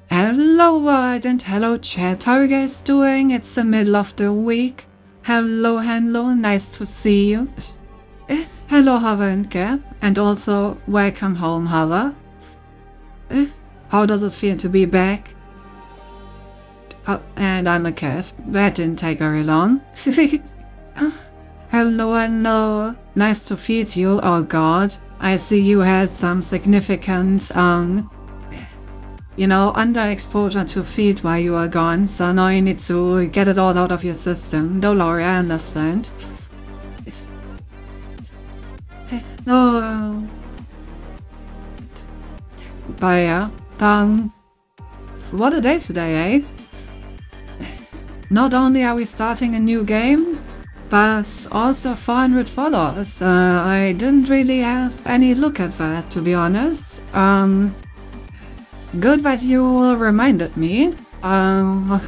Hello world and hello chat, how are you guys doing? It's the middle of the week. Hello, nice to see you. Hello Hava and Gab, and also welcome home Hava. How does it feel to be back? And I'm a cat, that didn't take very long. Hello, nice to meet you. Oh god, I see you had some significant underexposure to feed while you are gone, so now you need to get it all out of your system. Don't worry, I understand. No. But yeah, what a day today, eh? Not only are we starting a new game, but also 400 followers. I didn't really have any look at that, to be honest. Good that you reminded me. Well,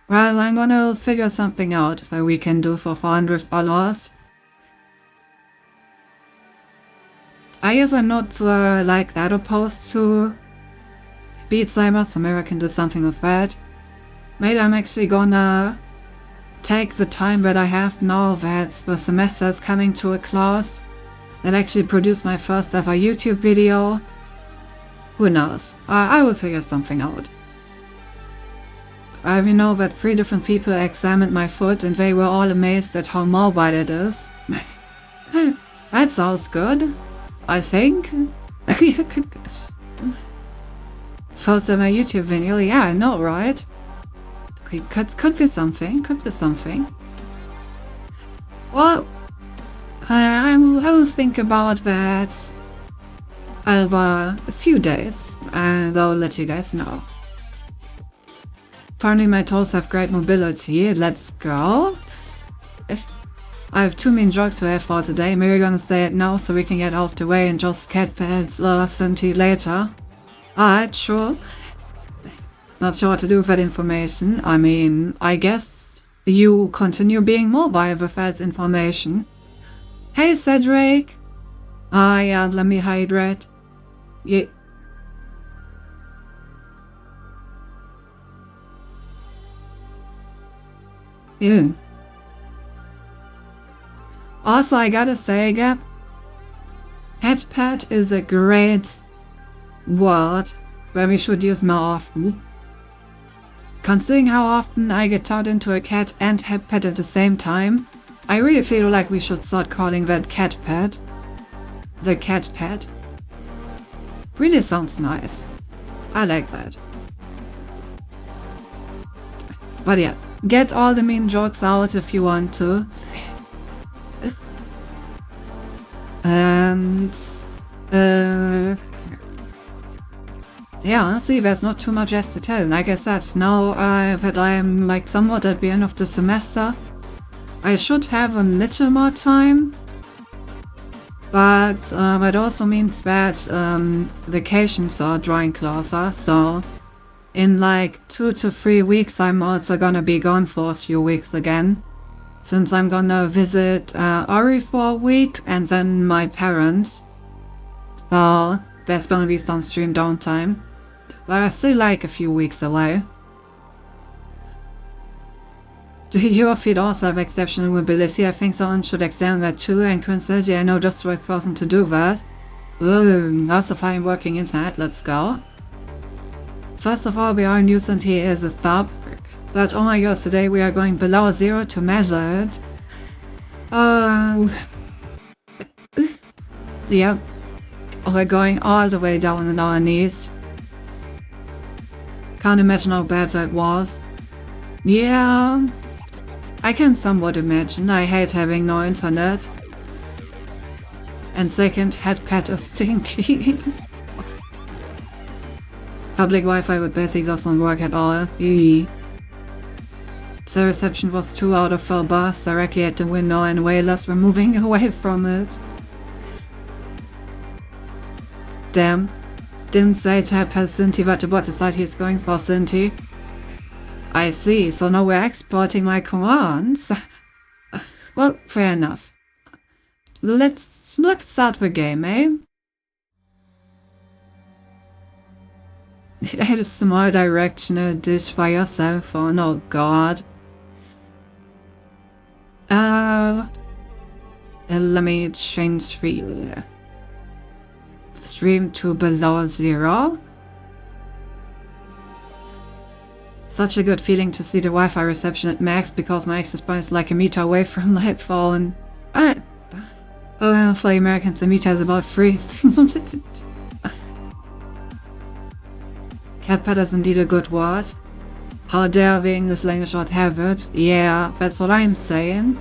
I'm gonna figure something out that we can do for 400 followers. I guess I'm not like that opposed to Beat Saber, so maybe I can do something with that. Maybe I'm actually gonna take the time that I have now that the semester is coming to a close and actually produce my first ever YouTube video. Who knows? I will figure something out. We know that 3 different people examined my foot and they were all amazed at how mobile it is. That sounds good, I think. First ever YouTube video, yeah, I know, right? Could be something. Well, I will think about that over a few days, and I'll let you guys know. Apparently my toes have great mobility. Let's go. I have 2 main jokes to have for today. Maybe we're gonna say it now so we can get out of the way and just cat pads later. Alright, sure. Not sure what to do with that information. I mean, I guess you continue being mobile with that information. Hey Cedric! Yeah, let me hydrate. Yeah. Ew. Also, I gotta say, Gab, headpad is a great word that we should use more often. Considering how often I get turned into a cat and headpad at the same time, I really feel like we should start calling that cat pet. The cat pet. Really sounds nice. I like that. But yeah, get all the mean jokes out if you want to. And yeah, honestly, there's not too much else to tell. Like I said, now that I'm like somewhat at the end of the semester, I should have a little more time. But that also means that vacations are drawing closer, so in like 2 to 3 weeks I'm also gonna be gone for a few weeks again, since I'm gonna visit Ori for a week and then my parents. So there's gonna be some stream downtime, but I still like a few weeks away. Do your feet also have exceptional mobility? I think someone should examine that too, and coincidentally I know just the right person to do that. Lots of fine working internet, let's go. First of all, we are in use and here is a fabric. But oh my god, today we are going below 0 to measure it. Yeah. We're going all the way down on our knees. Can't imagine how bad that was. Yeah. I can somewhat imagine. I hate having no internet. And second, headpad is stinky. Public Wi-Fi with basic doesn't work at all. The reception was 2 out of 4 bars directly at the window and Wailers were moving away from it. Damn. Didn't say to have Cinti, but the bot decided he's going for Cinti. I see, so now we're exporting my commands. Well, fair enough. Let's start the game, eh? Add a small directional dish by your cell phone, oh god. Let me change the stream to below 0. Such a good feeling to see the Wi-Fi reception at max because my access point is like a meter away from my phone. For Americans, a meter is about 3. Catpad is indeed a good word. How dare the English language not have it? Yeah, that's what I'm saying.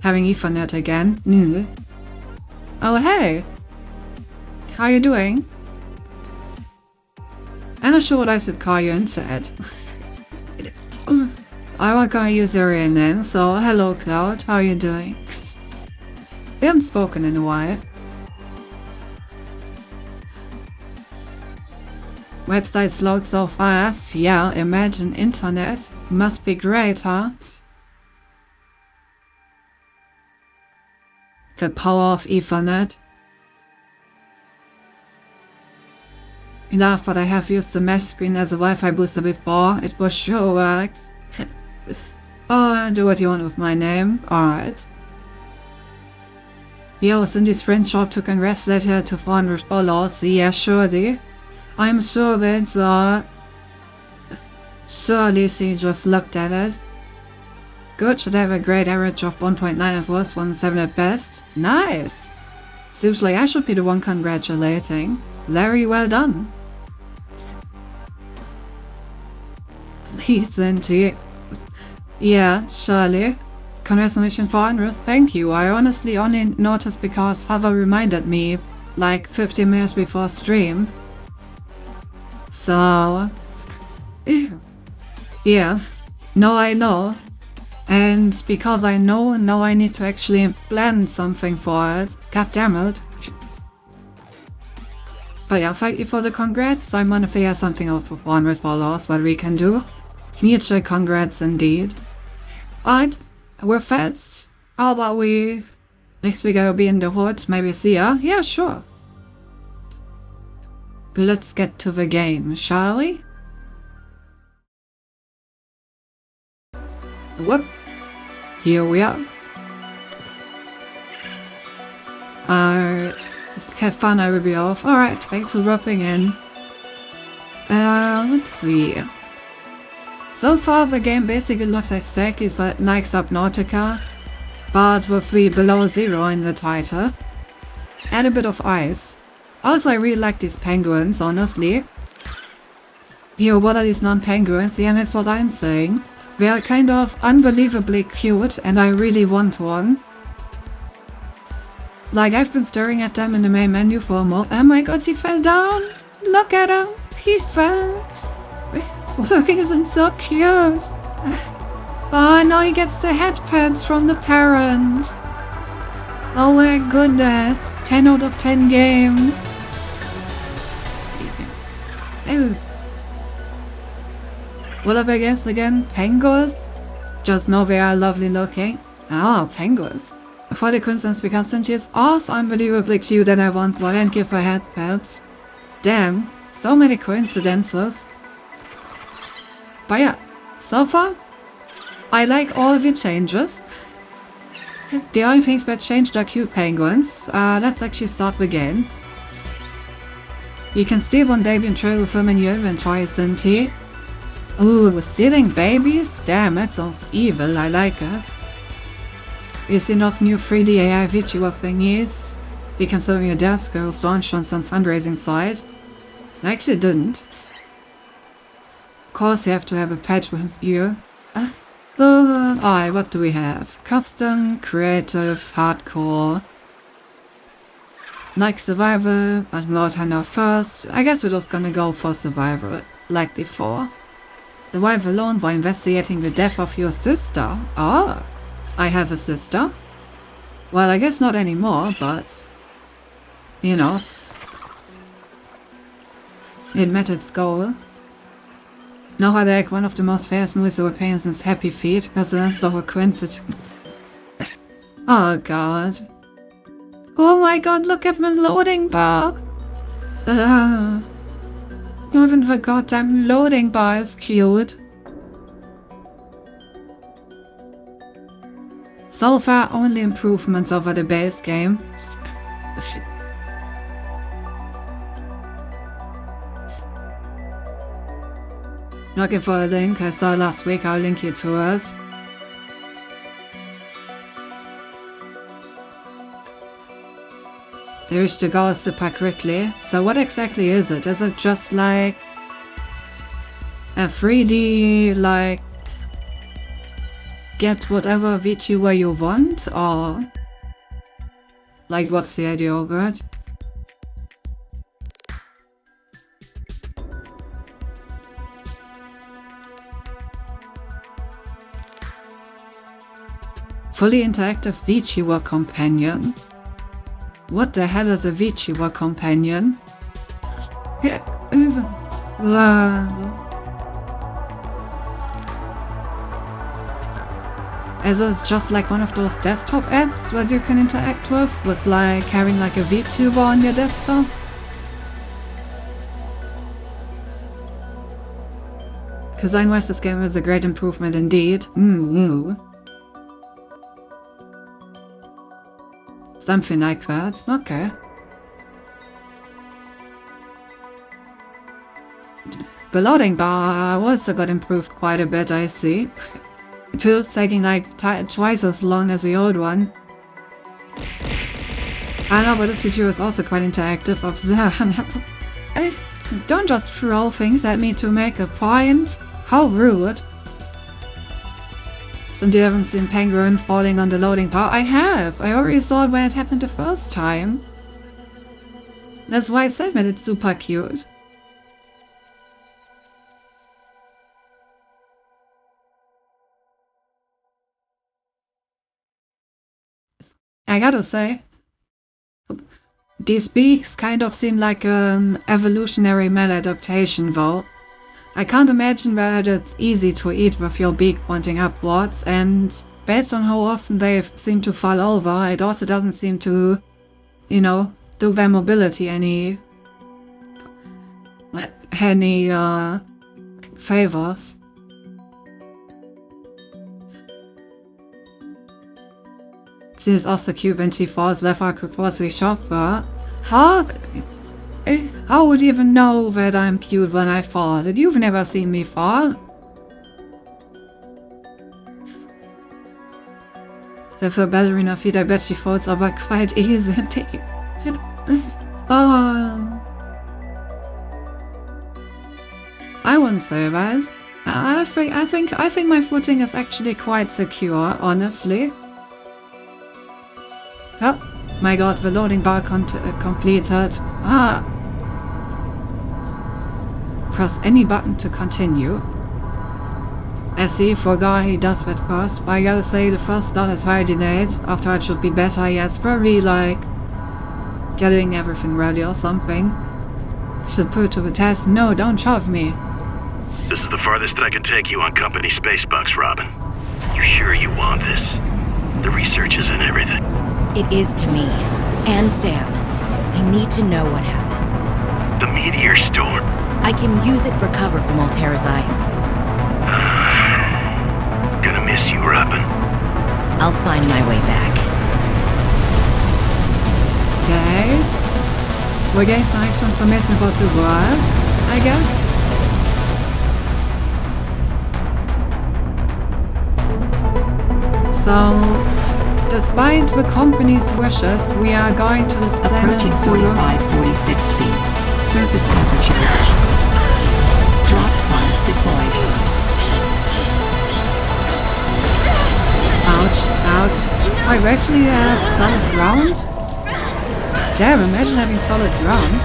Having Ethernet again. Oh hey! How you doing? I'm not sure what I should call you instead. I won't gonna use your name then, so hello Cloud, how are you doing? We haven't spoken in a while. Websites load so fast, yeah, imagine internet. Must be great, huh? The power of Ethernet. Enough, but I have used the mesh screen as a Wi-Fi booster before. It was sure works. Oh, do what you want with my name. Alright. Yeah, I was in this friend's shop to congratulate her to 400 followers. Yeah, surely. I'm sure that, surely she just looked at it. Good, should have a great average of 1.9 at worst, 1.7 at best. Nice! Seems like I should be the one congratulating. Very well done. Listen to you. Yeah, surely. Congratulations 400, thank you. I honestly only noticed because Hover reminded me like 15 minutes before stream. So, yeah, no, I know, and because I know, now I need to actually plan something for it. God damn it. But yeah, thank you for the congrats. I'm gonna figure something out for 400 followers, what we can do. Nietzsche congrats indeed. Alright, we're fast. How about we, next week I'll be in the hood, maybe see ya? Yeah, sure. Let's get to the game, shall we? Whoop. Here we are. Have fun, I will be off. Alright, thanks for dropping in. Let's see. So far the game basically looks exactly like Subnautica. but with the below zero in the title. And a bit of ice. Also, I really like these penguins, honestly. Here, what are these non-penguins? Yeah, that's what I'm saying. They are kind of unbelievably cute, and I really want one. Like, I've been staring at them in the main menu for a moment. Oh my god, he fell down! Look at him! He fell! Look, he isn't so cute! Oh, now he gets the headpats from the parent! Oh my goodness! 10 out of 10 game! Oh. What have I guessed again? Penguins? Just know they are lovely looking. Ah, penguins. For the coincidence because she is also unbelievably cute and I want one and give her head pats. Damn, so many coincidences. But yeah, so far, I like all the changes. The only things that changed are cute penguins. Let's actually start again. You can steal one baby and trade with them in your inventory, isn't he? Ooh, we're stealing babies? Damn, that sounds evil, I like it. You see those new 3D AI VTuber thingies? You can sell your desk or was launched on some fundraising site. I actually didn't. Of course you have to have a pet with you. What do we have? Custom, creative, hardcore. Like survival, but Lord Hunter first. I guess we're just gonna go for survival, like before. Survive alone while investigating the death of your sister. Oh, I have a sister. Well, I guess not anymore, but you know, it met its goal. No headache, one of the most famous movies Europeans is Happy Feet, because the rest of a coincidence. Oh god. Oh my god, look at the loading bar! Even the goddamn loading bar is cute. So far, only improvements over the base game. Looking for a link I saw last week, I'll link you to us. They wish to go super quickly. So what exactly is it? Is it just like a 3D, like get whatever VTuber you want, or like what's the idea of it? Fully interactive VTuber companion. What the hell is a VTuber companion? Is it just like one of those desktop apps that you can interact with like having like a VTuber on your desktop? Design-wise, this game is a great improvement indeed. Something like that. Okay. The loading bar also got improved quite a bit, I see. It feels taking like twice as long as the old one. I know, but this video is also quite interactive. Don't just throw things at me to make a point. How rude. Since you haven't seen Penguin falling on the loading bar, I have! I already saw it when it happened the first time. That's why I said that it's super cute. I gotta say, these beaks kind of seem like an evolutionary maladaptation though. I can't imagine that it's easy to eat with your beak pointing upwards, and based on how often they seem to fall over, it also doesn't seem to, you know, do their mobility any favors. This is also cute when she falls left our grocery shopper. How would you even know that I'm cute when I fall? You've never seen me fall. With a ballerina feet, I bet she falls over quite easy. Oh, I wouldn't say that. I think my footing is actually quite secure, honestly. Oh my god, the loading bar completed. Ah! Press any button to continue. I see, forgot he does that first, but I gotta say the first done is very delayed. After it should be better, yeah, it's probably like getting everything ready or something. Should put it to the test. No, don't shove me. This is the farthest that I can take you on company space bucks, Robin. You sure you want this? The research is in everything. It is to me. And Sam. I need to know what happened. The meteor storm. I can use it for cover from Altera's eyes. Gonna miss you, Robin. I'll find my way back. Okay. We're getting nice information about the world, I guess. So, despite the company's wishes, we are going to this planet Approaching soon. 45-46 feet. Surface temperatures. Drop pod deployed. Ouch, ouch. I actually have solid ground? Damn, imagine having solid ground.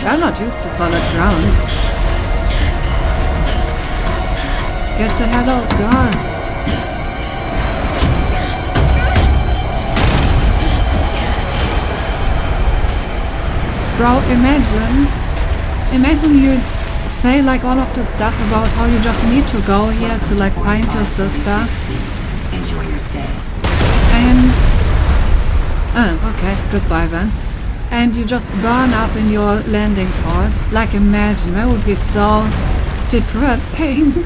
I'm not used to solid ground. Get the hell out, God. Bro, imagine you'd say like all of the stuff about how you just need to go here to like find your sister. Enjoy your stay. And okay, goodbye then. And you just burn up in your landing port. Like imagine, that would be so depressing.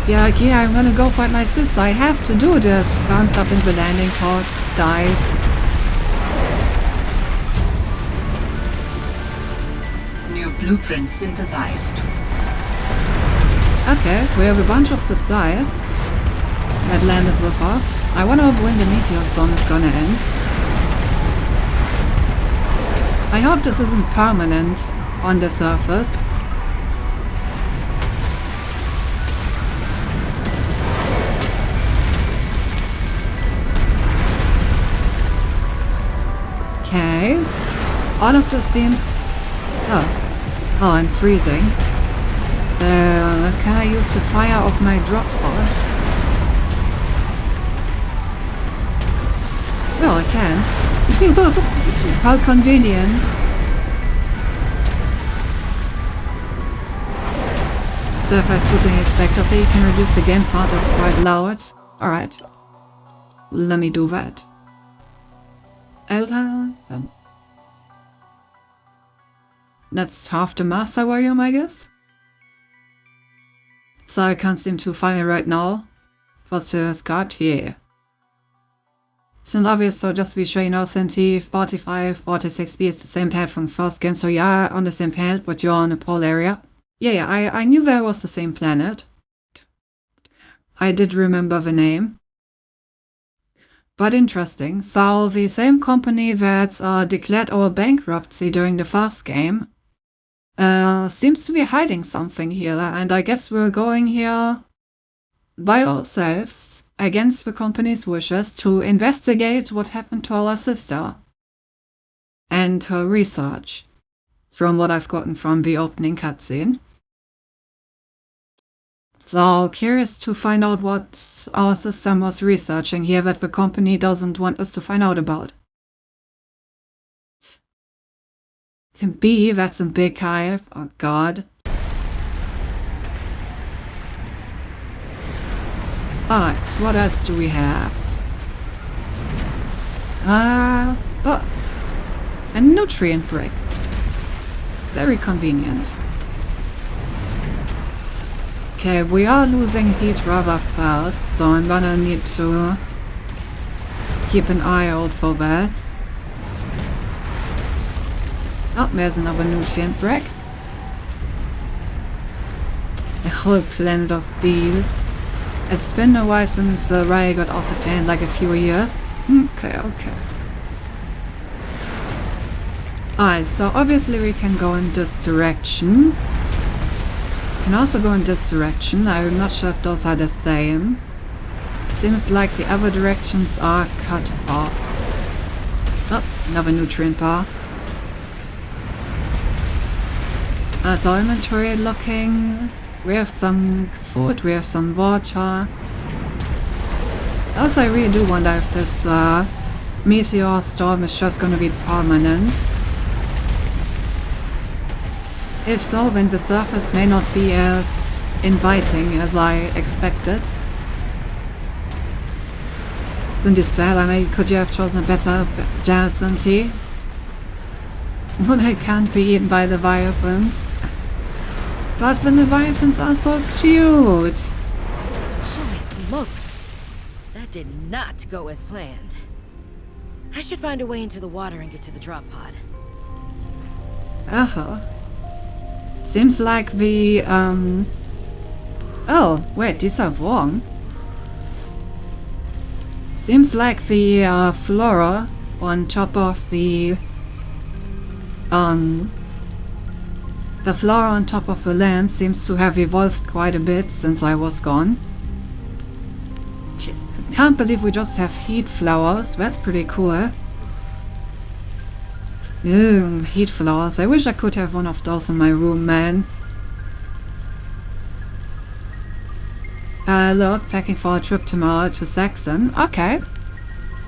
Yeah, okay, I'm gonna go find my sister. I have to do this. Burns up in the landing port, dies. New blueprint synthesized. Okay, we have a bunch of supplies that landed with us. I wonder when the meteor storm is gonna end. I hope this isn't permanent on the surface. Okay. All of this seems... Oh, I'm freezing. Can I use the fire of my drop pod? Well, I can. How convenient. So if I'm putting expectantly, you can reduce the game sound as quite loud. Alright. Let me do that. That's half the master volume, I guess. So I can't seem to find it right now. Was the Skype? Yeah. It's not obvious, so just to be sure, you know, since 45, 46B is the same pad from first game, so yeah, on the same planet, but you're on the pole area. Yeah, I knew that was the same planet. I did remember the name. But interesting, so the same company that declared our bankruptcy during the first game seems to be hiding something here, and I guess we're going here by ourselves, against the company's wishes, to investigate what happened to our sister and her research, from what I've gotten from the opening cutscene. So, curious to find out what our sister was researching here that the company doesn't want us to find out about. Can be, that's a big hive. Oh god. Alright, what else do we have? Oh, a nutrient brick. Very convenient. Okay, we are losing heat rather fast, so I'm gonna need to keep an eye out for that. Oh, there's another nutrient brick. A whole planet of bees. It's been a while since the Ray got off the fan, like a few years. Okay. Alright, so obviously we can go in this direction. Can also go in this direction. I'm not sure if those are the same. Seems like the other directions are cut off. Oh, another nutrient bar. So inventory looking. We have some food, we have some water. Also, I really do wonder if this meteor storm is just gonna be permanent. If so, then the surface may not be as inviting as I expected. Cindy's bad. I mean, could you have chosen a better jazz, Cindy? One that can't be eaten by the Leviathans. But the Leviathans are so cute! Holy smokes! That did not go as planned. I should find a way into the water and get to the drop pod. Seems like the, Oh, wait, these are wrong. Seems like the, flora on top of the flora on top of the land seems to have evolved quite a bit since I was gone. Can't believe we just have heat flowers. That's pretty cool. Heat flowers. I wish I could have one of those in my room, man. Look, packing for a trip tomorrow to Saxon. Okay.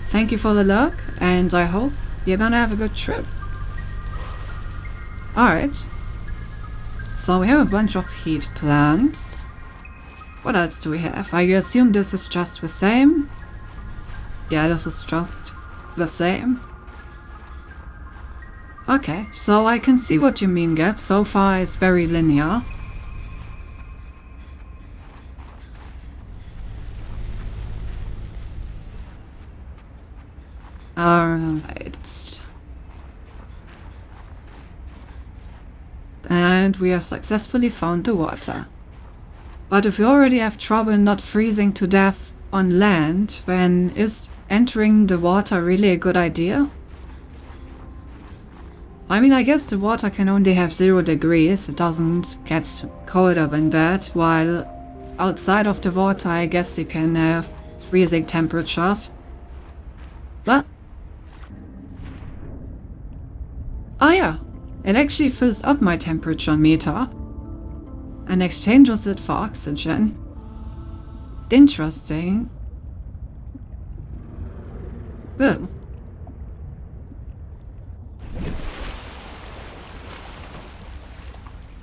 Thank you for the look, and I hope you're gonna have a good trip. Alright. So we have a bunch of heat plants. What else do we have? I assume this is just the same. Yeah, this is just the same. Okay, so I can see what you mean, Gab. So far it's very linear. Alright. And we have successfully found the water. But if we already have trouble not freezing to death on land, then is entering the water really a good idea? I mean, I guess the water can only have 0 degrees, it doesn't get colder than that, while outside of the water I guess you can have freezing temperatures. But... oh yeah, it actually fills up my temperature meter and exchanges it for oxygen. Interesting. Good.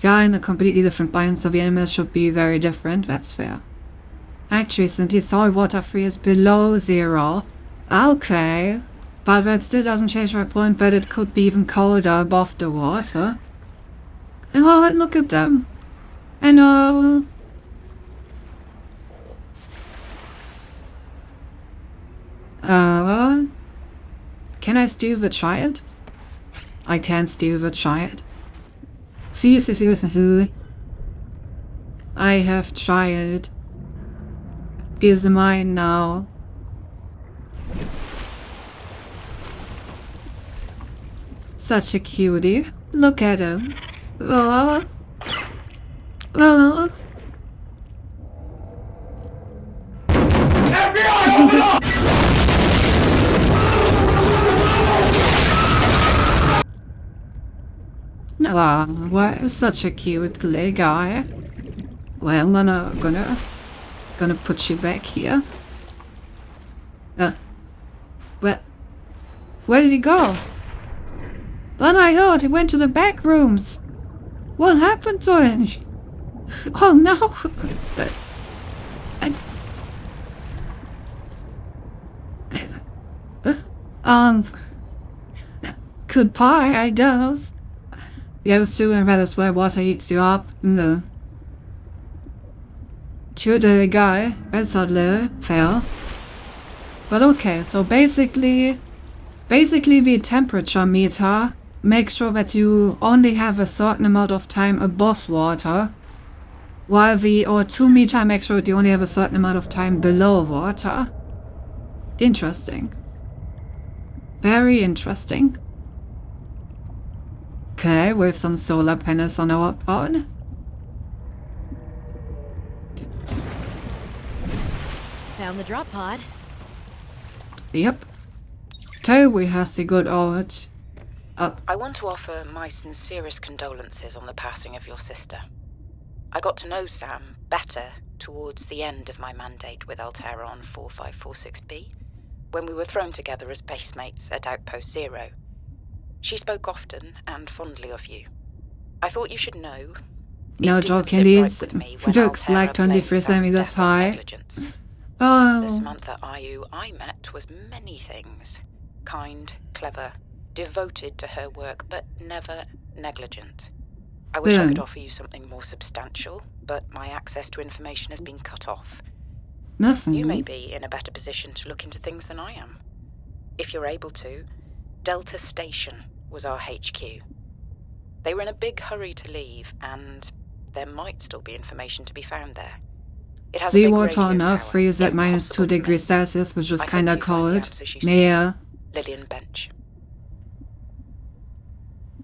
Yeah, in a completely different biome, so the animals should be very different, that's fair. Actually, since the soil water free is below 0. Okay. But that still doesn't change my point that it could be even colder above the water. Oh, look at them. Hello. Can I steal the child? I can't steal the child. I have child. Is mine now. Such a cutie. Look at him. Oh. Oh. No, well, such a cute little guy. Well, I'm gonna put you back here. Where did he go? Oh my god, he went to the back rooms. What happened to him? Oh no. Goodbye, I guess. The other student that is where water eats you up. No. Shoot the guy. That's not fair. But okay, so basically the temperature meter makes sure that you only have a certain amount of time above water while the O2 meter makes sure you only have a certain amount of time below water. Interesting. Very interesting. Okay, with some solar panels on our pod. Found the drop pod. Yep. Okay, we have the good old... I want to offer my sincerest condolences on the passing of your sister. I got to know Sam better towards the end of my mandate with Alterra on 4546B, when we were thrown together as basemates at Outpost Zero. She spoke often and fondly of you. I thought you should know. No joking, this looks like 21st centimeters high. The Oh, Samantha Ayu I met was many things. Kind, clever, devoted to her work, but never negligent. I wish I could offer you something more substantial, but my access to information has been cut off. nothing. You may be in a better position to look into things than I am. If you're able to, Delta Station was our HQ. They were in a big hurry to leave, and there might still be information to be found there. It has a big Seawater on radio Earth tower, freezes at minus impossible 2 to degrees miss. Celsius, which is I hope kinda you find the cold. answers you seek. Yeah. Lillian Bench.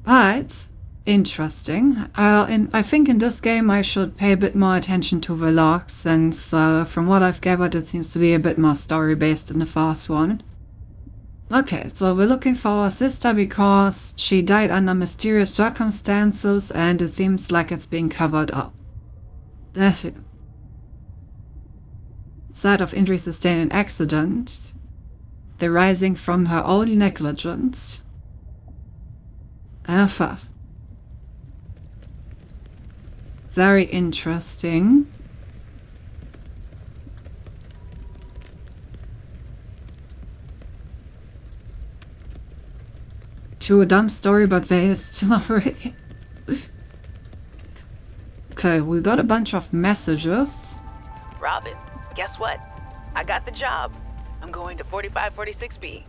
But interesting. And I think in this game I should pay a bit more attention to the logs, and from what I've gathered, it seems to be a bit more story-based than the first one. Okay, so we're looking for our sister because she died under mysterious circumstances, and it seems like it's being covered up. Definitely. Side of injury sustained in accident. Arising from her own negligence. FF. Very interesting. To a dumb story, but there is story. Okay, we got a bunch of messages. Robin, guess what? I got the job. I'm going to 4546B.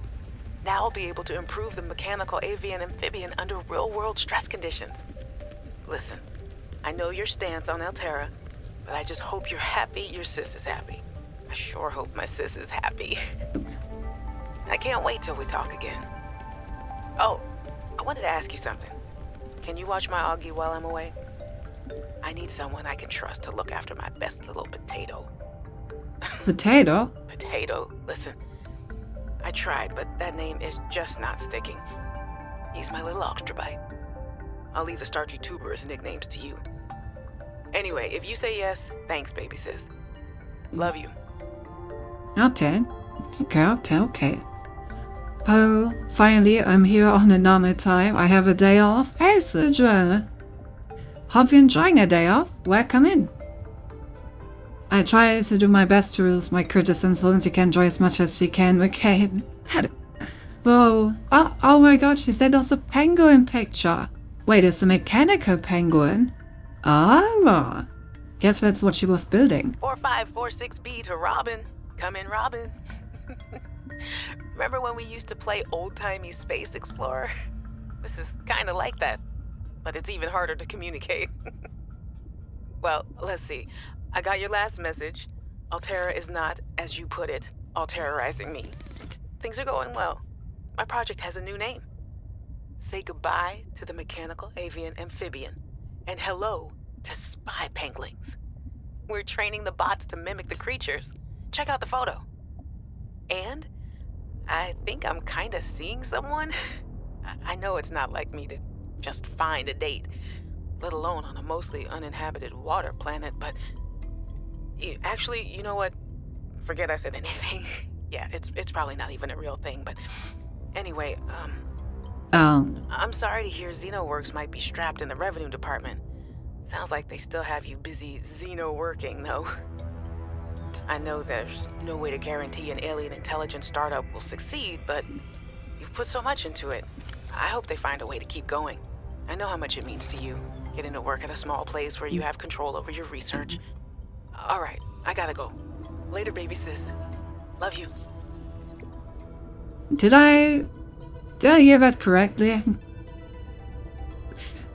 Now I'll be able to improve the mechanical avian amphibian under real-world stress conditions. Listen, I know your stance on Alterra, but I just hope you're happy your sis is happy. I sure hope my sis is happy. I can't wait till we talk again. Oh, I wanted to ask you something. Can you watch my Augie while I'm away? I need someone I can trust to look after my best little potato. Potato? Potato, listen. I tried, but that name is just not sticking. He's my little Oxtrabite. I'll leave the starchy tubers nicknames to you. Anyway, if you say yes, thanks, baby sis. Love you. Okay. Okay. Oh, finally, I'm here on a normal time. I have a day off. Hey, Sidra. Hope you're enjoying a day off. Welcome in. I try to do my best to reduce my criticism so that she can enjoy as much as she can. Okay. Whoa. Oh my god, she said there's a penguin picture. Wait, it's a mechanical penguin? Ah. Guess that's what she was building. 4546B to Robin. Come in, Robin. Remember when we used to play old-timey Space Explorer? This is kind of like that, but it's even harder to communicate. Well, let's see. I got your last message. Alterra is not, as you put it, Alterrorizing me. Things are going well. My project has a new name. Say goodbye to the mechanical avian amphibian, and hello to spy penguins. We're training the bots to mimic the creatures. Check out the photo. And I think I'm kind of seeing someone. I know it's not like me to just find a date, let alone on a mostly uninhabited water planet, but actually, you know what? Forget I said anything. Yeah, it's probably not even a real thing, but anyway, I'm sorry to hear Xenoworks might be strapped in the revenue department. Sounds like they still have you busy Xeno working, though. I know there's no way to guarantee an alien intelligence startup will succeed, but you've put so much into it. I hope they find a way to keep going. I know how much it means to you, getting to work at a small place where you have control over your research. All right, I gotta go. Later, baby sis. Love you. Did I hear that correctly?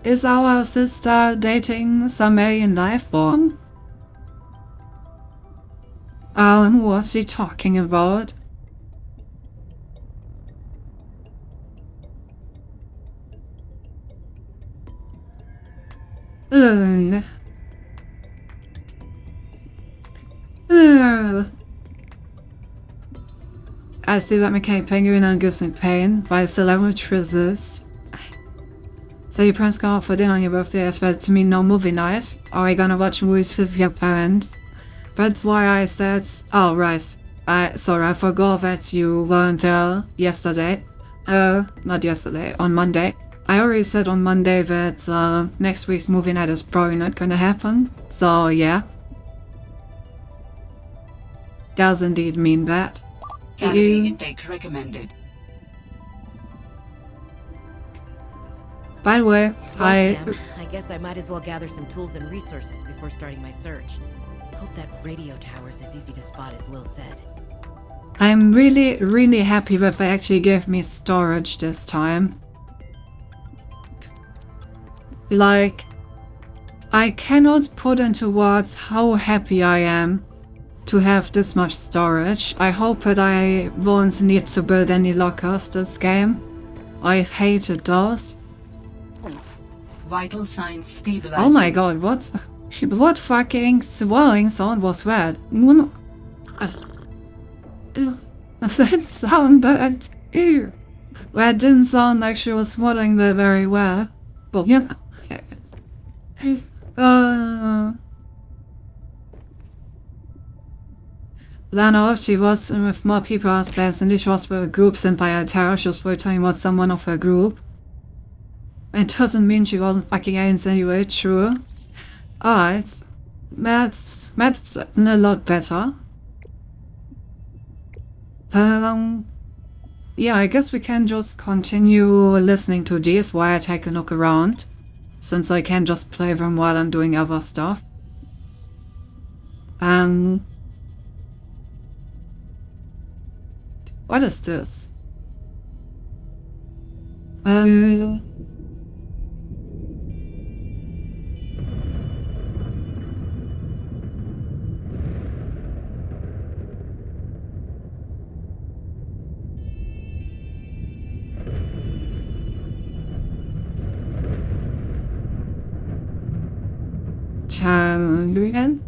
Is our sister dating some alien life form? Alan, what's he talking about? Ugh. Ugh. I see that McKay Penguin and Goose in Pain by Celebrity Resist. So your parents go out for dinner on your birthday, expect to mean no movie night? Or are you gonna watch movies with your parents? That's why I said, oh right, I forgot that you learned yesterday. Not yesterday, on Monday. I already said on Monday that next week's movie night is probably not gonna happen. So yeah. Does indeed mean that. Calorie intake recommended. By the way, Well, Sam, I guess I might as well gather some tools and resources before starting my search. Hope that radio tower's as easy to spot as Lil said. I'm really happy that they actually gave me storage this time. Like, I cannot put into words how happy I am to have this much storage. I hope that I won't need to build any lockers this game. I hated those. Vital signs stabilizing. Oh my god, what fucking swelling sound was that? That sound bad. Ew. That didn't sound like she was swallowing that very well. But you know. Lana, she was with more people as bands and she was with a group sent by Altera. She was probably talking about someone of her group. It doesn't mean she wasn't fucking insinuate, true. Alright. That's a lot better. Yeah, I guess we can just continue listening to these while I take a look around. Since I can just play them while I'm doing other stuff. What is this? Chalurian?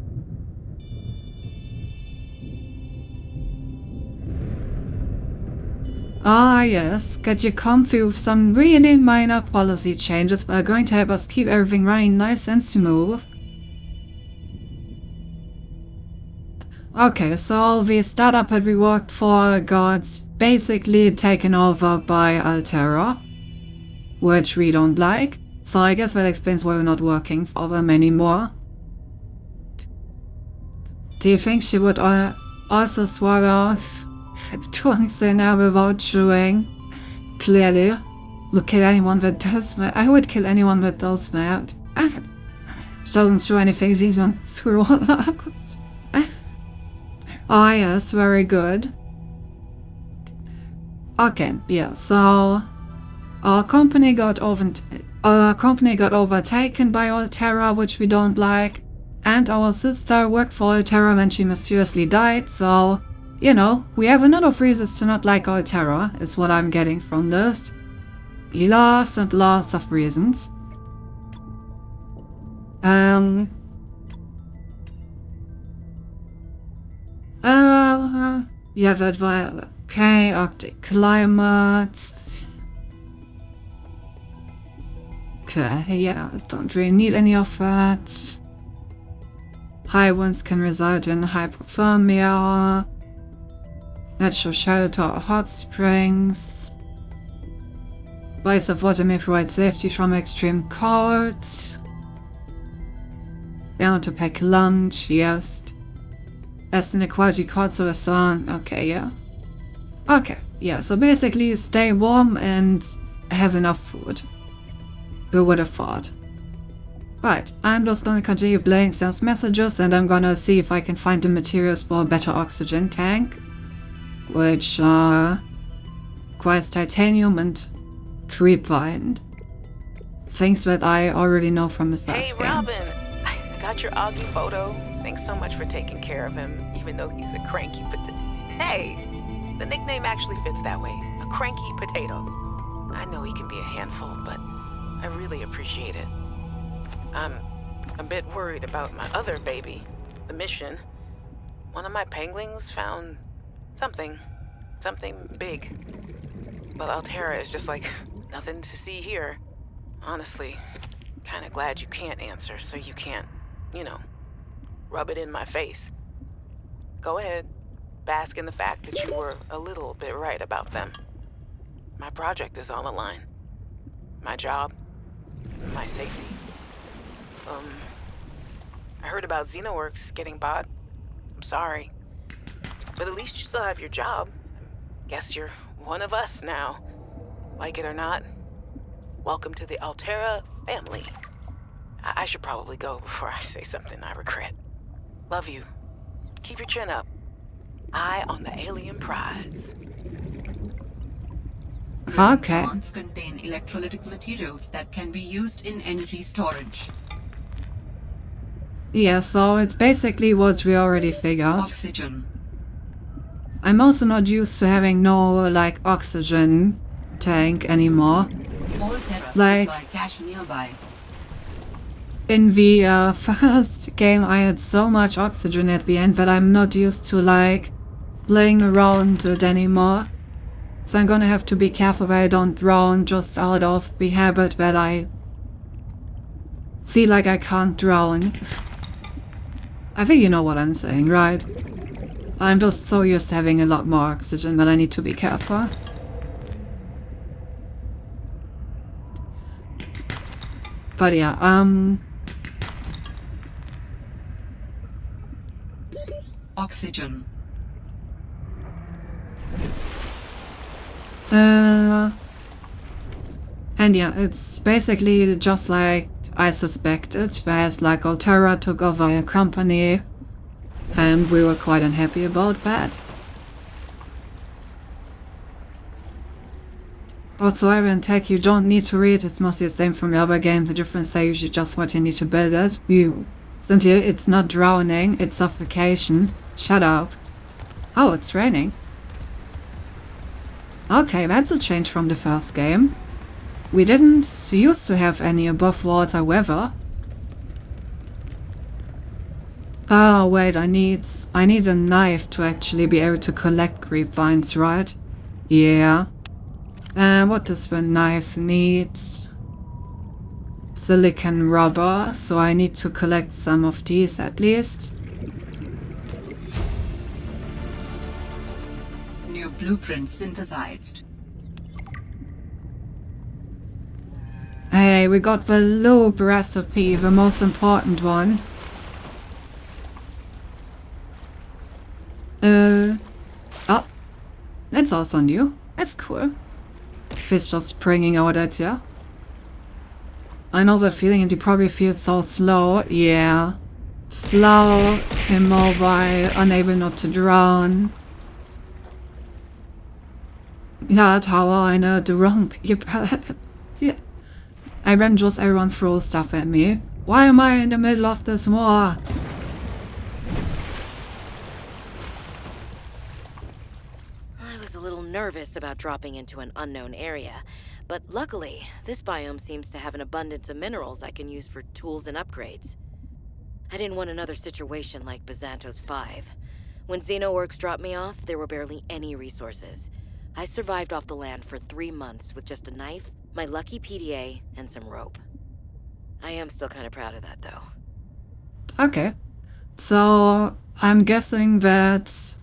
Ah yes, get you comfy with some really minor policy changes that are going to help us keep everything running nice and smooth. Okay, so the startup that we worked for got basically taken over by Altera, which we don't like, so I guess that explains why we're not working for them anymore. Do you think she would also swallow drinks in now without chewing? Clearly. Would kill anyone that does that. I would kill anyone that does that. She doesn't chew anything, she's on through. Ah yes, very good. Okay, yeah, so our company got overtaken by Altera, which we don't like, and our sister worked for Altera when she mysteriously died, so, you know, we have a lot of reasons to not like Altera, is what I'm getting from this. Lots and lots of reasons. Yeah, that was okay, Arctic climate. Okay, yeah, don't really need any of that. High winds can result in hypothermia. Natural shelter or hot springs. Bodies of water may provide safety from extreme cold. Down to pack lunch, yes. Less than a quality cold so a sun. Okay, yeah. Okay, yeah, so basically stay warm and have enough food. Who would have thought? Right, I'm just gonna continue playing Sam's messages and I'm gonna see if I can find the materials for a better oxygen tank. Which requires titanium and creepvine. Things that I already know from this past Hey, game. Robin! I got your Augie photo. Thanks so much for taking care of him, even though he's a cranky potato. Hey, the nickname actually fits that way. A cranky potato. I know he can be a handful, but I really appreciate it. I'm a bit worried about my other baby, the mission. One of my penguins found something big. But Alterra is just like nothing to see here. Honestly, kinda glad you can't answer, so you can't, rub it in my face. Go ahead, bask in the fact that you were a little bit right about them. My project is on the line. My job, my safety. I heard about Xenoworks getting bought. I'm sorry. But at least you still have your job. Guess you're one of us now. Like it or not, welcome to the Alterra family. I should probably go before I say something I regret. Love you. Keep your chin up. Eye on the alien prize. Okay. Plants contain electrolytic materials that can be used in energy storage. Yeah, so it's basically what we already figured. Oxygen. I'm also not used to having no, oxygen tank anymore. All Terra Like- supply cache nearby. In the first game, I had so much oxygen at the end that I'm not used to, playing around it anymore. So I'm gonna have to be careful that I don't drown just out of the habit that I feel like I can't drown. I think you know what I'm saying, right? I'm just so used to having a lot more oxygen that I need to be careful. But yeah, Oxygen. and yeah, it's basically just like I suspected, whereas Alterra took over a company, and we were quite unhappy about that. Also, Iron Tech, you don't need to read, it's mostly the same from the other game. The difference is usually just what you need to build it. Cynthia, it's not drowning, it's suffocation. Shut up. Oh, it's raining. Okay, that's a change from the first game. We didn't used to have any above water weather. Oh wait, I need a knife to actually be able to collect grapevines, right? Yeah. What does the knife need? Silicon rubber, so I need to collect some of these at least. New blueprint synthesized. Hey, we got the lube recipe, the most important one. Oh, that's also new. That's cool. Fish just springing out at ya. I know that feeling, and you probably feel so slow. Yeah. Slow, immobile, unable not to drown. Ja, Tower, eine Drunk. Yeah. I ran just everyone throws stuff at me. Why am I in the middle of this war? I was a little nervous about dropping into an unknown area, but luckily, this biome seems to have an abundance of minerals I can use for tools and upgrades. I didn't want another situation like Byzantos 5. When Xenoworks dropped me off, there were barely any resources. I survived off the land for 3 months with just a knife, my lucky PDA, and some rope. I am still kind of proud of that, though. Okay. So, I'm guessing that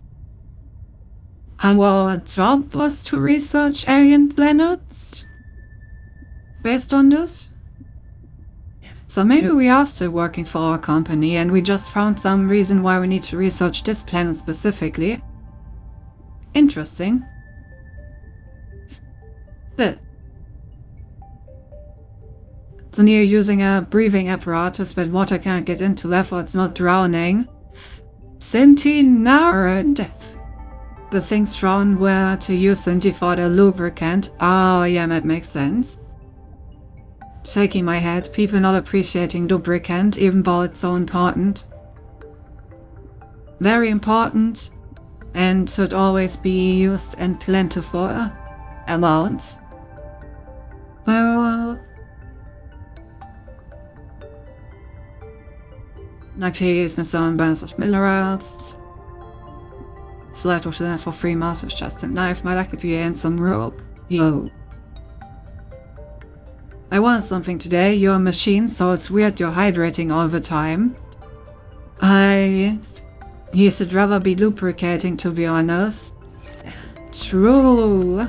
our job was to research alien planets? Based on this? So maybe we are still working for our company and we just found some reason why we need to research this planet specifically. Interesting. So near using a breathing apparatus, but water can't get into, therefore it's not drowning. Centinard. The things thrown were to use Cinti for the lubricant. Oh yeah, that makes sense. shaking my head. People not appreciating lubricant, even though it's so important. Very important, and should always be used in plentiful amounts. Well, actually using some balance of minerals. Select option for 3 masters, just a knife, my lucky PA and some rope. Yo. I want something today. You're a machine, so it's weird you're hydrating all the time. He should rather be lubricating, to be honest. True.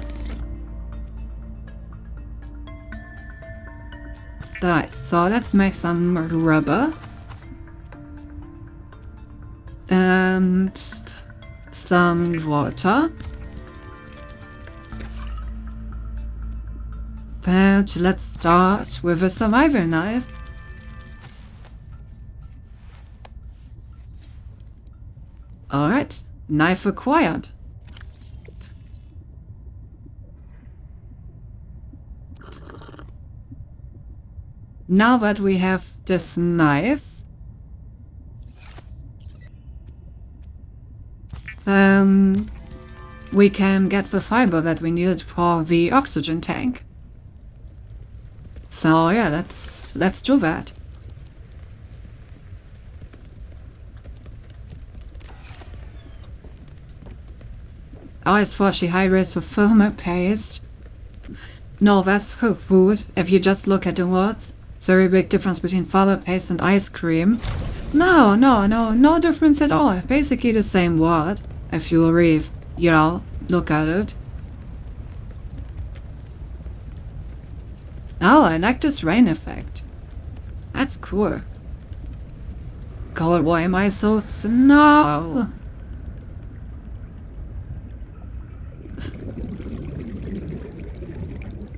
Right, so let's make some rubber. And some water. But let's start with a survival knife. Alright, knife acquired. Now that we have this knife, we can get the fiber that we needed for the oxygen tank. So yeah, let's do that. Always thought she hydrates with thermal paste. No, that's her food. If you just look at the words, it's a very big difference between thermal paste and ice cream. No difference at all. Basically the same word. If you read, look at it. Oh, I like this rain effect. That's cool. God, why am I so snow?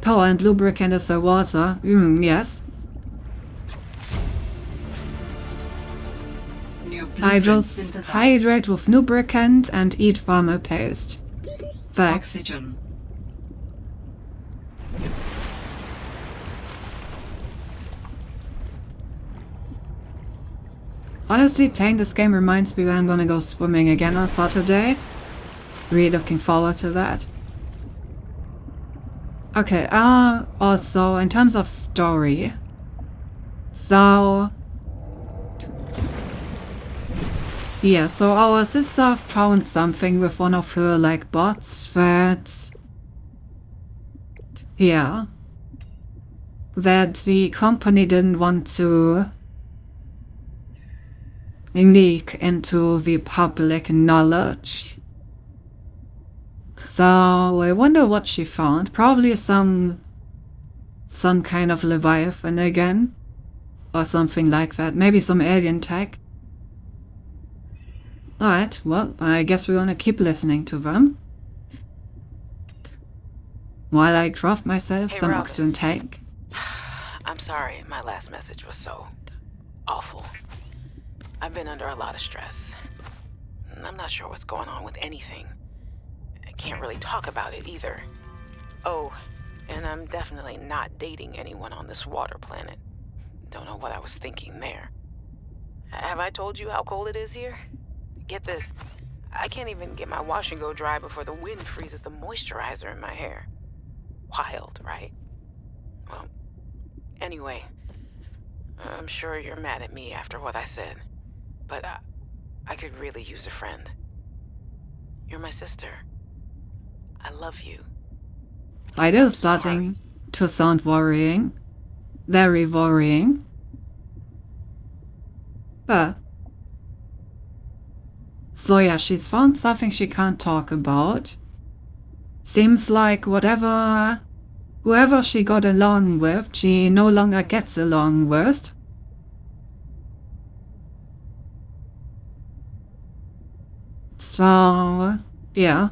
Power and lubricant is the water. Yes. New blueprint synthesized. Hydrate with lubricant and eat thermal paste. Thanks. Oxygen. Honestly, playing this game reminds me that I'm gonna go swimming again on Saturday. Really looking forward to that. Okay, also, in terms of story, so... yeah, so our sister found something with one of her, like, bots that... yeah. That the company didn't want to leak into the public knowledge. So I wonder what she found. Probably some kind of Leviathan again. Or something like that. Maybe some alien tech. Alright, well, I guess we're gonna keep listening to them. While I craft myself Hey, some Robin. oxygen tank. I'm sorry my last message was so awful. I've been under a lot of stress. I'm not sure what's going on with anything. I can't really talk about it either. Oh, and I'm definitely not dating anyone on this water planet. Don't know what I was thinking there. Have I told you how cold it is here? Get this. I can't even get my wash and go dry before the wind freezes the moisturizer in my hair. Wild, right? Well, anyway, I'm sure you're mad at me after what I said, but I could really use a friend. You're my sister. I love you. It is starting to sound worrying. Very worrying. But... so yeah, she's found something she can't talk about. Seems like whoever she got along with, she no longer gets along with. So, yeah,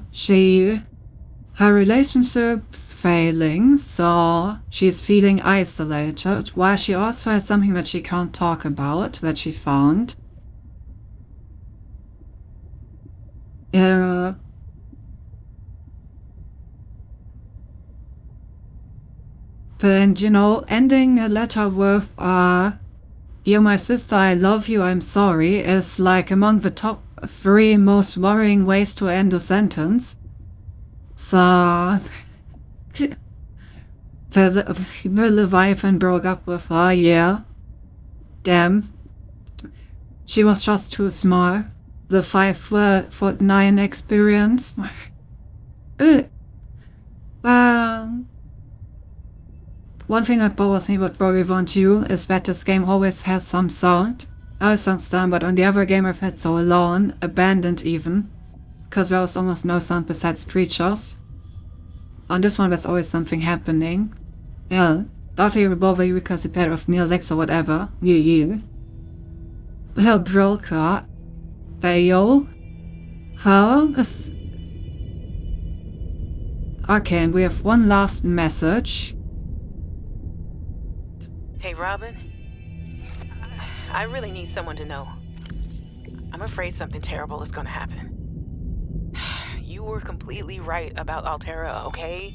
her relationship's failing, so she's feeling isolated, while she also has something that she can't talk about, that she found. And, you know, ending a letter with, "You're my sister, I love you, I'm sorry," is like among the top 3 most worrying ways to end a sentence. So, the Leviathan broke up with her, yeah. Damn. She was just too small. The 5'9" experience. One thing that bothers me with World War 2 is that this game always has some sound. Now it sounds dumb, but on the other game I've had so alone, abandoned even, because there was almost no sound besides creatures. On this one there's always something happening. Yeah, doubtly will bother you because you paired with Neil 6 or whatever. Yeah. Well, broker. Theo? How? Okay, and we have one last message. Hey, Robin. I really need someone to know. I'm afraid something terrible is gonna happen. You were completely right about Altera, okay?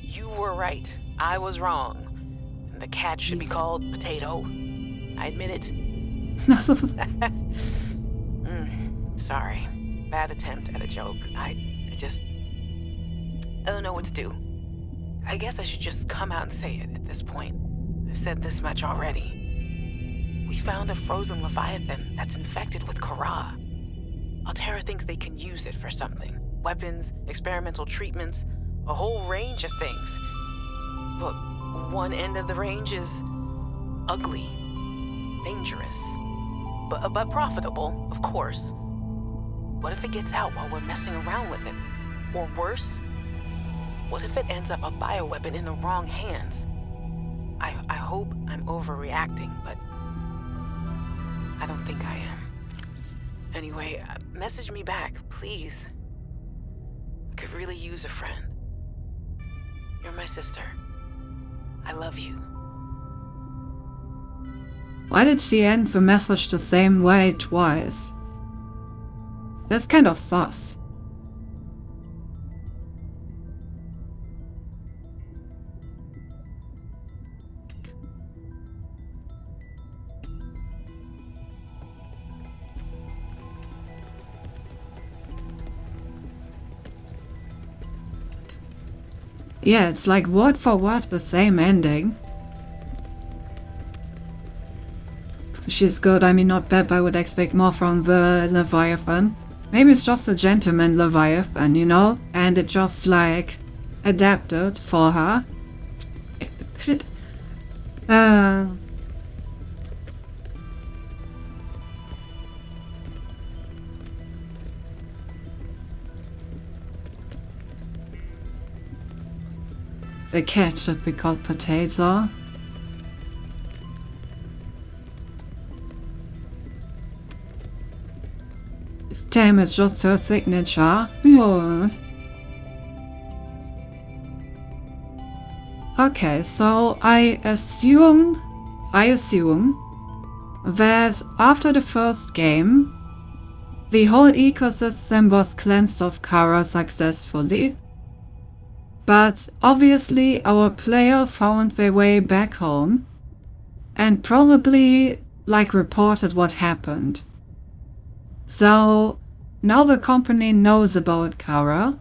You were right. I was wrong. And the cat should be called Potato. I admit it. Sorry. Bad attempt at a joke. I don't know what to do. I guess I should just come out and say it at this point. I've said this much already. We found a frozen Leviathan that's infected with Kara. Altera thinks they can use it for something. Weapons, experimental treatments, a whole range of things. But one end of the range is ugly, dangerous, but profitable, of course. What if it gets out while we're messing around with it? Or worse, what if it ends up a bioweapon in the wrong hands? I hope I'm overreacting, but I don't think I am. Anyway, message me back, please. I could really use a friend. You're my sister. I love you. Why did she end the message the same way twice? That's kind of sus. Yeah, it's like word for word the same ending. She's good, I mean not bad, but I would expect more from the Leviathan. Maybe it's just a gentleman Leviathan, you know? And it just like adapted for her. The cat should be called Potato. Damn, it's just her signature. Yeah. Okay, so I assume that after the first game, the whole ecosystem was cleansed of Kara successfully. But obviously our player found their way back home and probably like reported what happened. So now the company knows about Kara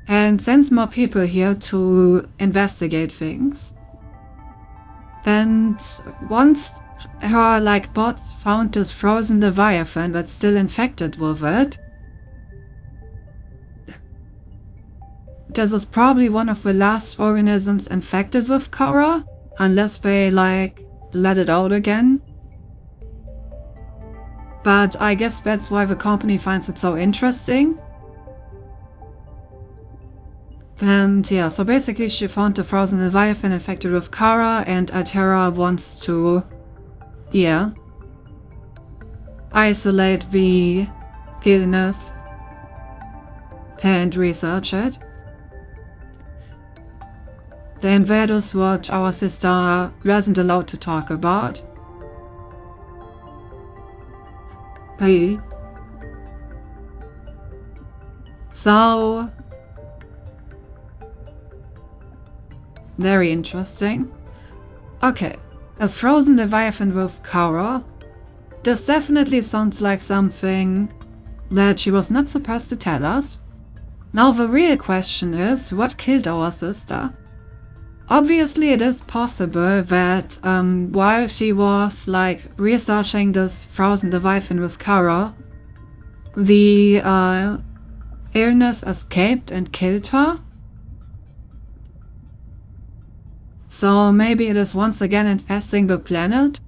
and sends more people here to investigate things. And once her like bots found this frozen Leviathan that's still infected with it, this is probably one of the last organisms infected with Kara, unless they like let it out again. But I guess that's why the company finds it so interesting. And yeah, so basically she found the frozen Leviathan infected with Kara, and Altera wants to, yeah, isolate the illness and research it. The invaders, what our sister wasn't allowed to talk about. So Very interesting. Okay, a frozen Leviathan with Kara. This definitely sounds like something that she was not supposed to tell us. Now the real question is, what killed our sister? Obviously it is possible that while she was like researching this frozen Leviathan with Kara, the illness escaped and killed her. So maybe it is once again infesting the planet.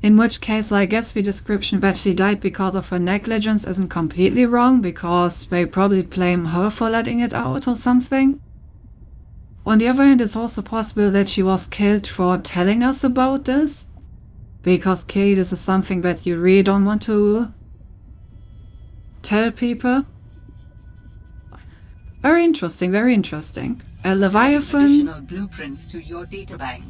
In which case, I guess the description that she died because of her negligence isn't completely wrong, because they probably blame her for letting it out or something. On the other hand, it's also possible that she was killed for telling us about this, because clearly this is something that you really don't want to tell people. Very interesting, very interesting. A Leviathan... Additional blueprints to your databank.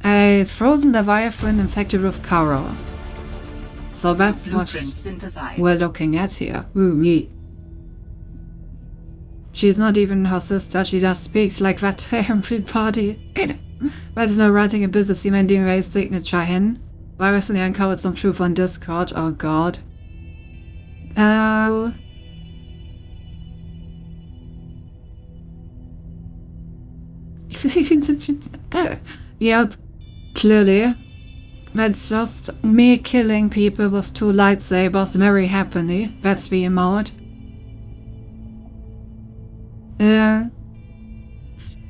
A frozen Leviathan infected with Kara. So that's what we're looking at here. Ooh, me. She's not even her sister, she just speaks like that to everybody. There's no writing a business demanding Ray's signature in. I recently uncovered some truth on Discord, oh god. Yep, clearly. That's just me killing people with 2 lightsabers very happily. That's the emote.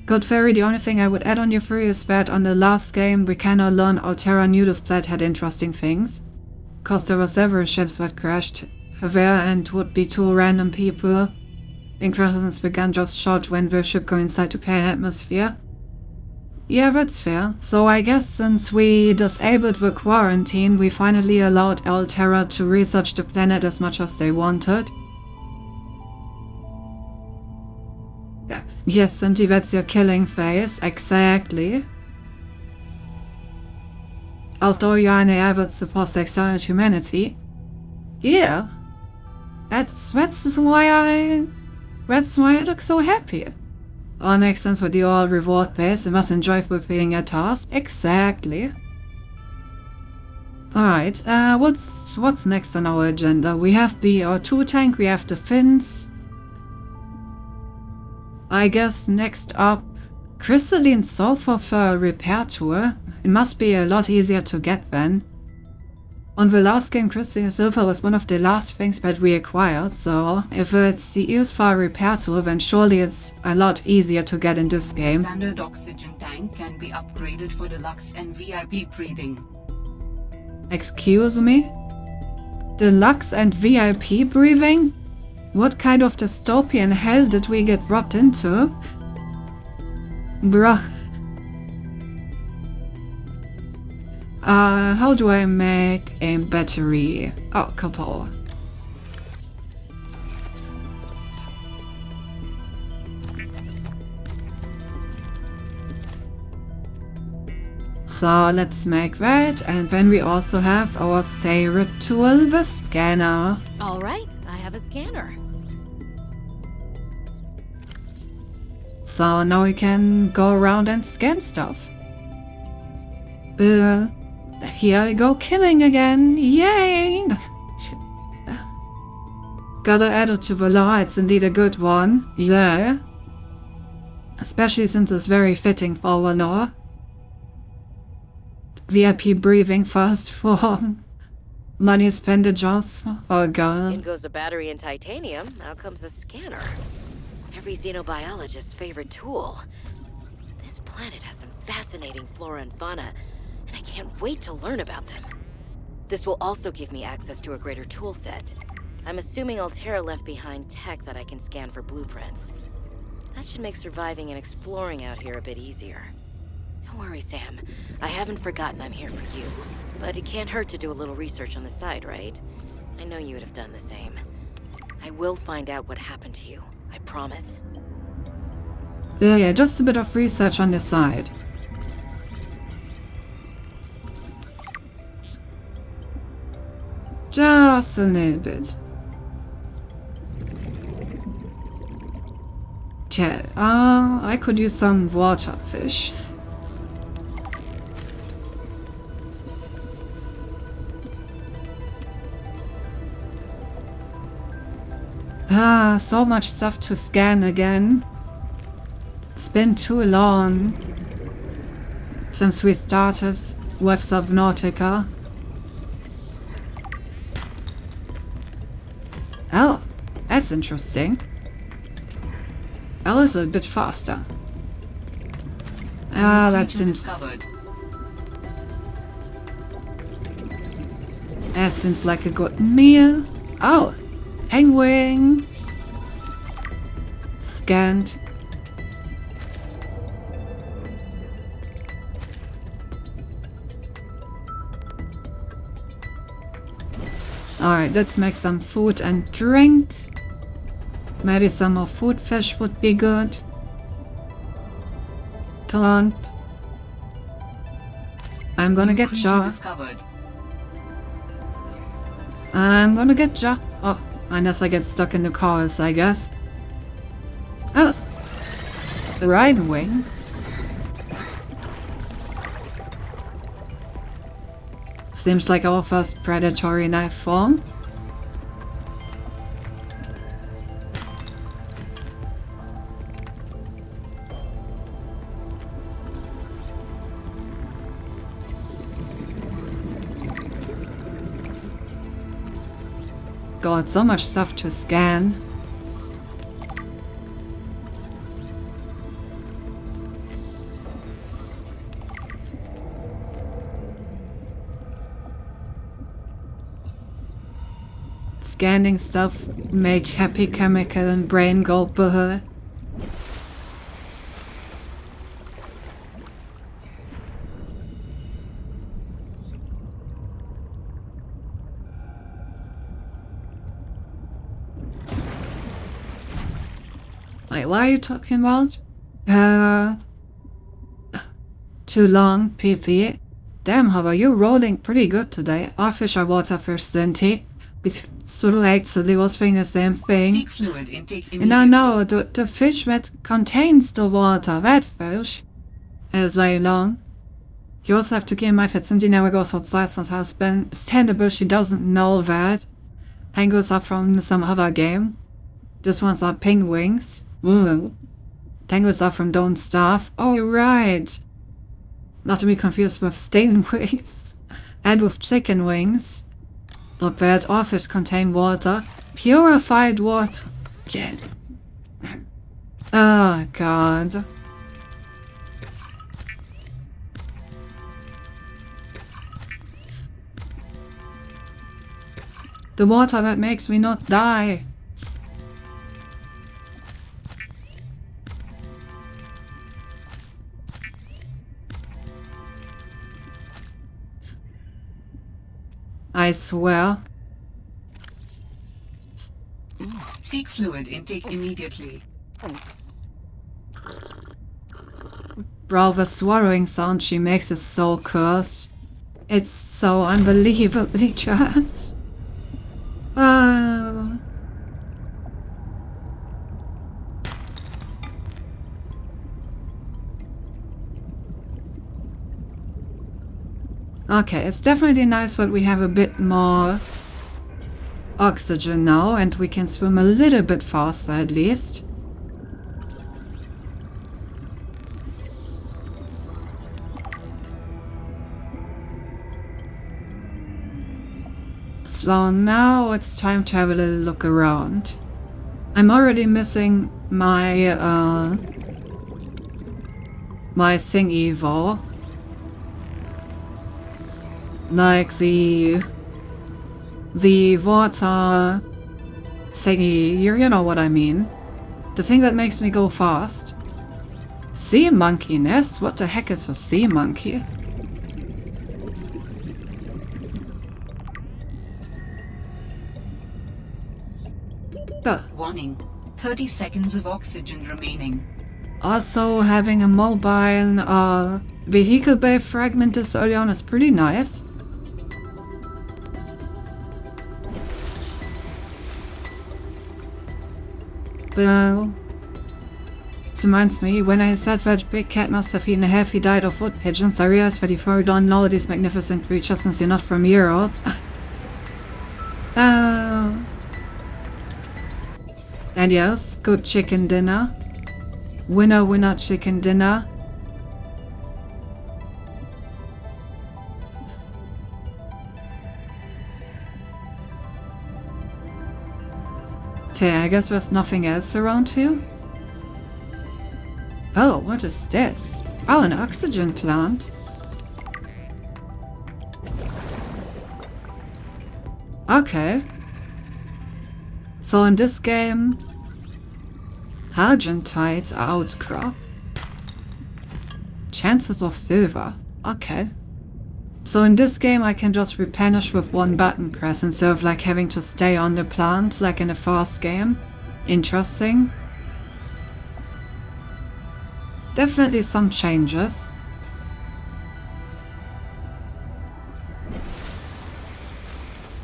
Good Fairy, the only thing I would add on your theory is that on the last game we cannot learn Altera knew this planet had interesting things. Cause there were several ships that crashed there and would be 2 random people. Incursions began just short when the ship coincided to pale atmosphere. Yeah, that's fair. So I guess since we disabled the quarantine, we finally allowed Altera to research the planet as much as they wanted. Yes, Cindy, that's your killing phase. Exactly. Although you're unable to support sexual humanity. Yeah. That's why I look so happy. All makes sense with you all reward based and must enjoy fulfilling a task. Exactly. Alright, what's next on our agenda? We have the O2 tank, we have the fins. I guess next up, crystalline sulfur for a repair tool. It must be a lot easier to get then. On the last game, crystalline silver was one of the last things that we acquired, so if it's used for a repair tool, then surely it's a lot easier to get in this game. Standard oxygen tank can be upgraded for deluxe and VIP breathing. Excuse me? Deluxe and VIP breathing? What kind of dystopian hell did we get dropped into? Bruh. How do I make a battery? Oh, couple. So let's make that, and then we also have our favorite tool, the scanner. Alright, I have a scanner. So now we can go around and scan stuff. Here we go, killing again! Yay! Gotta add it to the law, it's indeed a good one. Yeah. Especially since it's very fitting for the law. VIP breathing first for money expenditures. Oh god. In goes a battery and titanium, out comes a scanner. Every xenobiologist's favorite tool. This planet has some fascinating flora and fauna, and I can't wait to learn about them. This will also give me access to a greater tool set. I'm assuming Altera left behind tech that I can scan for blueprints. That should make surviving and exploring out here a bit easier. Don't worry, Sam. I haven't forgotten I'm here for you. But it can't hurt to do a little research on the side, right? I know you would have done the same. I will find out what happened to you. I promise. Yeah, just a bit of research on the side. Just a little bit. Okay, I could use some water fish. So much stuff to scan again. It's been too long since we started with Subnautica. Oh, that's interesting. L is a bit faster. That seems... That seems like a good meal. Oh! Penguin! Scanned. Alright, let's make some food and drink. Maybe some more food fish would be good. Plant. I'm gonna get Jar. I'm gonna get Jar. Oh, unless I get stuck in the cars, I guess. Oh, the right wing. Seems like our first predatory life form. God, so much stuff to scan. Scanning stuff made happy chemical and brain go buh. Wait, what are you talking about? Too long, PP. Damn, how are you rolling pretty good today? Our fish are water fish, Zinty. We sort of actually was saying the same thing. Seek fluid intake And no, the fish that contains the water, that fish, is very long. You also have to keep in mind that Cindy never goes outside from her husband. It's tendable she doesn't know that. Penguins are from some other game. This ones are penguins. Ooh. Penguins are from Don't Starve. Oh, right. Not to be confused with stain wings. And with chicken wings. Not bad. All fish contain water. Purified water. Yeah. Oh, God. The water that makes me not die. I swear. Seek fluid intake immediately. Bro, the swallowing sound she makes is so cursed. It's so unbelievably just. Okay, it's definitely nice that we have a bit more oxygen now and we can swim a little bit faster at least. So now it's time to have a little look around. I'm already missing my my thingy though. Like the water thingy, you know what I mean. The thing that makes me go fast. Sea monkey nest? What the heck is a sea monkey? Warning. 30 seconds of oxygen remaining. Also, having a mobile vehicle bay fragment this early on is pretty nice. Well, This reminds me, when I said that big cat must have eaten a healthy diet of wood pigeons, I realized that he probably don't know these magnificent creatures since they're not from Europe. And yes, good chicken dinner. Winner, winner, chicken dinner. Okay, I guess there's nothing else around here. Oh, what is this? Oh, an oxygen plant. Okay. So in this game, Argentites are outcrop. Chances of silver. Okay. So in this game I can just replenish with one button press instead of like having to stay on the plant like in the first game. Interesting. Definitely some changes.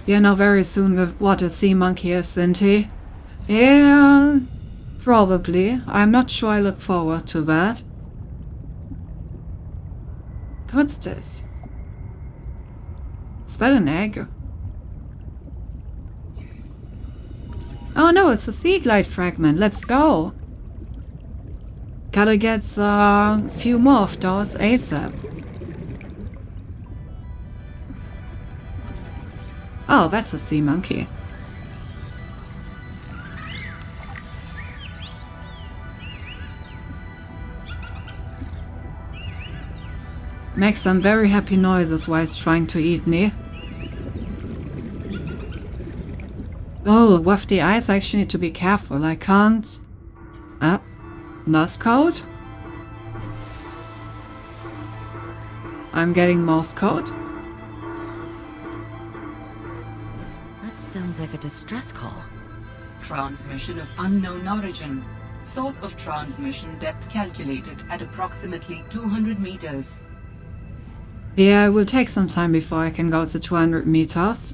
You know very soon with what a sea monkey is, isn't he? Yeah, probably. I'm not sure I look forward to that. What's this? Is that an egg? Oh no, it's a sea glide fragment. Let's go. Gotta get a few more of those ASAP. Oh, that's a sea monkey. Makes some very happy noises while it's trying to eat me. Oh, with the eyes I actually need to be careful. I can't... Morse code? I'm getting Morse code. That sounds like a distress call. Transmission of unknown origin. Source of transmission depth calculated at approximately 200 meters. Yeah, it will take some time before I can go to 200 meters.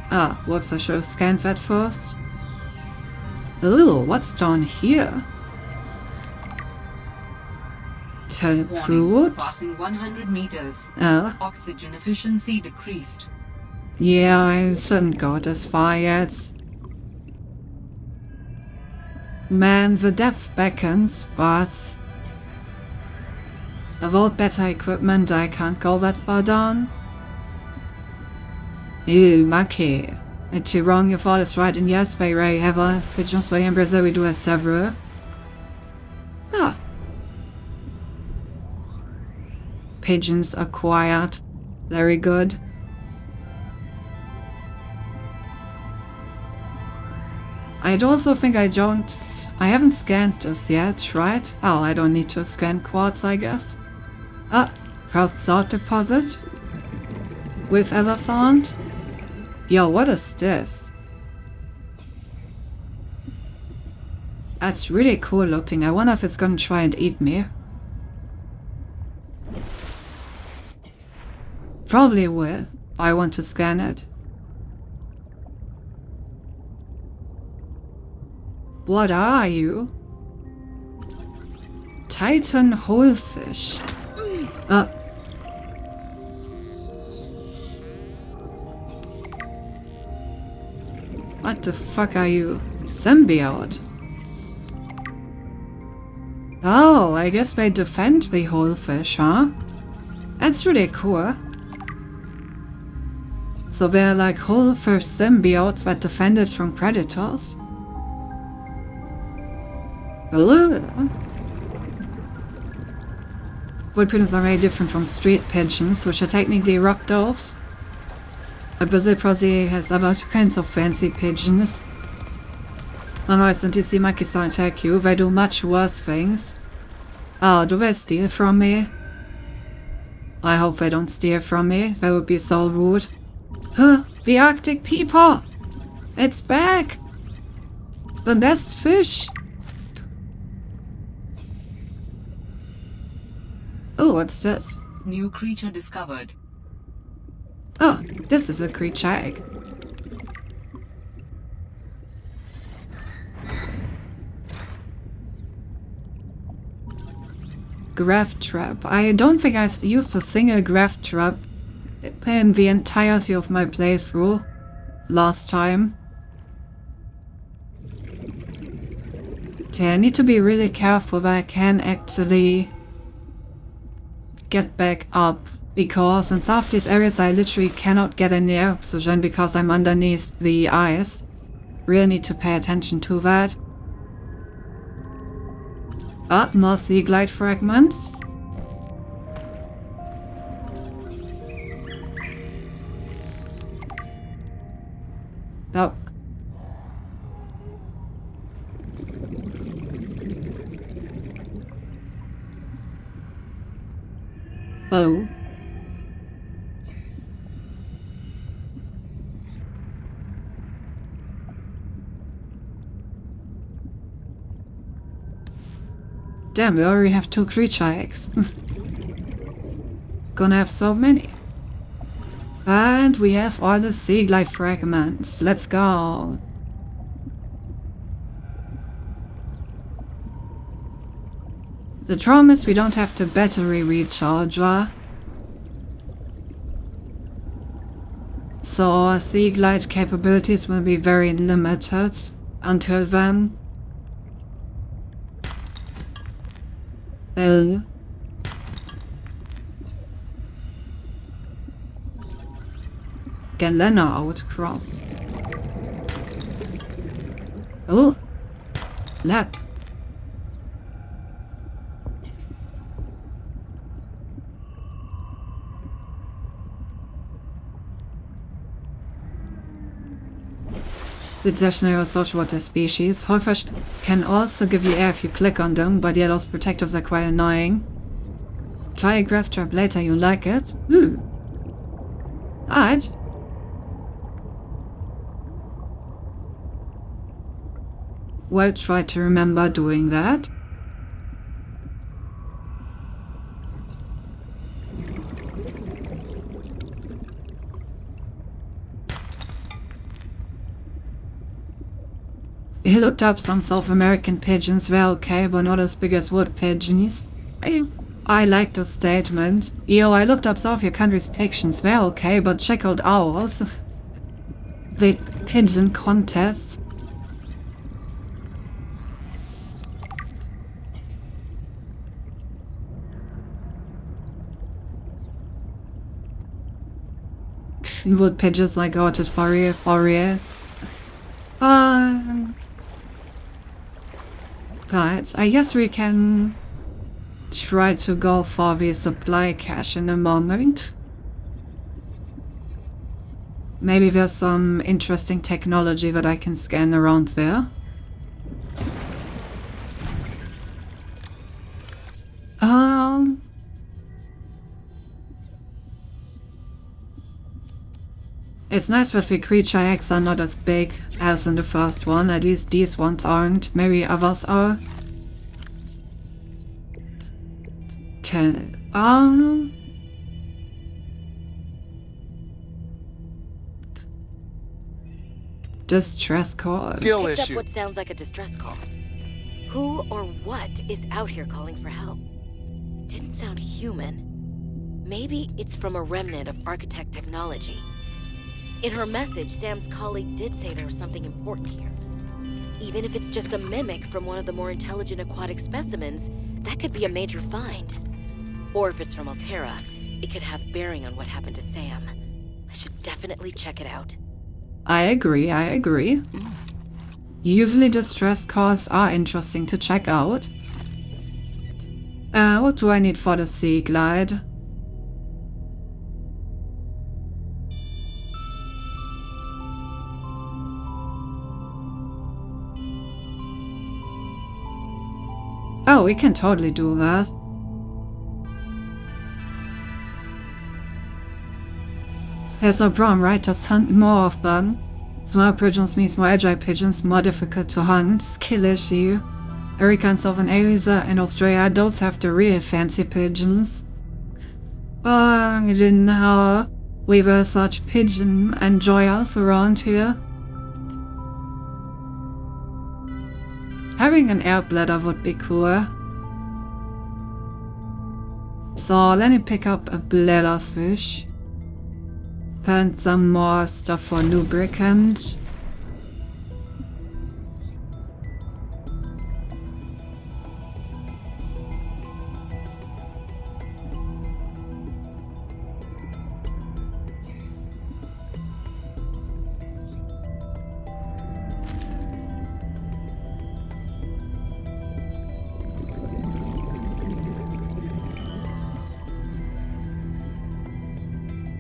Ah, whoops, I should have scanned that first. Ooh, what's down here? Warning, Teleport? passing 100 meters. Oh, Oxygen efficiency decreased. yeah, I shouldn't go this far yet. Man, the depth beckons, but... without better equipment, I can't go that far down. Ew, monkey. It's wrong, your thought is right, and yes, very rare ever. Pigeons way in Brazil, we do have several. Ah. Pigeons acquired. Very good. I'd also think I haven't scanned this yet, right? Oh, I don't need to scan quartz, I guess. Ah, first salt deposit. With Eversound. Yo, what is this? That's really cool looking. I wonder if it's gonna try and eat me. Probably will. I want to scan it. What are you? Titan Holefish. What the fuck are you? Symbiote. Oh, I guess they defend the Holefish, huh? That's really cool. So they're like Holefish symbiotes that defend it from predators. Woodpigeons are very different from street pigeons, which are technically rock doves. Brazil probably has about 2 kinds of fancy pigeons. Unlike the sea monkeys don't attack you, they do much worse things. Oh, do they steal from me? I hope they don't steal from me, that would be so rude. Huh, the Arctic people! It's back! The best fish! Oh, what's this? New creature discovered. Oh, this is a creature egg. Graph trap. I don't think I used a single graph trap in the entirety of my playthrough last time. Okay, I need to be really careful that I can actually get back up, because in some of these areas I literally cannot get any oxygen because I'm underneath the ice. Really need to pay attention to that. Ah, more sea glide fragments. Oh. Oh. Damn, we already have 2 creature eggs. Gonna have so many. And we have all the sea glide fragments. Let's go. The trouble is we don't have the battery recharger. So our sea glide capabilities will be very limited until then. Galena outcrop. Oh, lag. Detection of saltwater species. Hellfish can also give you air if you click on them, but yeah, those protectives are quite annoying. Try a graph trap later, you like it? Ooh. Alright. Well, try to remember doing that. He looked up some South American pigeons, they're okay, but not as big as wood pigeons. I like the statement. Yo, I looked up some of your country's pigeons, they're okay, but check out ours. The pigeon contest. Wood pigeons like Otis Fourier. Right, I guess we can try to go for the supply cache in a moment. Maybe there's some interesting technology that I can scan around there. It's nice that the creature eggs are not as big as in the first one. At least these ones aren't. Maybe others are. Okay. Distress call. Picked up what sounds like a distress call. Who or what is out here calling for help? It didn't sound human. Maybe it's from a remnant of architect technology. In her message, Sam's colleague did say there was something important here. Even if it's just a mimic from one of the more intelligent aquatic specimens, that could be a major find. Or if it's from Alterra, it could have bearing on what happened to Sam. I should definitely check it out. I agree. Usually distress calls are interesting to check out. What do I need for the sea glide? Oh, we can totally do that. There's no problem, right? Just hunt more of them. Small pigeons means more agile pigeons, more difficult to hunt. Skill issue. Erica and Southern Asia and Australia, those have the real fancy pigeons. I didn't know we were such pigeon enjoyers around here. Having an air bladder would be cool. So let me pick up a bladder fish. Find some more stuff for lubricant.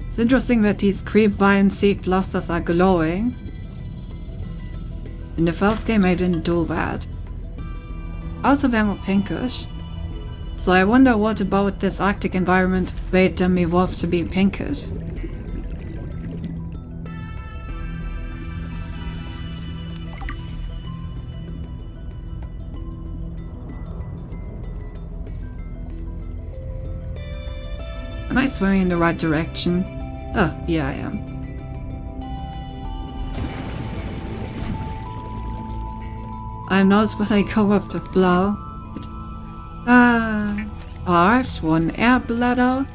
It's interesting that these creepvine seed clusters are glowing. In the first game I didn't do that. Also they were pinkish. So I wonder what about this Arctic environment made them evolve to be pinkish. Am I swimming in the right direction? Oh, yeah I am. I'm not when I go up the flow. Part 1 air bladder.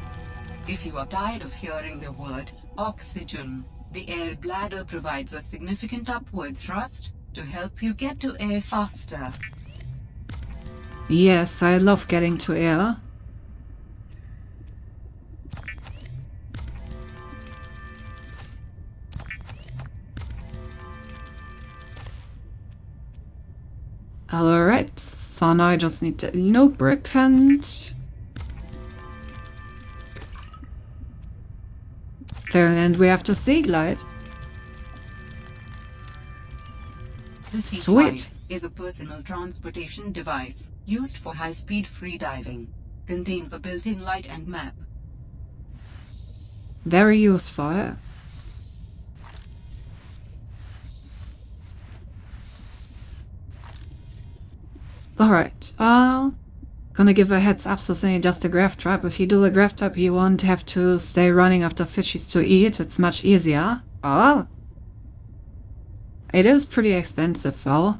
If you are tired of hearing the word oxygen, the air bladder provides a significant upward thrust to help you get to air faster. Yes, I love getting to air. Alright, so now I just need the lubricant. There, and we have the sea glide. The Sea Sweet. Glide is a personal transportation device used for high-speed freediving. Contains a built-in light and map. Very useful. Alright, gonna give a heads up, so saying just a graph trap. If you do a graph trap, you won't have to stay running after fishies to eat. It's much easier. Oh! It is pretty expensive though.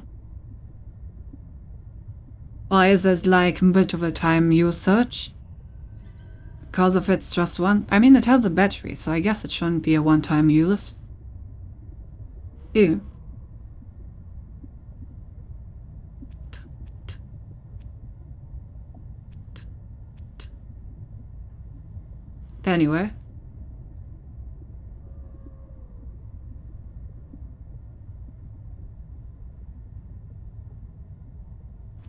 Why is it like a bit of a time usage? Because if it's just one... I mean, it has a battery, so I guess it shouldn't be a one-time use. Ew. Anyway.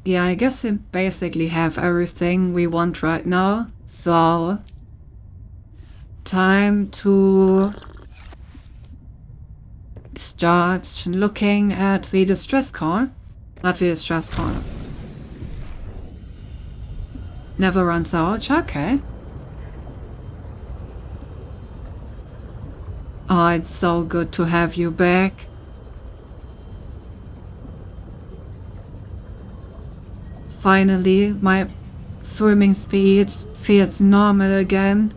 Yeah, I guess we basically have everything we want right now. So, time to start looking at the distress call. Not the distress call. Never runs out. Okay. Oh, it's so good to have you back. Finally, my swimming speed feels normal again.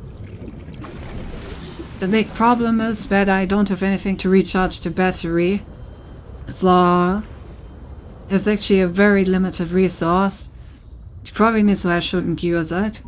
The big problem is that I don't have anything to recharge the battery. So, it's actually a very limited resource. Which probably means I shouldn't use it.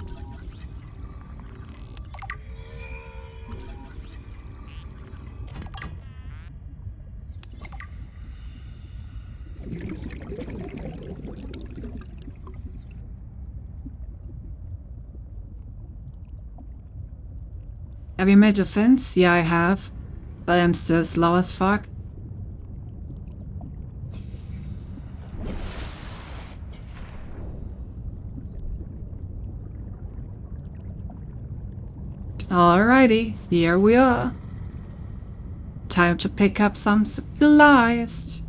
Have you made a fence? Yeah, I have. But I'm still slow as fuck. Alrighty, here we are. Time to pick up some supplies.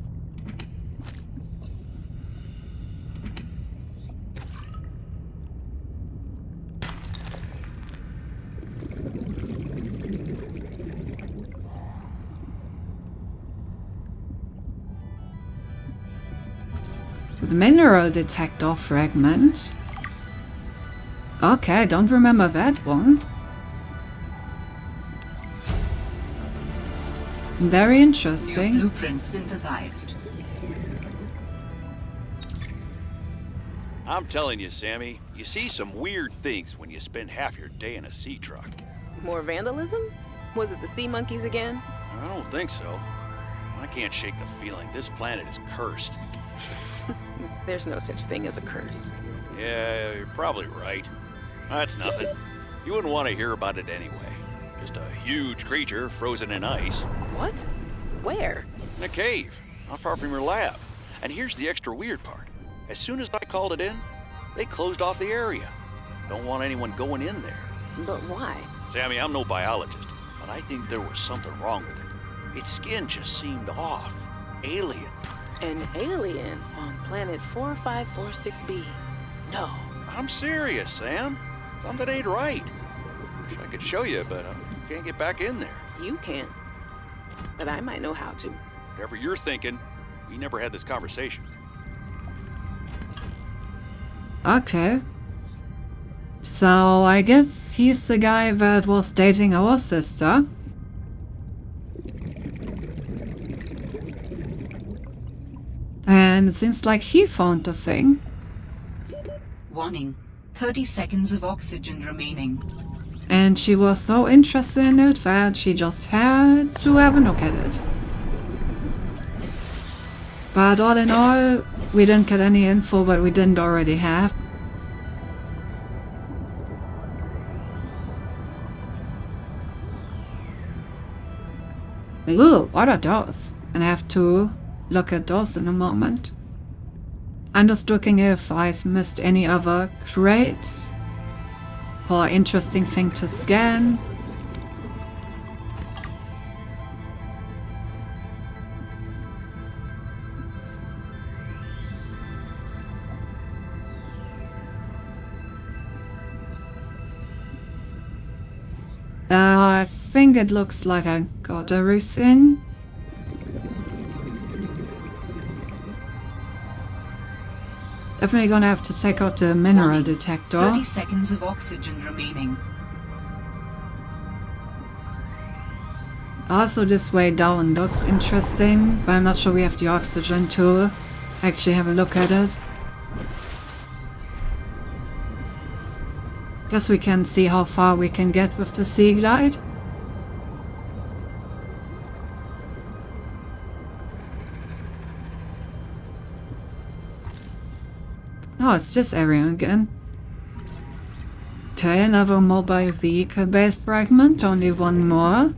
Mineral detector fragment. Okay, I don't remember that one. Very New interesting. blueprint synthesized. I'm telling you, Sammy, you see some weird things when you spend half your day in a sea truck. More vandalism? Was it the sea monkeys again? I don't think so. I can't shake the feeling this planet is cursed. There's no such thing as a curse. Yeah, you're probably right. That's nothing. You wouldn't want to hear about it anyway. Just a huge creature frozen in ice. What? Where? In a cave, not far from your lab. And here's the extra weird part. As soon as I called it in, they closed off the area. Don't want anyone going in there. But why? Sammy, I'm no biologist, but I think there was something wrong with it. Its skin just seemed off. Alien. An alien on planet 4546b. No. I'm serious, Sam. Something ain't right. Wish I could show you, but I can't get back in there. You can't. But I might know how to. Whatever you're thinking, we never had this conversation. Okay. So I guess he's the guy that was dating our sister. And it seems like he found the thing. Warning. 30 seconds of oxygen remaining. And she was so interested in it that she just had to have a look at it. But all in all, we didn't get any info that we didn't already have. Ooh, what are those? And I have to look at those in a moment. I'm just looking if I've missed any other crates or interesting thing to scan. I think it looks like I got everything. Definitely gonna have to take out the mineral Warning. detector. 30 seconds of oxygen remaining. Also, this way down looks interesting, but I'm not sure we have the oxygen to actually have a look at it. Guess we can see how far we can get with the Sea Glide. Oh, it's this area again. Okay, another mobile vehicle-based fragment, only one more.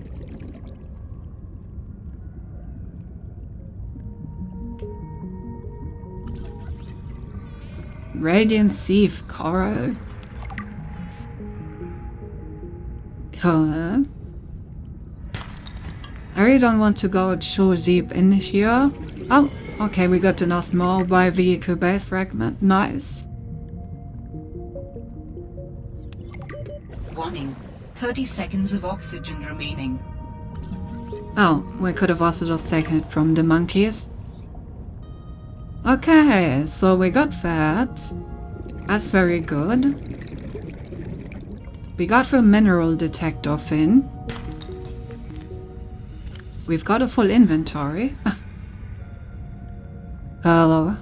Radiant Sea Coral. I really don't want to go too deep in here. Oh, okay, we got enough mobile vehicle-based fragment. Nice. Warning. 30 seconds of oxygen remaining. Oh, we could have also just taken it from the monkeys. Okay, so we got that. That's very good. We got the mineral detector thing. We've got a full inventory. Hello.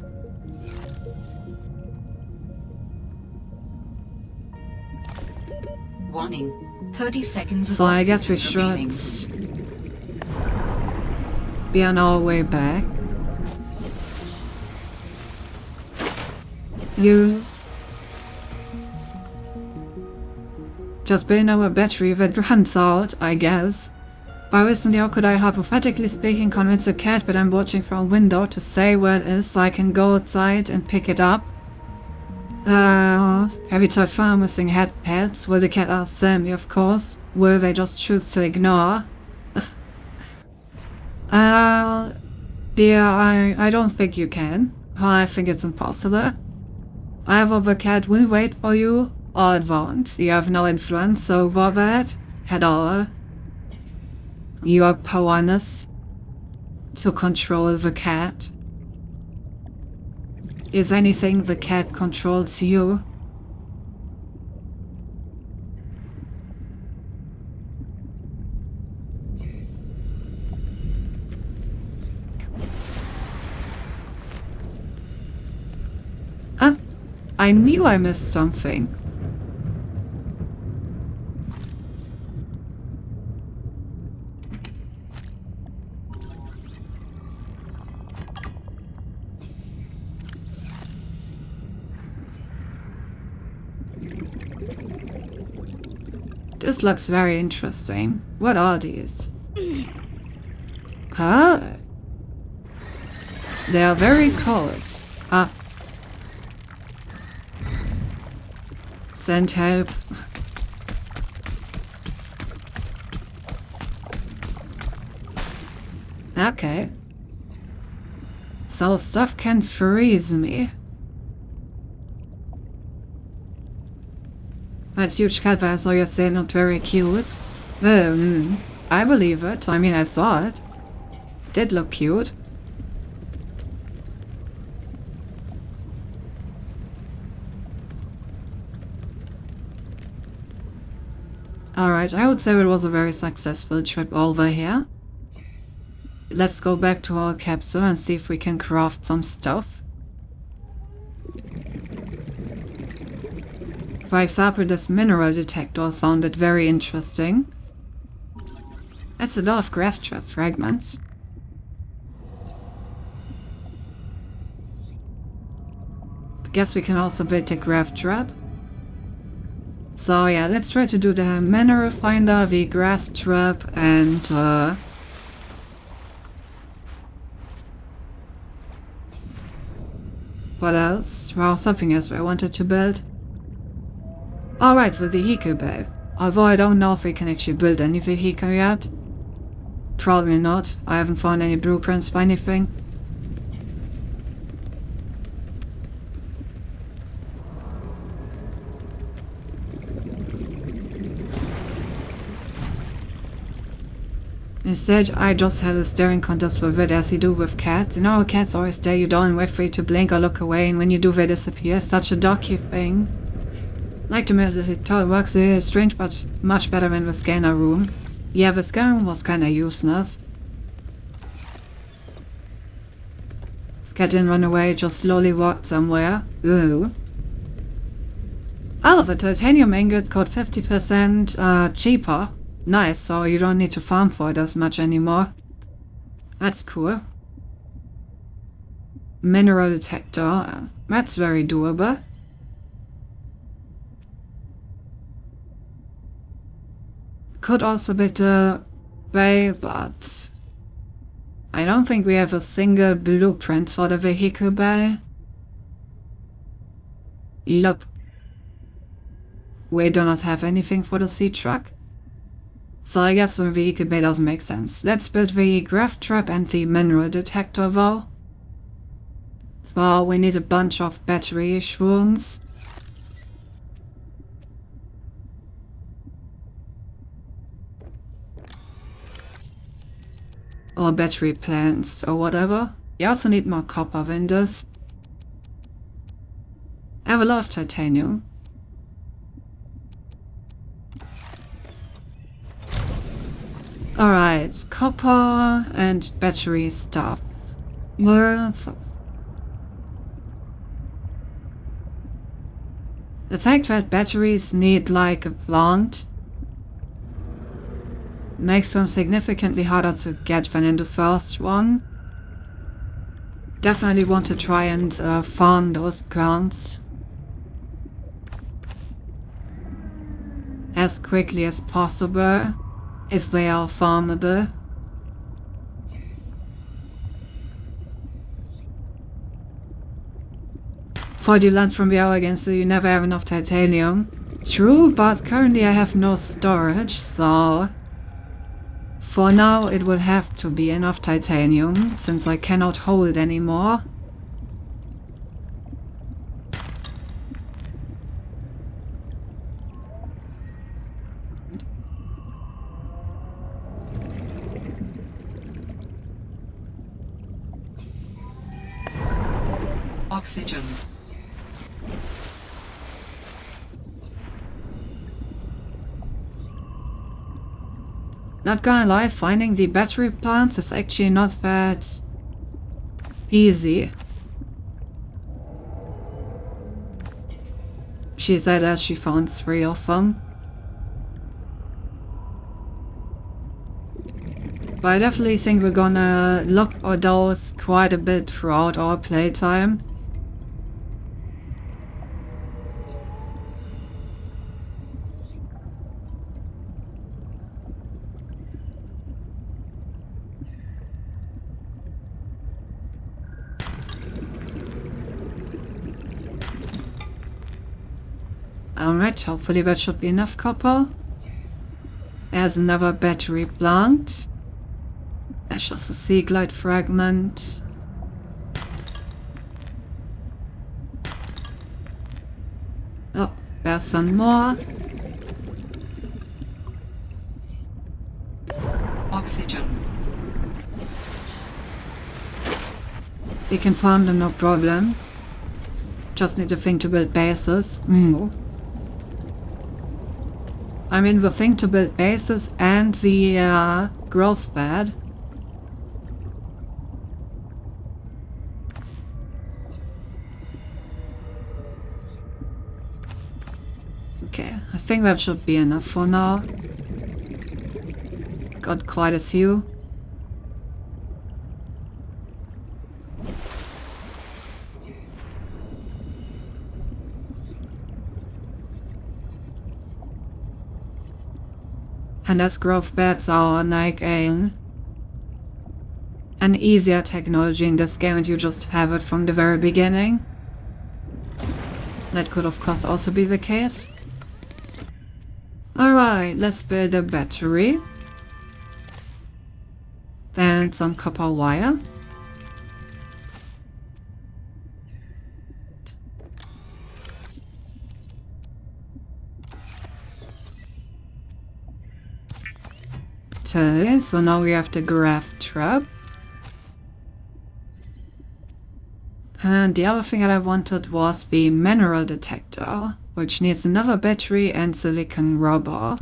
Warning. 30 seconds of So I oxygen guess we should remaining. be on our way back. You just been our battery that runs out, I guess. By recently, how could I hypothetically speaking convince a cat that I'm watching from a window to say where it is so I can go outside and pick it up? Have you tried found missing head pets? Will the cat ask Sammy, of course? Will they just choose to ignore? Dear, I don't think you can. I think it's impossible. Either the cat will wait for you, or it won't. You have no influence over that at all. You are powerless to control the cat. Is anything the cat controls you? I knew I missed something. This looks very interesting. What are these? Huh? They are very cold. Ah. Send help. Okay. So stuff can freeze me. That huge cat I saw yesterday, not very cute. I believe it. I mean, I saw it. Did look cute. Alright, I would say it was a very successful trip over here. Let's go back to our capsule and see if we can craft some stuff. For example, this mineral detector sounded very interesting. That's a lot of graft trap fragments. Guess we can also build a graft trap. So yeah, let's try to do the mineral finder, the graft trap, and what else? Well, something else I wanted to build. Alright, the vehicle bay. Although I don't know if we can actually build any vehicle yet. Probably not. I haven't found any blueprints for anything. Instead, I just had a staring contest with it as you do with cats. You know, cats always stare you down and wait for you to blink or look away, and when you do, they disappear. Such a docu thing. Like the detector works really strange, but much better than the scanner room. Yeah, the scanner room was kinda useless. This cat didn't run away, just slowly walked somewhere. Ooh. Oh, the titanium ingot got 50% cheaper. Nice, so you don't need to farm for it as much anymore. That's cool. Mineral detector. That's very doable. Could also be the bay, but I don't think we have a single blueprint for the vehicle bay. Yup. We do not have anything for the sea truck. So I guess the vehicle bay doesn't make sense. Let's build the graft trap and the mineral detector though. So we need a bunch of battery shrooms. Or battery plants or whatever. You also need more copper windows. I have a lot of titanium. Alright, copper and battery stuff. The fact that batteries need like a plant makes them significantly harder to get than in the first one. Definitely want to try and farm those grounds as quickly as possible, if they are farmable. Thought you learned from the hour again, so you never have enough titanium. True, but currently I have no storage, so for now it will have to be enough titanium, since I cannot hold anymore. Oxygen. Not gonna lie, finding the battery plants is actually not that easy. She said that she found 3 of them. But I definitely think we're gonna look at those quite a bit throughout our playtime. Alright, hopefully that should be enough copper. There's another battery plant. There's just a Seaglide fragment. Oh, there's some more. Oxygen. We can farm them, no problem. Just need a thing to build bases. I mean, the thing to build bases and the growth pad. Okay, I think that should be enough for now. Got quite a few. And as growth beds are like an easier technology in this game and you just have it from the very beginning. That could of course also be the case. Alright, let's build a battery. Then some copper wire. Okay, so now we have the graft trap. And the other thing that I wanted was the mineral detector, which needs another battery and silicon rubber.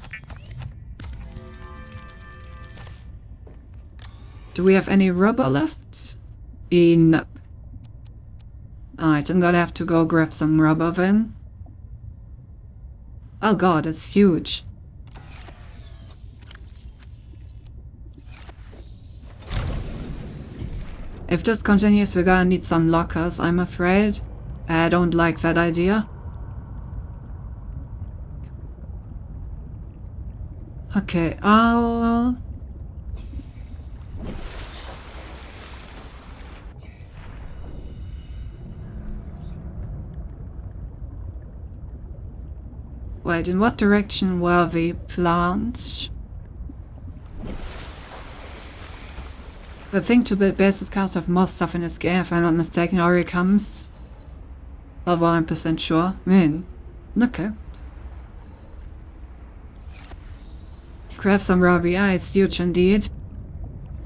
Do we have any rubber left? Nope. Alright, I'm gonna have to go grab some rubber then. Oh god, it's huge. If this continues, we're gonna need some lockers, I'm afraid. I don't like that idea. Okay, wait, in what direction were the plants? The thing to build bases cast of most stuff in this game, if I'm not mistaken, already comes. Well, 100% sure. Okay. Grab some rubber, yeah, it's huge indeed.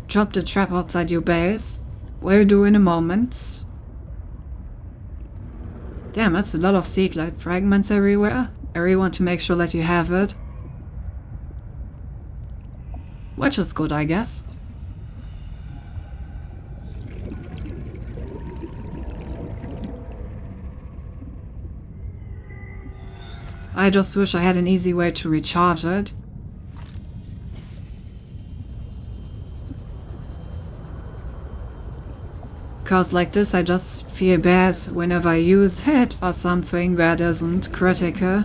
Drop the trap outside your base. Will do in a moment. Damn, that's a lot of Seaglide fragments everywhere. I really want to make sure that you have it. Which is good, I guess. I just wish I had an easy way to recharge it. Cause like this I just feel bad whenever I use it for something that isn't critical.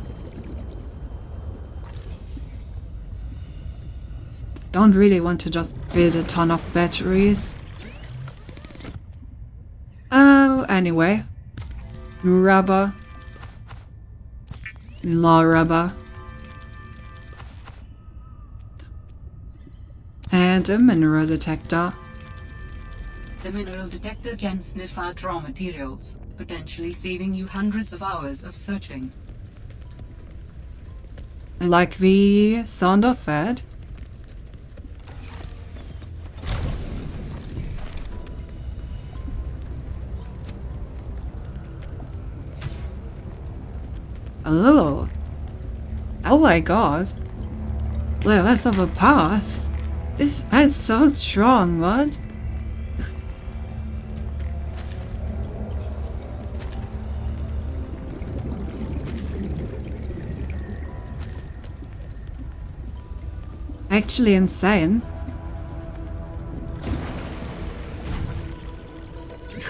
Don't really want to just build a ton of batteries. Oh, anyway. Rubber. More rubber. And a mineral detector. The mineral detector can sniff out raw materials, potentially saving you hundreds of hours of searching. Like the sound of that. Oh. Oh my god. Well, that's of a path. That's so strong, what? actually insane.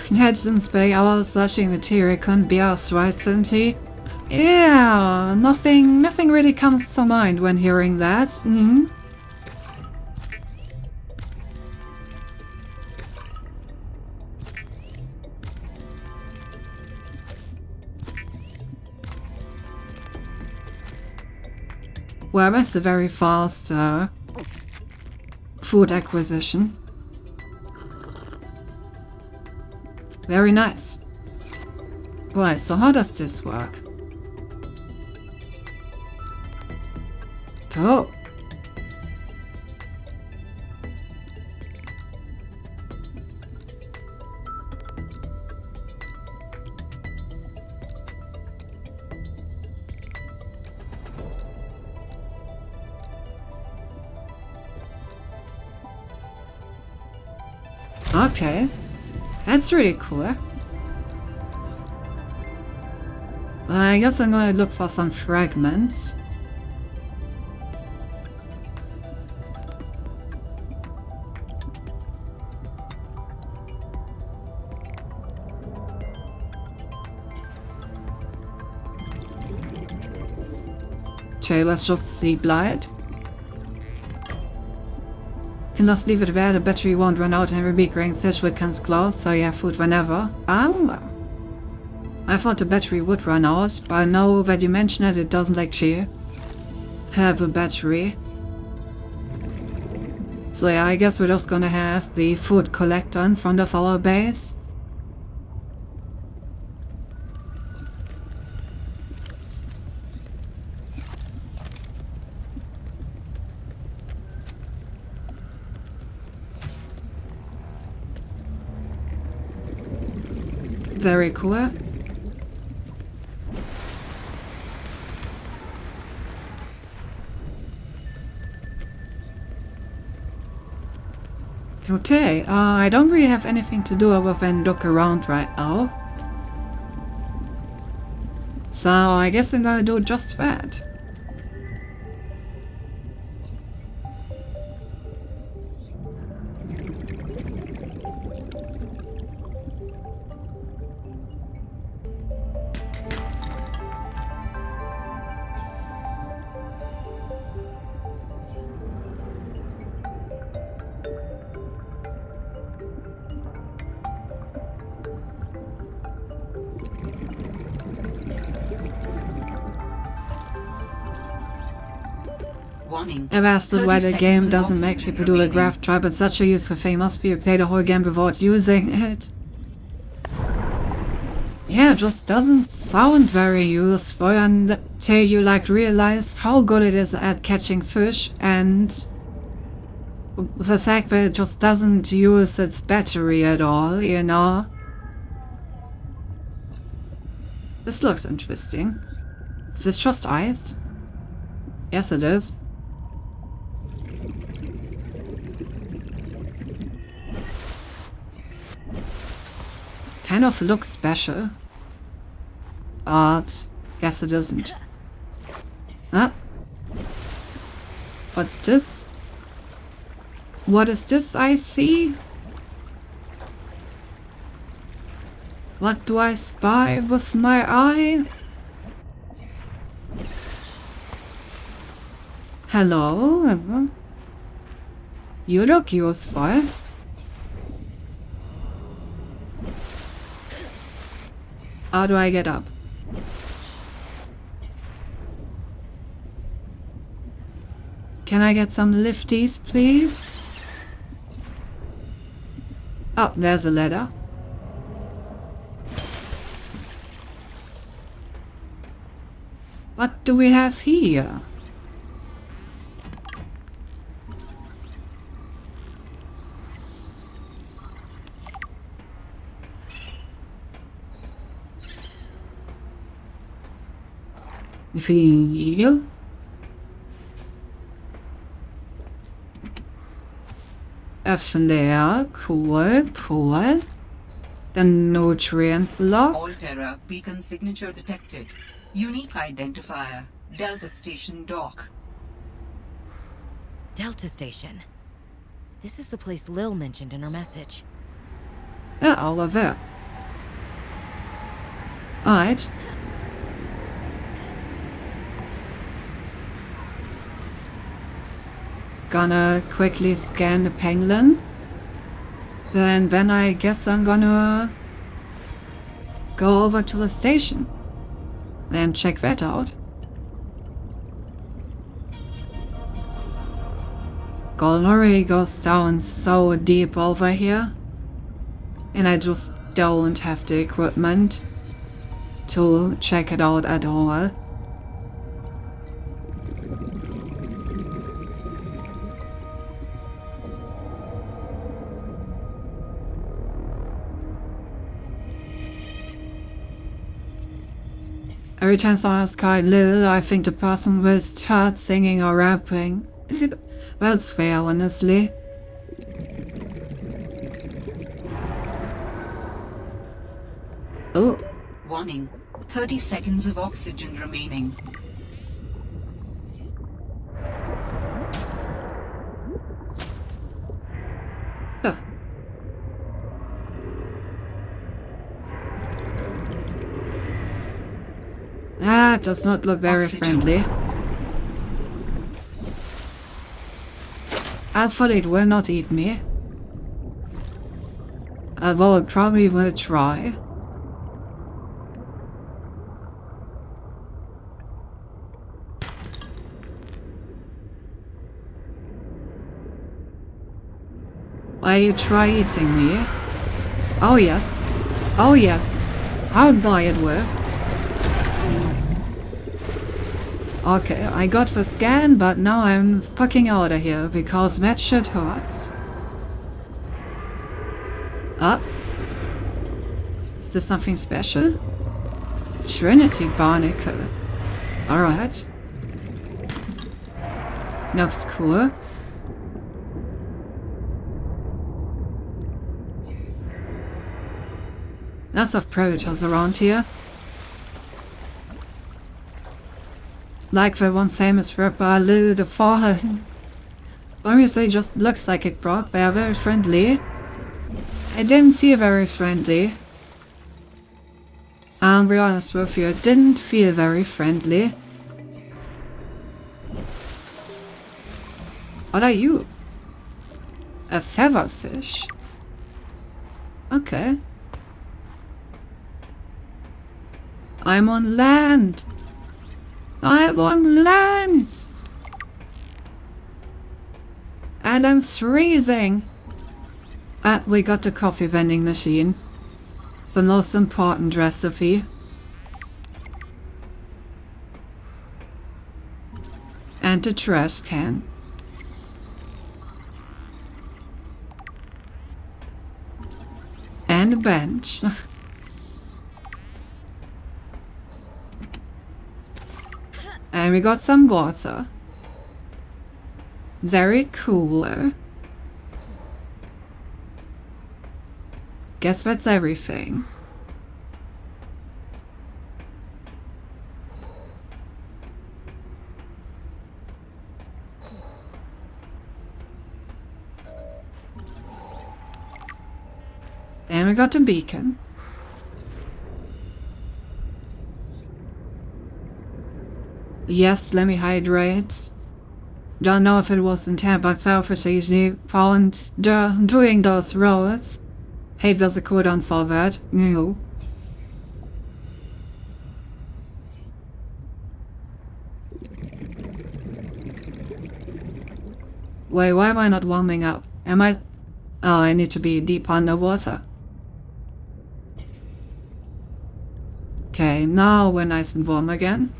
Hudgens Bay hour-slashing material couldn't be us, right, Cinti? Yeah, nothing really comes to mind when hearing that. Well, that's a very fast food acquisition. Very nice. Right, so how does this work? Oh. Okay. That's really cool. I guess I'm gonna look for some fragments. Okay, let's just see Blight. Can just leave it there, the battery won't run out and will be growing fish with cans closed, so you have food whenever. I thought the battery would run out, but now that you mention it, it doesn't actually have a battery. So yeah, I guess we're just gonna have the food collector in front of our base. Very cool. Okay, I don't really have anything to do other than look around right now. So I guess I'm gonna do just that. Warning. I've asked why the 30 game seconds of doesn't make oxygen people do the remaining. graph try, but such a useful thing must be played the whole game without using it. Yeah, it just doesn't sound very useful until you realize how good it is at catching fish, and the fact that it just doesn't use its battery at all, you know? This looks interesting. Is this just ice? Yes, it is. Kind of looks special. But guess it isn't. Huh? What's this? What is this I see? What do I spy with my eye? Hello? You look useful. How do I get up? Can I get some lifties, please? Oh, there's a ladder. What do we have here? Feel. A flare, cool. The nutrient block. Alterra beacon signature detected. Unique identifier. Delta Station dock. Delta Station. This is the place Lil mentioned in her message. Yeah, over there. Alright. Gonna quickly scan the pangolin. Then I guess I'm gonna go over to the station and check that out. Golnori goes down so deep over here, and I just don't have the equipment to check it out at all. Every time someone called Lil, I think the person will start singing or rapping. Is it? Well, it's fair, honestly. Oh. Warning. 30 seconds of oxygen remaining. Huh. That does not look very Oxygen. friendly. I thought it will not eat me. Well, it probably will try. Why you try eating me? Oh yes. Oh yes. How dare it will. Okay, I got the scan, but now I'm fucking out of here because that shit hurts. Up. Is this something special? Trinity Barnacle. Alright. Looks cool. Lots of predators around here. Like the one famous rapper Lil the Fallen. Obviously just looks like it, Brock. They are very friendly. I didn't see very friendly. I'll be honest with you, it didn't feel very friendly. What are you? A featherfish? Okay. I'm on land! I'm on land! And I'm freezing! And we got the coffee vending machine. The most important recipe. And the trash can. And a bench. And we got some water. Very cool. Guess that's everything. And we got a beacon. Yes, let me hydrate. Don't know if it was intent, but fell for easily found doing those roads. Hey, there's a cooldown for that. No. Wait, why am I not warming up? Am I? Oh, I need to be deep underwater. Okay, now we're nice and warm again.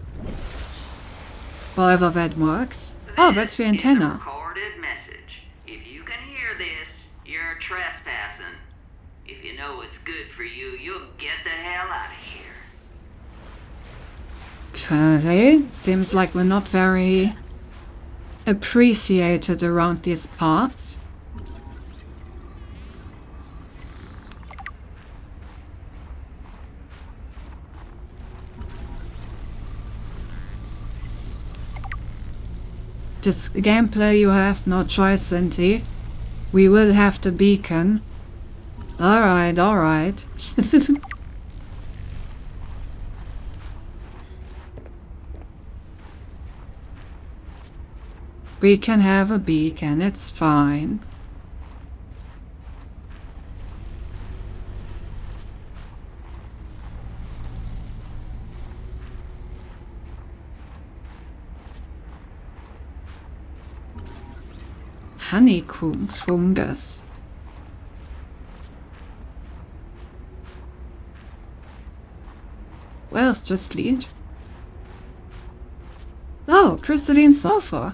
However that works. Oh, that's the antenna. Recorded message. If you can hear this, you're trespassing. If you know what's good for you, you'll get the hell out of here. Okay, seems like we're not very appreciated around these parts. Just gameplay, you have no choice, Cinti. We will have the beacon. Alright, alright. We can have a beacon, it's fine. Honeycomb fungus. Where's just lead? Oh, crystalline sulfur.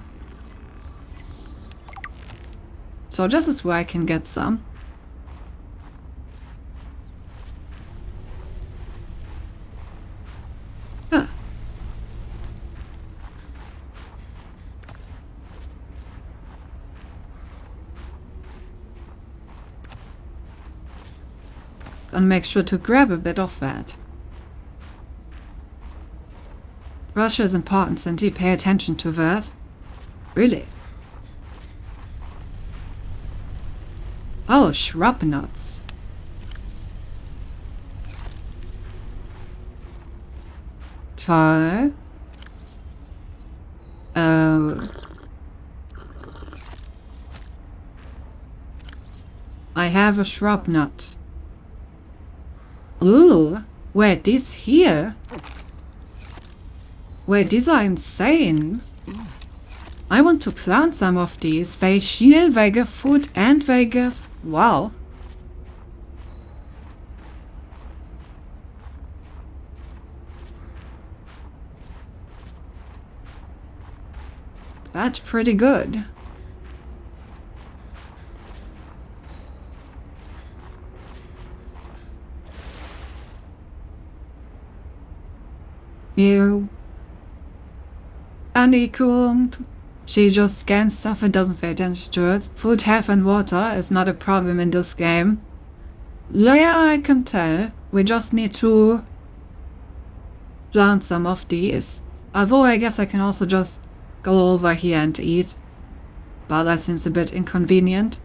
So this is where I can get some. Huh. And make sure to grab a bit of that. Russia is important, Cinti. Pay attention to that. Really? Oh, shrub nuts. Try. I have a shrub nut. Ooh, wait, these here? Wait, these are insane. I want to plant some of these. They heal, they give food, and they give... Wow. That's pretty good. You... Honeycomb. She just scans stuff and doesn't pay attention to it. Food, health and water is not a problem in this game. Yeah, I can tell. We just need to plant some of these. Although I guess I can also just go over here and eat. But that seems a bit inconvenient.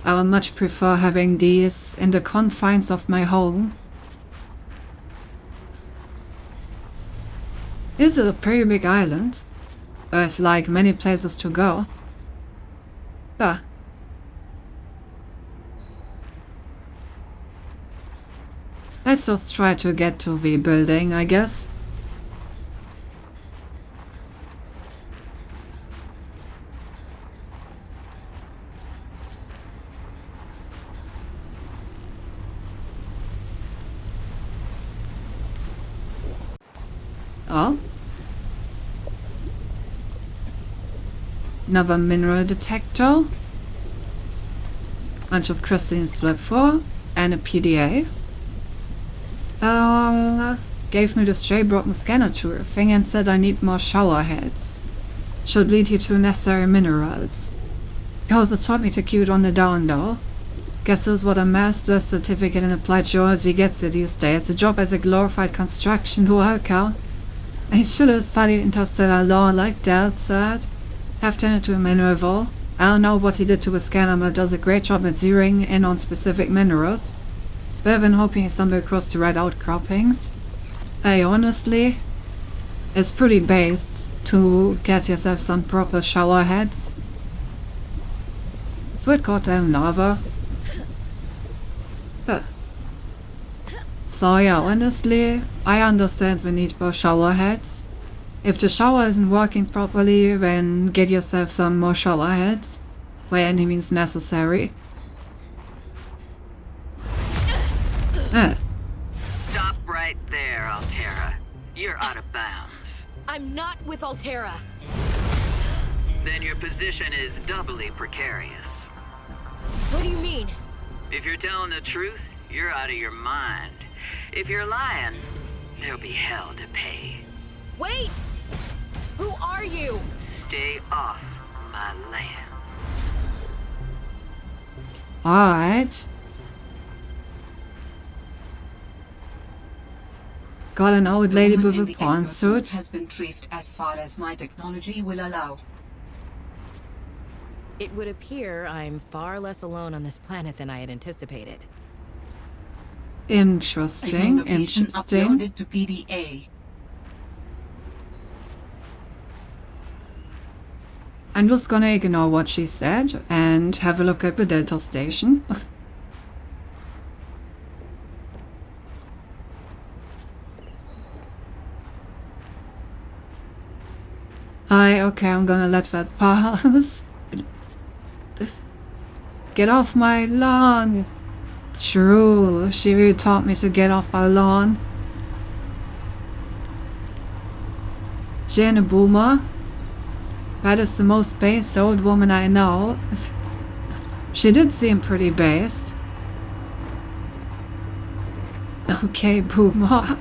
I would much prefer having these in the confines of my home. This is a pretty big island. There's like many places to go. Ah. Let's just try to get to the building, I guess. Oh. Another mineral detector. Bunch of crystalline sulfur and a PDA. Gave me this J-broken scanner tour thing and said I need more shower heads. Should lead you to necessary minerals. He also told me to keep it on the down though. Guess this is what a master's certificate in applied geology gets you these days. The job as a glorified construction worker. I should have studied interstellar law like Dad said. Have turned into a mineral though. I don't know what he did to the scanner, but does a great job at zeroing in on specific minerals. It's better than hoping he stumbled across the right outcroppings. Hey, honestly, it's pretty base to get yourself some proper shower heads. Sweet goddamn lava. Huh. So yeah, honestly, I understand the need for shower heads. If the shower isn't working properly, then get yourself some more shower heads, by any means necessary. Stop right there, Alterra. You're out of bounds. I'm not with Alterra. Then your position is doubly precarious. What do you mean? If you're telling the truth, you're out of your mind. If you're lying, there'll be hell to pay. Wait! Who are you? Stay off my land. Alright. Got an old The lady woman with in a the pawn exosuit suit. has been traced as far as my technology will allow. It would appear I'm far less alone on this planet than I had anticipated. Interesting, Location interesting. uploaded to PDA. I'm just gonna ignore what she said and have a look at the Delta station. Okay, I'm gonna let that pass. Get off my lawn! True, she really taught me to get off our lawn. Jenna Boomer. That is the most based old woman I know. She did seem pretty based. Okay, Boomer.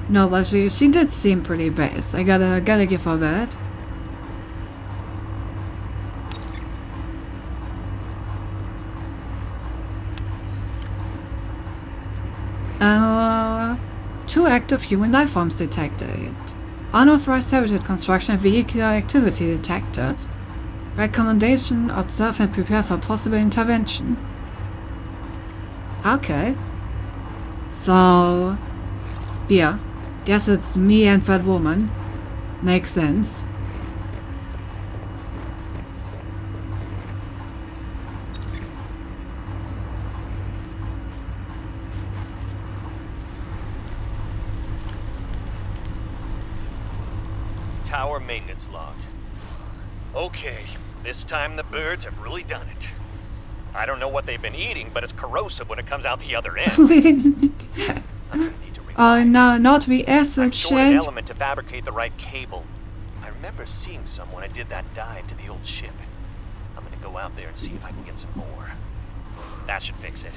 No, but she did seem pretty based. I gotta give her that. Two active human life forms detected. Unauthorized habitat construction and vehicular activity detected. Recommendation: observe and prepare for possible intervention. Okay. So, yeah. Guess it's me and that woman. Makes sense. Tower maintenance log. Okay, this time the birds have really done it. I don't know what they've been eating, but it's corrosive when it comes out the other end. I'm gonna need to Oh no, not the acid I'm short an shit. element to fabricate the right cable. I remember seeing some when I did that dive to the old ship. I'm gonna go out there and see if I can get some more. That should fix it.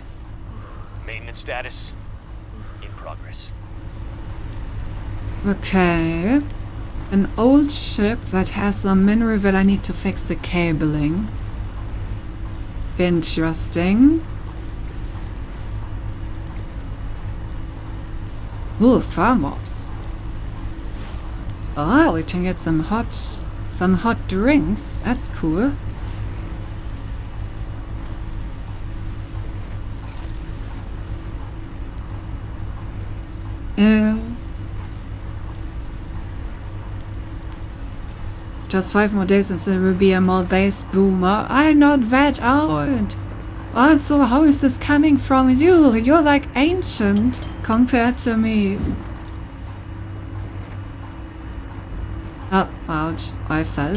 Maintenance status in progress. Okay. An old ship that has some mineral that I need to fix the cabling. Interesting. Ooh, thermos. Oh, we can get some hot drinks. That's cool. Just 5 more days and there will be a more based boomer. I'm not that old. Also, how is this coming from you? You're like ancient compared to me. Oh, ouch. I fell.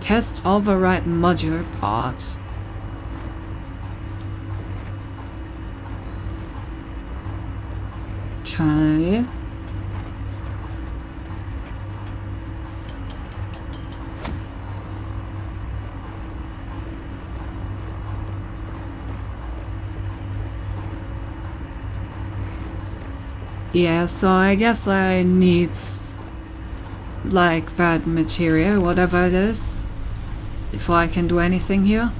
Test override module part. Okay. Yeah, so I guess I need like that material, whatever it is, before I can do anything here.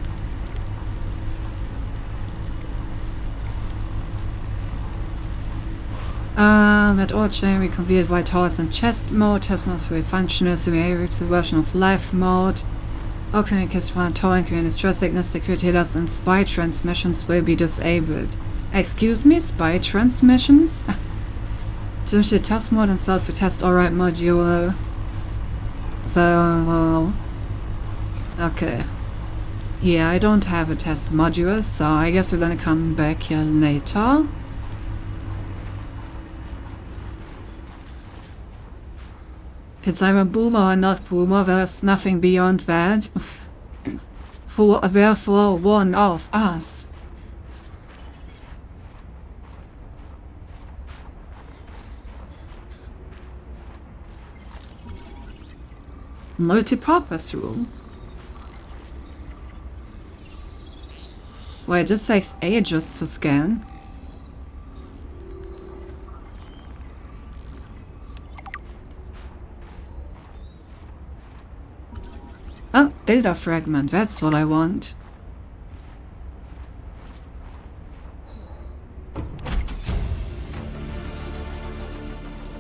At all chain we completed White Horse and chest mode. Test modes will function as the version of life mode. Opening kiss one towing and stress sickness security loss and spy transmissions will be disabled. Excuse me, spy transmissions? Finish the test mode and start the test alright module. Okay. Yeah, I don't have a test module, so I guess we're gonna come back here later. It's either boomer or not boomer, there's nothing beyond that. Therefore, one of us. Multi-purpose room. Wait, this takes ages to scan. builder fragment, that's what I want.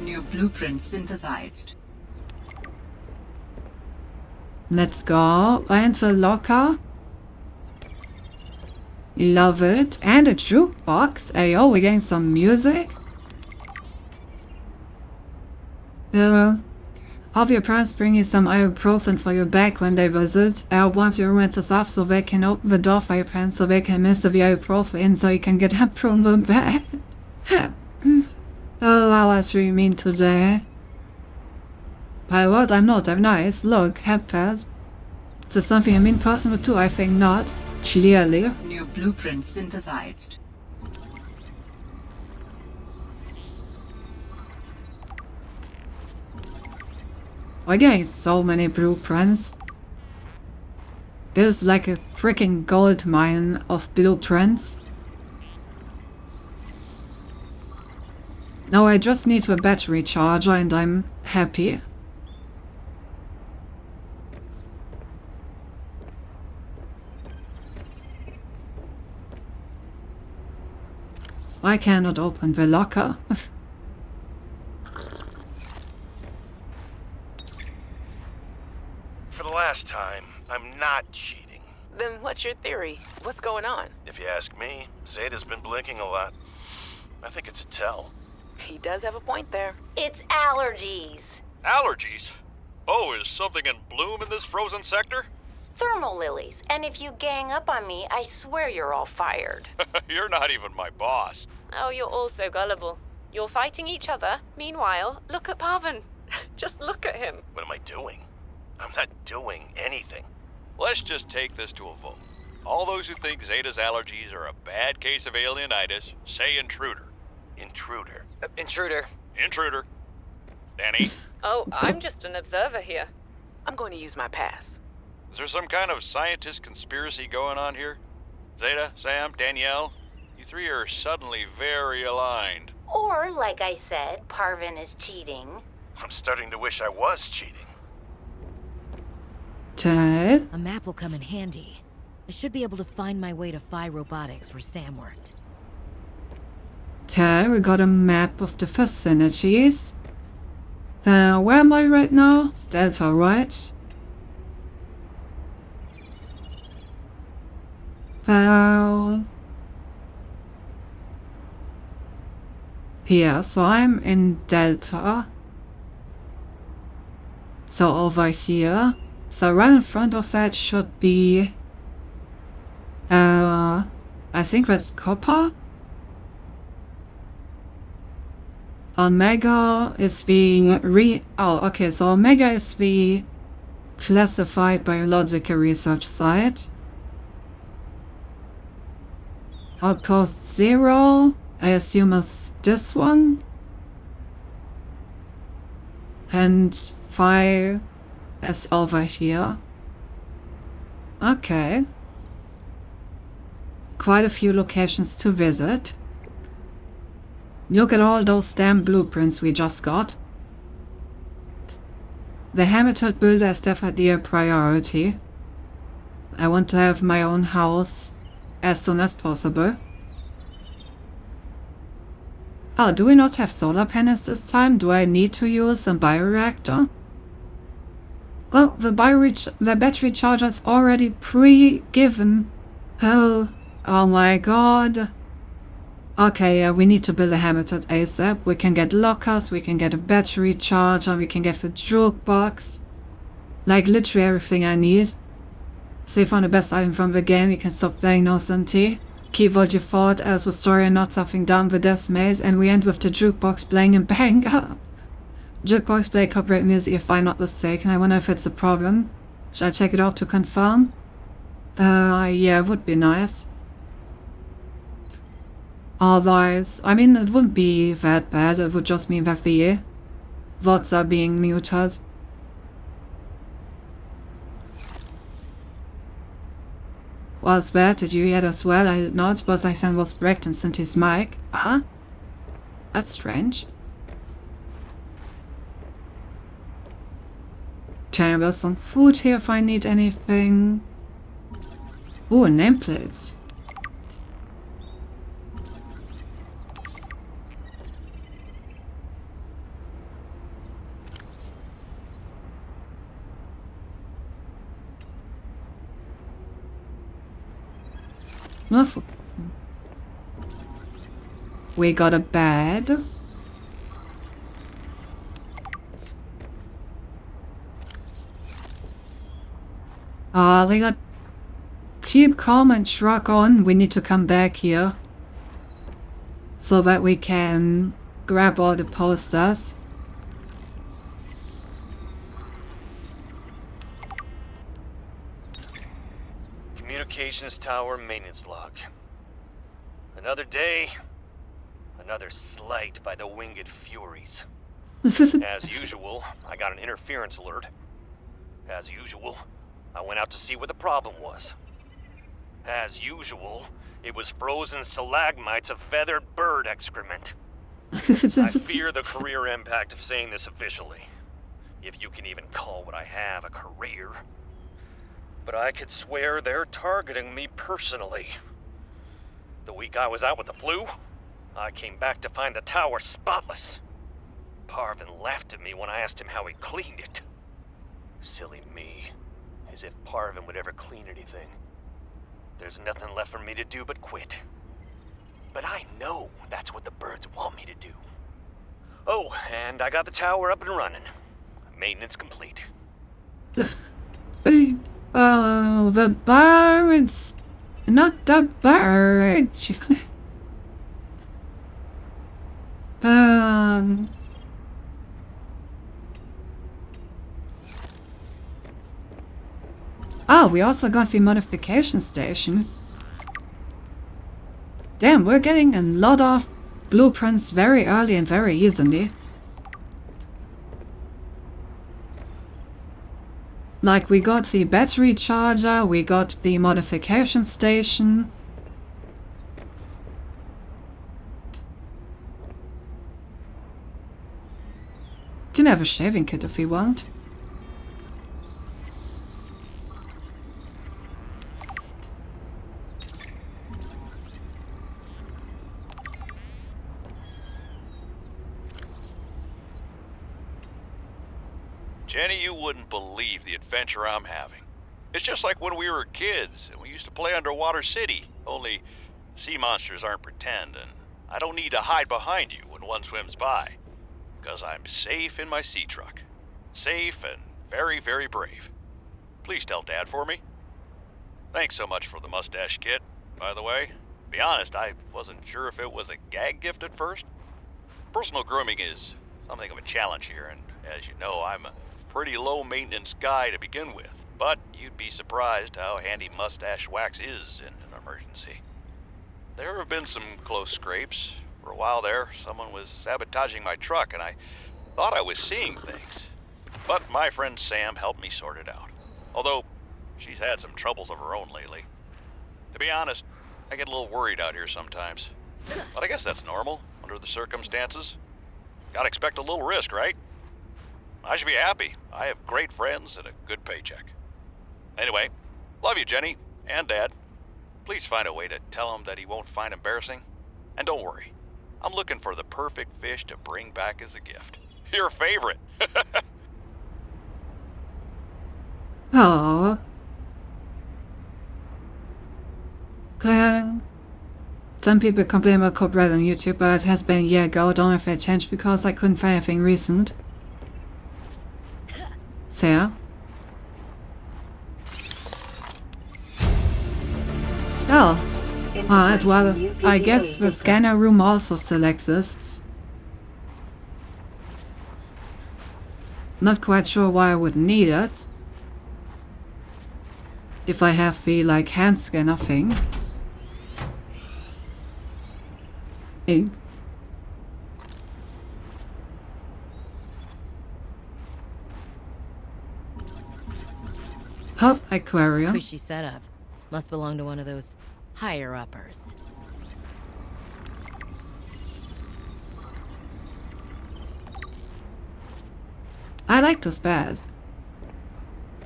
New blueprint synthesized. Let's go. And the locker. Love it. And a jukebox. Ayo, we're getting some music. Have your parents bring you some ibuprofen for your back when they visit. Once your roommate is off so they can open the door for your parents so they can administer the ibuprofen so you can get up from the bed. Oh, wow, that's really mean today. By what? I'm not. I'm nice. Look, headpads. Is there something a mean person would do? I think not. Clearly. New blueprint synthesized. We're getting so many blueprints. There's like a freaking gold mine of blueprints. Now I just need a battery charger and I'm happy. I cannot open the locker. For the last time, I'm not cheating. Then what's your theory? What's going on? If you ask me, Zeta's been blinking a lot. I think it's a tell. He does have a point there. It's allergies. Allergies? Oh, is something in bloom in this frozen sector? Thermal lilies. And if you gang up on me, I swear you're all fired. You're not even my boss. Oh, you're all so gullible. You're fighting each other. Meanwhile, look at Parvin. Just look at him. What am I doing? I'm not doing anything. Let's just take this to a vote. All those who think Zeta's allergies are a bad case of alienitis, say intruder. Intruder. Intruder. Intruder. Danny? Oh, I'm just an observer here. I'm going to use my pass. Is there some kind of scientist conspiracy going on here? Zeta, Sam, Danielle? You three are suddenly very aligned. Or, like I said, Parvin is cheating. I'm starting to wish I was cheating. Ted? A map will come in handy. I should be able to find my way to Phi Robotics where Sam worked. Okay, we got a map of the vicinities. Where am I right now? That's alright. Well... Here, so I'm in Delta. So over here. So right in front of that should be... I think that's Copper. Omega is being oh, okay, so Omega is the classified biological research site. Outpost 0, I assume it's this one. And 5 is over here. Okay. Quite a few locations to visit. Look at all those damn blueprints we just got. The Habitat builder is definitely a priority. I want to have my own house as soon as possible. Oh, do we not have solar panels this time? Do I need to use a bioreactor? Well, the battery charger is already pre-given. Oh my god. Okay, yeah, we need to build a habitat ASAP. We can get lockers, we can get a battery charger, we can get the jukebox. Like literally everything I need. Save on the best item from the game, we can stop playing No T. Keep what you thought, as the story and not something dumb with Death's Maze, and we end with the jukebox playing and bang up. Jukebox play copyright music if I'm not mistaken. I wonder if it's a problem. Should I check it out to confirm? Yeah, it would be nice. Otherwise, I mean, it wouldn't be that bad. It would just mean that the votes are being muted. Was that? Did you hear as well? I did not, but I sound was wrecked and sent his mic. Huh? That's strange. can have some food here if I need anything. Ooh, nameplates. We got a bed. They got keep calm and shrug on. We need to come back here so that we can grab all the posters. Communications tower maintenance log. Another day, another slight by the winged furies. As usual, I got an interference alert. As usual, I went out to see what the problem was. As usual, it was frozen stalagmites of feathered bird excrement. I fear the career impact of saying this officially, if you can even call what I have a career. But I could swear they're targeting me personally. The week I was out with the flu, I came back to find the tower spotless. Parvin laughed at me when I asked him how he cleaned it. Silly me. As if Parvin would ever clean anything. There's nothing left for me to do but quit. But I know that's what the birds want me to do. Oh, and I got the tower up and running. Maintenance complete. The birds, not the birds. Oh, we also got the modification station. Damn, we're getting a lot of blueprints very early and very easily. Like, we got the battery charger, we got the modification station. Can have a shaving kit if we want. Jenny, you wouldn't believe the adventure I'm having. It's just like when we were kids and we used to play Underwater City, only sea monsters aren't pretend, and I don't need to hide behind you when one swims by, because I'm safe in my sea truck. Safe and very, very brave. Please tell Dad for me. Thanks so much for the mustache kit, by the way. To be honest, I wasn't sure if it was a gag gift at first. Personal grooming is something of a challenge here, and as you know, I'm a pretty low maintenance guy to begin with, but you'd be surprised how handy mustache wax is in an emergency. There have been some close scrapes. For a while there, someone was sabotaging my truck and I thought I was seeing things. But my friend Sam helped me sort it out. Although, she's had some troubles of her own lately. To be honest, I get a little worried out here sometimes. But I guess that's normal, under the circumstances. Gotta expect a little risk, right? I should be happy. I have great friends and a good paycheck. Anyway, love you, Jenny, and Dad. Please find a way to tell him that he won't find embarrassing. And don't worry, I'm looking for the perfect fish to bring back as a gift. Your favorite. Aww. Some people complain about copyright on YouTube, but it has been a year ago. I don't know if it changed because I couldn't find anything recent. So yeah. Oh. Alright, well, I guess the scanner room also still exists. Not quite sure why I would need it. If I have the, like, hand scanner thing. Hey. Hub aquarium. Cushy setup. Must belong to one of those higher-uppers. I like this bed.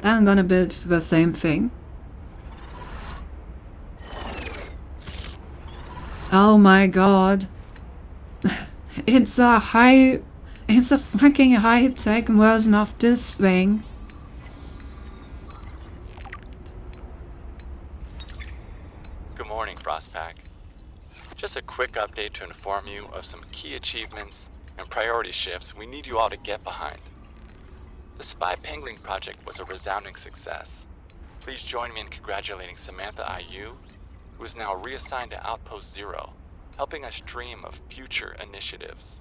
I'm gonna build the same thing. Oh my god. It's a fucking high-tech version of this thing. Good morning, Frostpack. Just a quick update to inform you of some key achievements and priority shifts we need you all to get behind. The Spy Pangling project was a resounding success. Please join me in congratulating Samantha IU, who is now reassigned to Outpost Zero, helping us dream of future initiatives.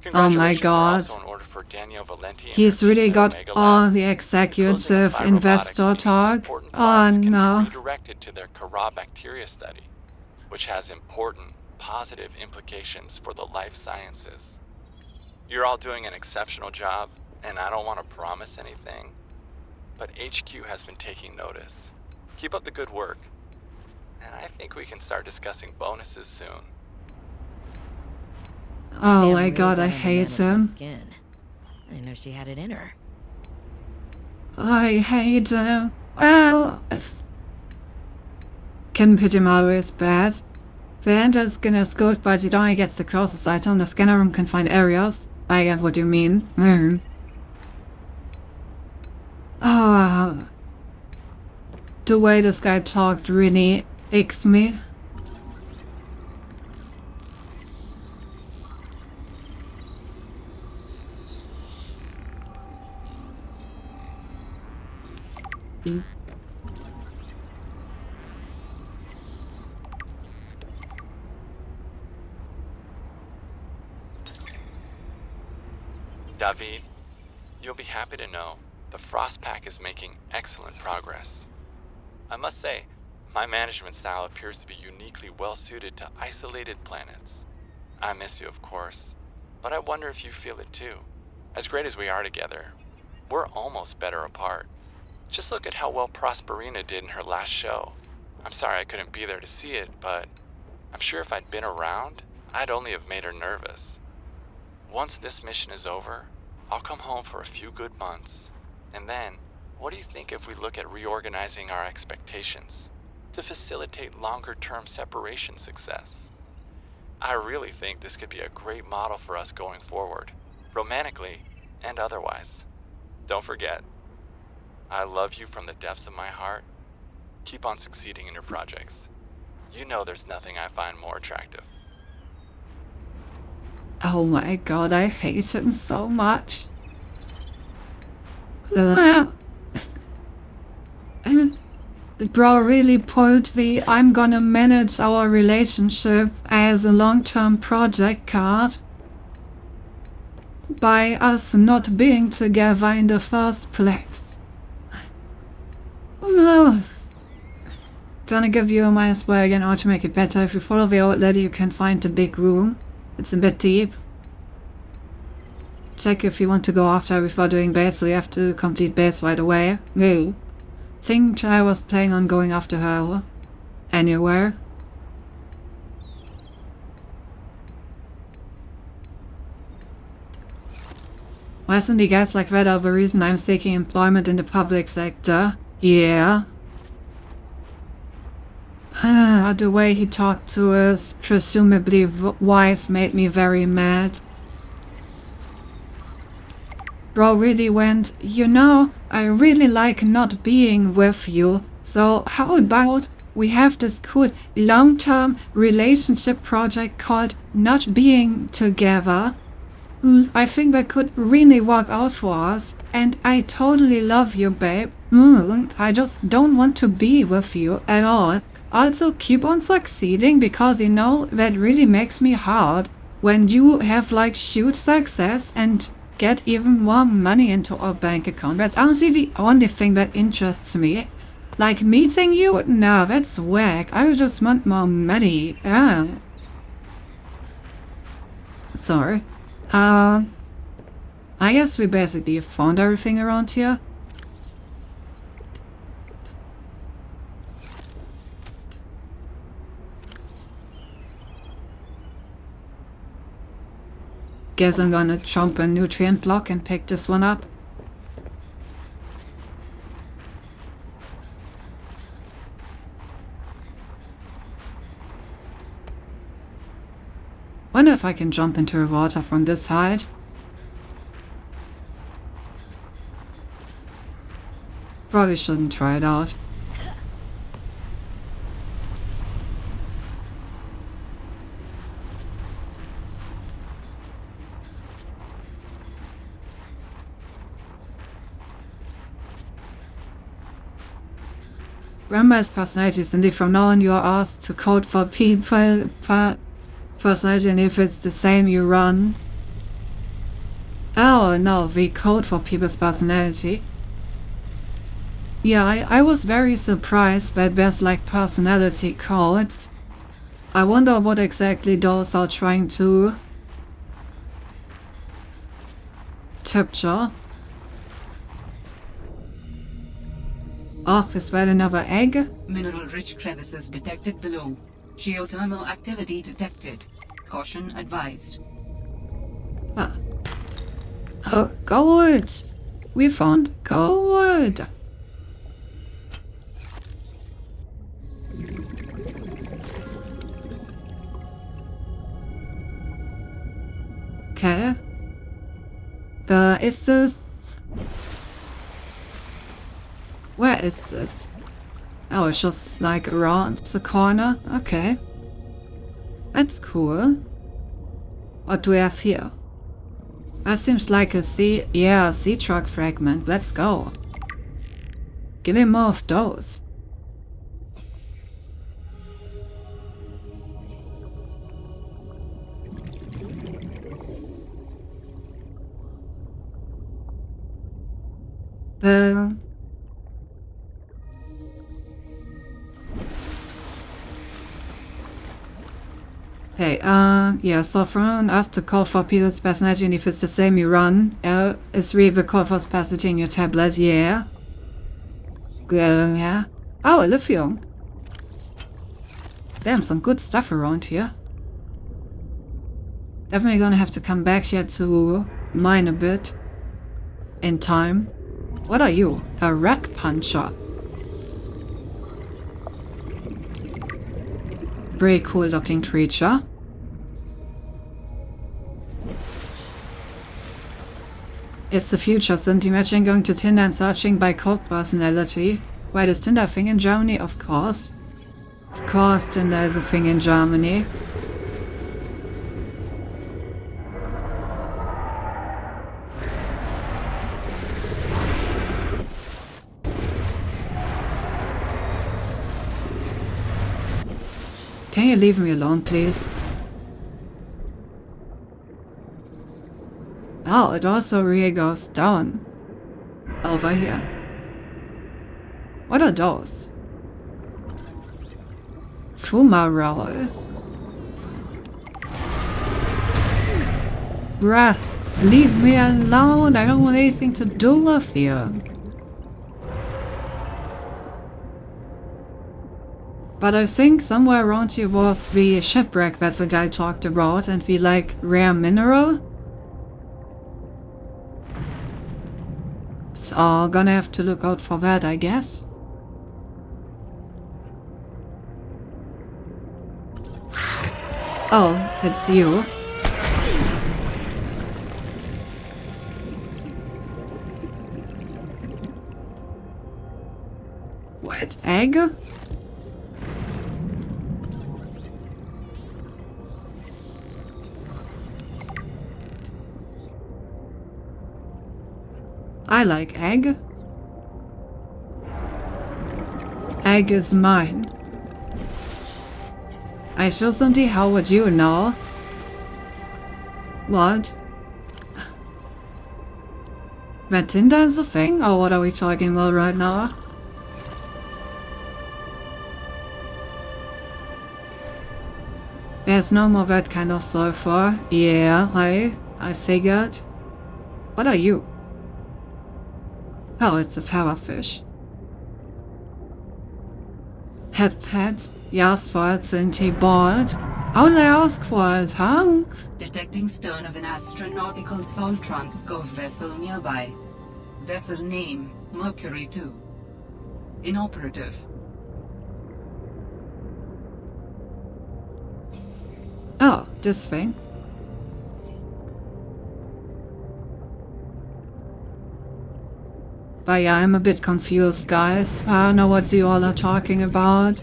Oh my Congratulations are god. also in order for Danielle Valenti and He's her really team at got Omega all Lab. the Closing executive the investor Robotics means talk. important Oh funds can be no. redirected to their Kara bacteria study, which has important positive implications for the life sciences. You're all doing an exceptional job, and I don't want to promise anything, but HQ has been taking notice. Keep up the good work, and I think we can start discussing bonuses soon. Oh Sam my really god, got I under hate management's him. Skin. I didn't know she had it in her. I hate him. Well, can put him always bad. The ender's gonna scope, but it only gets the closest item. The scanner room can find areas. I get what you mean. Ah, the way this guy talked really icks me. David, you'll be happy to know the Frostpack is making excellent progress. I must say, my management style appears to be uniquely well suited to isolated planets. I miss you, of course, but I wonder if you feel it too. As great as we are together, we're almost better apart. Just look at how well Prosperina did in her last show. I'm sorry I couldn't be there to see it, but I'm sure if I'd been around, I'd only have made her nervous. Once this mission is over, I'll come home for a few good months. And then, what do you think if we look at reorganizing our expectations to facilitate longer-term separation success? I really think this could be a great model for us going forward, romantically and otherwise. Don't forget, I love you from the depths of my heart. Keep on succeeding in your projects. You know there's nothing I find more attractive. Oh my god, I hate him so much. The bro really pulled the I'm gonna manage our relationship as a long-term project card by us not being together in the first place. No. Gonna give you a minus by again or to make it better. If you follow the old lady you can find the big room. It's a bit deep. Check if you want to go after her before doing base, so you have to complete base right away. No. Think I was planning on going after her anywhere. Wasn't the guys like that are the reason I'm seeking employment in the public sector? Yeah. The way he talked to us, presumably wife, made me very mad. Bro really went, you know, I really like not being with you, so how about we have this cool long-term relationship project called Not Being Together? I think that could really work out for us, and I totally love you, babe. I just don't want to be with you at all. Also, keep on succeeding, because you know, that really makes me hard when you have like huge success and get even more money into our bank account. That's honestly the only thing that interests me. Like meeting you? No, that's whack. I just want more money. Sorry. I guess we basically found everything around here. Guess I'm gonna jump a nutrient block and pick this one up. Wonder if I can jump into the water from this side. Probably shouldn't try it out. Remember his personality, Cindy. From now on you are asked to code for people personality, and if it's the same you run. Oh no, we code for people's personality. Yeah, I was very surprised that there's like personality codes. I wonder what exactly those are trying to capture. Oh, is that another egg? Mineral-rich crevices detected below. Geothermal activity detected. Caution advised. Ah. Oh, gold! We found gold! Okay. Is this... Where is this? Oh, it's just like around the corner. Okay. That's cool. What do we have here? That seems like a sea... Yeah, a sea truck fragment. Let's go. Give me more of those. Hey, yeah, so from us to call for people's personality, and if it's the same you run, is really the call for personality in your tablet, yeah. Yeah. Oh, lithium. Damn, some good stuff around here. Definitely gonna have to come back here to mine a bit. In time. What are you? A rack puncher. Very cool looking creature. It's the future, Cindy. Imagine going to Tinder and searching by code personality. Wait, is Tinder a thing in Germany? Of course. Of course Tinder is a thing in Germany. Can you leave me alone, please? Oh, it also really goes down. Over here. What are those? Fumarole. Bruh, leave me alone. I don't want anything to do with you. But I think somewhere around here was the shipwreck that the guy talked about, and the like rare mineral. So gonna have to look out for that, I guess. Oh, it's you. What, egg? I like egg. Egg is mine. I show somebody, how would you know? What? That Tinder is a thing? Or what are we talking about right now? There's no more that kind of sulfur. Yeah, I figured. What are you? Oh, it's a parrotfish. Head. You asked for it, Cindy. Bored. Only ask for it, huh? Detecting stern of an astronautical salt transco vessel nearby. Vessel name, Mercury 2. Inoperative. Oh, this thing. But yeah, I'm a bit confused, guys. I don't know what you all are talking about.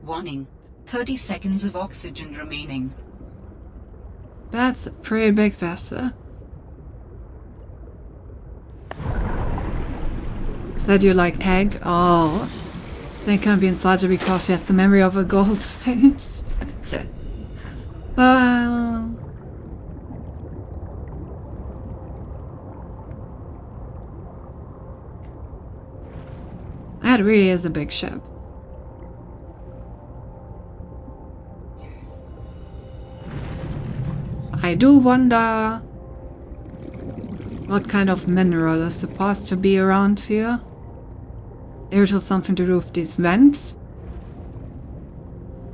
Warning. 30 seconds of oxygen remaining. That's a pretty big vessel. Said you like egg? Oh. They can be inside because she has the memory of a goldfish. Well... That really is a big ship. I do wonder what kind of mineral is supposed to be around here. There's just something to do with these vents.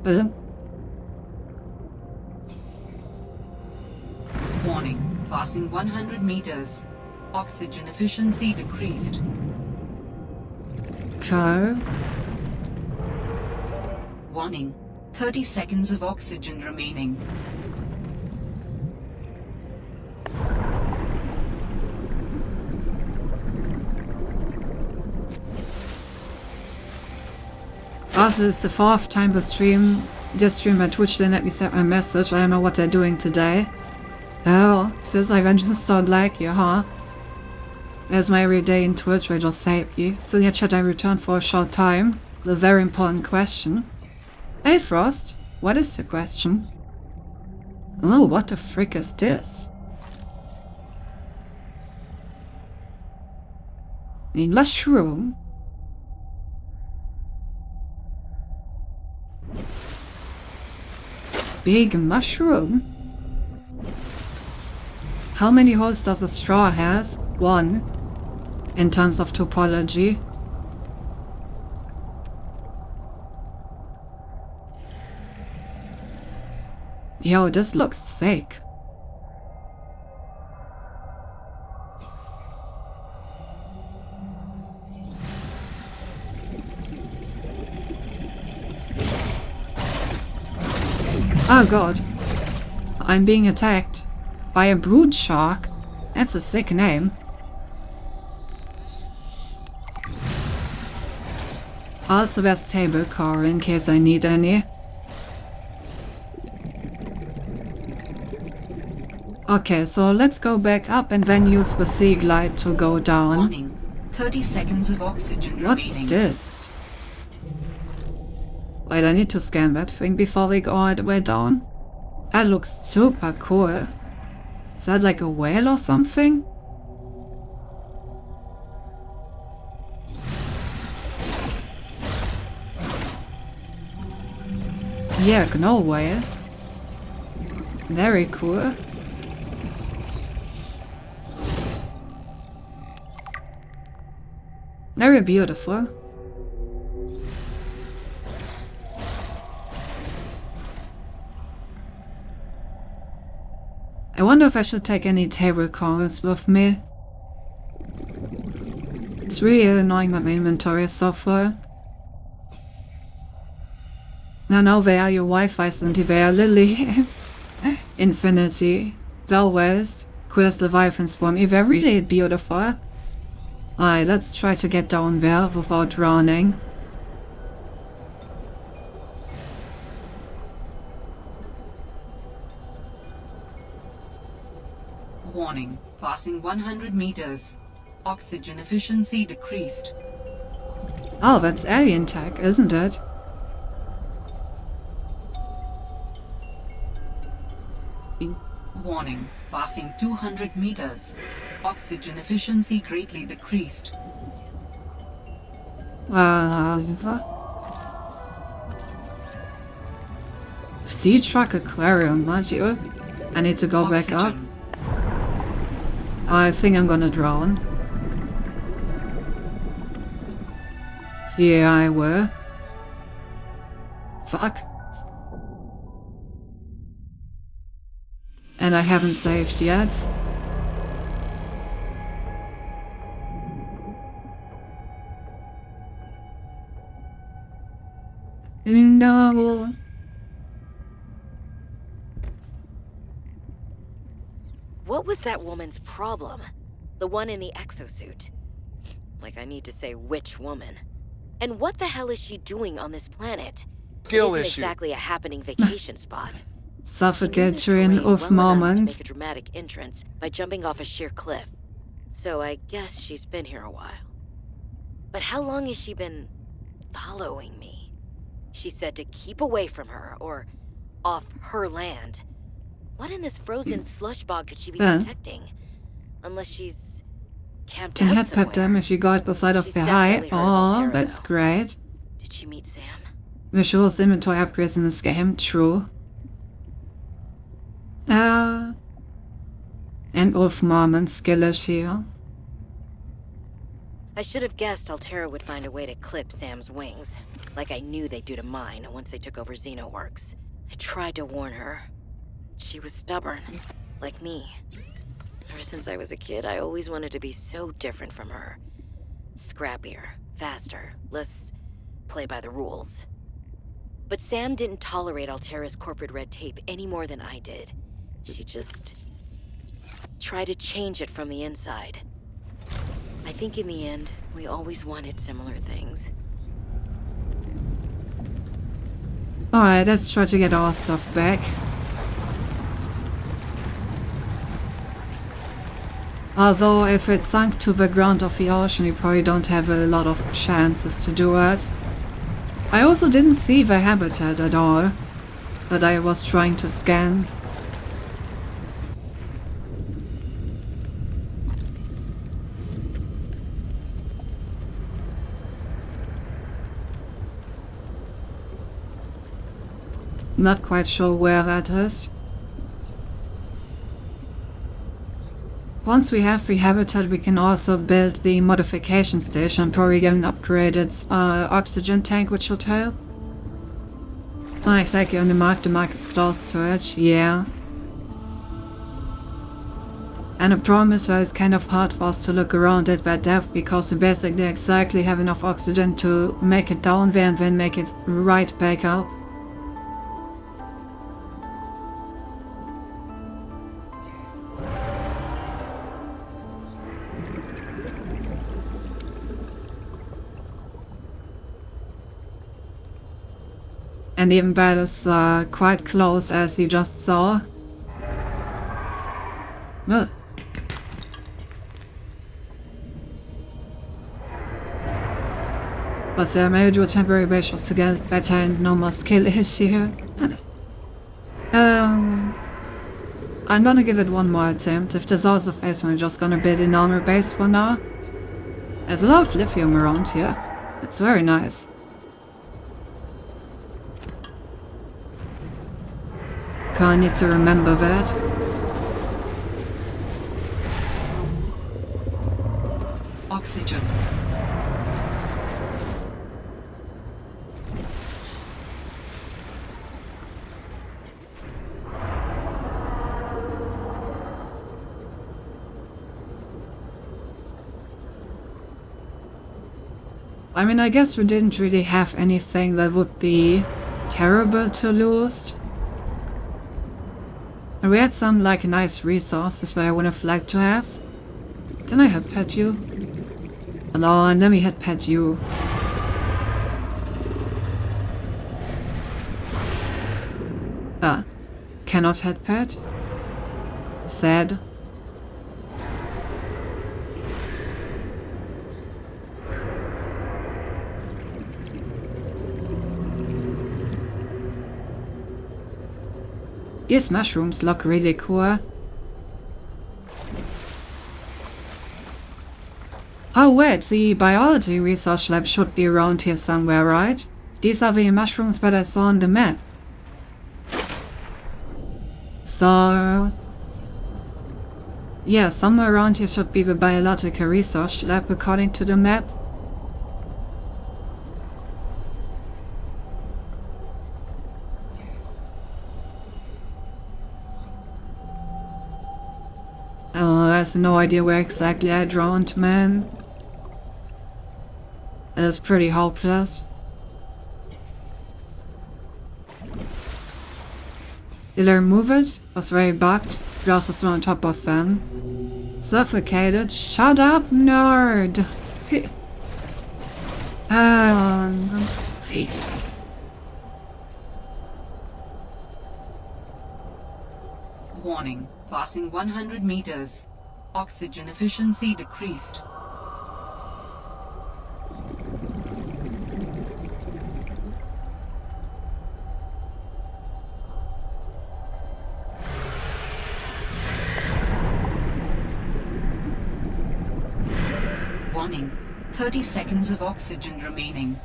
But Warning. Passing 100 meters. Oxygen efficiency decreased. okay. Warning. 30 seconds of oxygen remaining. Also, it's the 4th time this stream at Twitch they let me send my message. I don't know what they're doing today. Oh, says I just don't like you, huh? There's my everyday in Twitch, I just say you. So in your chat I returned for a short time. The very important question. Hey Frost, what is the question? Oh, what the frick is this? A mushroom? Big mushroom? How many holes does a straw has? 1. In terms of topology. Yo, this looks sick. Oh god. I'm being attacked by a brood shark. That's a sick name. Also there's table core in case I need any. Okay, so let's go back up and then use the sea glide to go down. Warning. 30 seconds of oxygen What's remaining. this? Wait, I need to scan that thing before we go all the way down. That looks super cool. Is that like a whale or something? Yeah, no whale. Very cool. Very beautiful. I wonder if I should take any table cores with me. It's really annoying that my inventory is so full. Now where are your Wi-Fi Cindy? Where Lily? Infinity. It's always coolest Leviathans for me. They're really beautiful. Alright, let's try to get down there without drowning. Warning. Passing 100 meters. Oxygen efficiency decreased. Oh, that's alien tech, isn't it? Warning. Passing 200 meters. Oxygen efficiency greatly decreased. Sea Truck Aquarium, module. I need to go back up. I think I'm gonna drown. Yeah, I will. Fuck. And I haven't saved yet. No. What was that woman's problem? The one in the exosuit. Like I need to say which woman. And what the hell is she doing on this planet? Skill It isn't issue. exactly a happening vacation spot. Suffocatory of To moment. make a dramatic entrance by jumping off a sheer cliff. So I guess she's been here a while. But how long has she been following me? She said to keep away from her, or off her land. What in this frozen slush bog could she be protecting? Unless she's camped Den out head somewhere. pep dem if you got beside of She's the high. definitely heard of Oh, Altera, that's though. great. Did she meet Sam? Visuals inventory upgrades in this game, true. And Wolf Moment skill issue. I should have guessed Altera would find a way to clip Sam's wings, like I knew they'd do to mine once they took over Xenoworks. I tried to warn her. She was stubborn, like me. Ever since I was a kid, I always wanted to be so different from her. Scrappier, faster, less play by the rules. But Sam didn't tolerate Altera's corporate red tape any more than I did. She just tried to change it from the inside. I think in the end, we always wanted similar things. Alright, let's try to get our stuff back. Although if it sunk to the ground of the ocean, we probably don't have a lot of chances to do it. I also didn't see the habitat at all that I was trying to scan. Not quite sure where that is. Once we have the habitat, we can also build the modification station and probably get an upgraded oxygen tank, which should help. It's not exactly on the mark is close to it, yeah. And the problem is that it's kind of hard for us to look around at that depth because we basically exactly have enough oxygen to make it down there and then make it right back up. And even that is quite close, as you just saw. Well. But maybe do a temporary basis to get better and no more skill issue. I'm gonna give it one more attempt. If there's also face, we're just gonna build a normal base for now. There's a lot of lithium around here. It's very nice. I need to remember that. Oxygen. I mean, I guess we didn't really have anything that would be terrible to lose. And we had some, like, nice resources that I would have liked to have. Can I head pet you? Hello, and let me head pet you. Cannot head pet. Sad. These mushrooms look really cool. Oh wait, the biology research lab should be around here somewhere, right? These are the mushrooms that I saw on the map. So... yeah, somewhere around here should be the biological research lab according to the map. I have no idea where exactly I drowned, man. It is pretty hopeless. Did I remove it? Was very bugged. Just on top of them. Suffocated. Shut up, nerd! Warning. Passing 100 meters. Oxygen efficiency decreased. Warning. 30 seconds of oxygen remaining.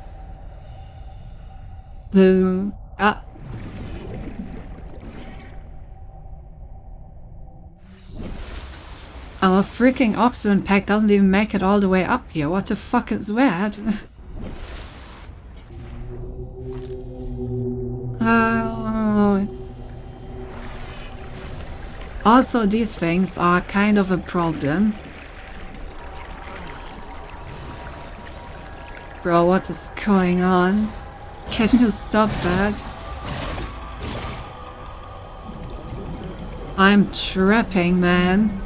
Our freaking oxygen pack doesn't even make it all the way up here. What the fuck is that? Also, these things are kind of a problem. Bro, what is going on? Can you stop that? I'm trapping, man.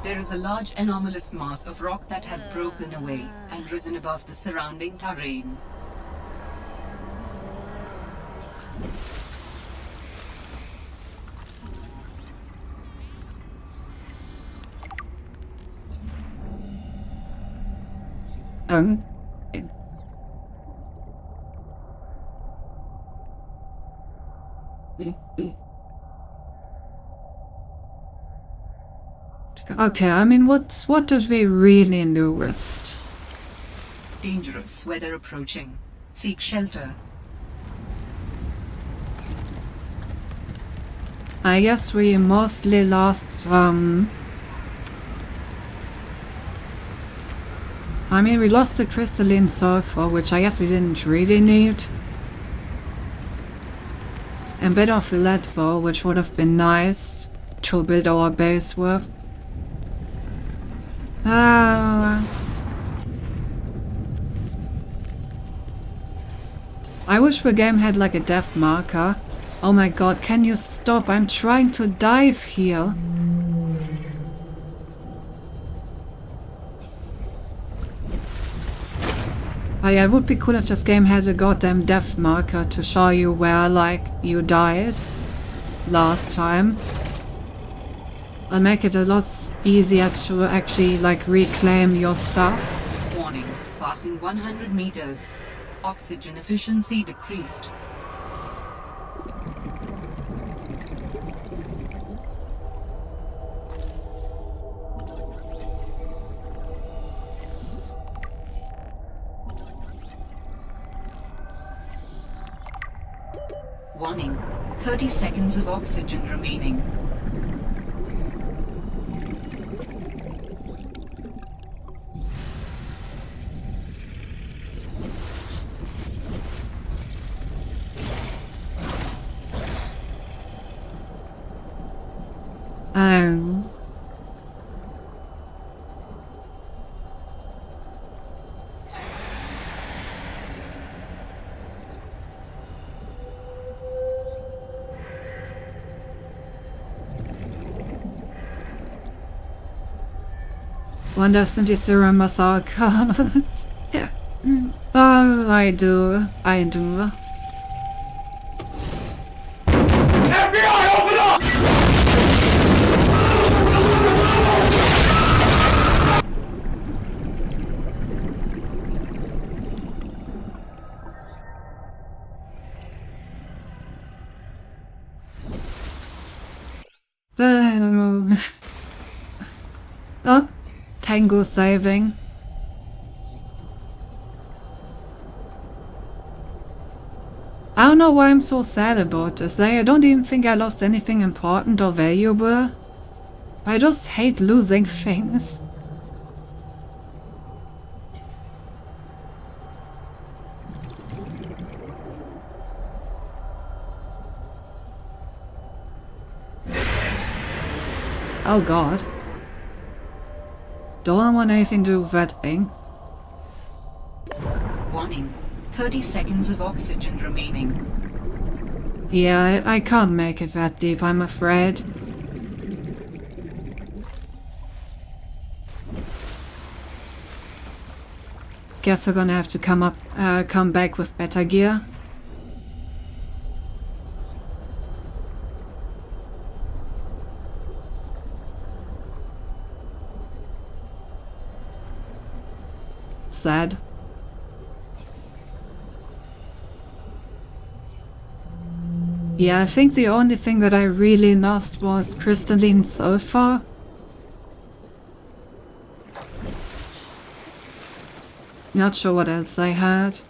There is a large anomalous mass of rock that has broken away and risen above the surrounding terrain. Okay, I mean, what did we really do with? Dangerous weather approaching. Seek shelter. I guess we mostly lost, I mean, we lost the crystalline sulfur, which I guess we didn't really need. A bit of lead though, which would have been nice to build our base with. I wish the game had like a death marker. Oh my god, can you stop? I'm trying to dive here. Oh yeah, it would be cool if this game had a goddamn death marker to show you where, like, you died last time. It'll make it a lot easier to actually, like, reclaim your stuff. Warning. Passing 100 meters. Oxygen efficiency decreased. Warning. 30 seconds of oxygen remaining. Wonder if the theorem was our card. Yeah. Oh, I do. FBI, open up! Oh, Tango saving. I don't know why I'm so sad about this. Like, I don't even think I lost anything important or valuable. I just hate losing things. Oh god. Don't want anything to do with that thing. Warning. 30 seconds of oxygen remaining. Yeah, I can't make it that deep, I'm afraid. Guess we're gonna have to come back with better gear. Sad. Yeah, I think the only thing that I really lost was crystalline sulfur. Not sure what else I had.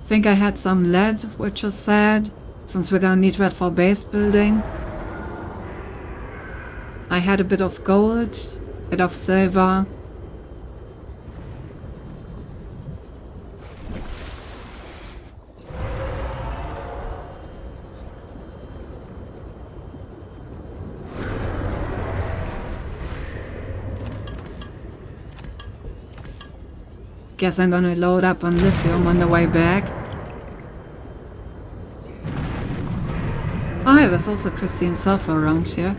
Think I had some lead, which is sad, since we don't need that for base building. I had a bit of gold, a bit of silver. Guess I'm gonna load up on lithium on the way back. Oh, there's also crystalline sulfur around here.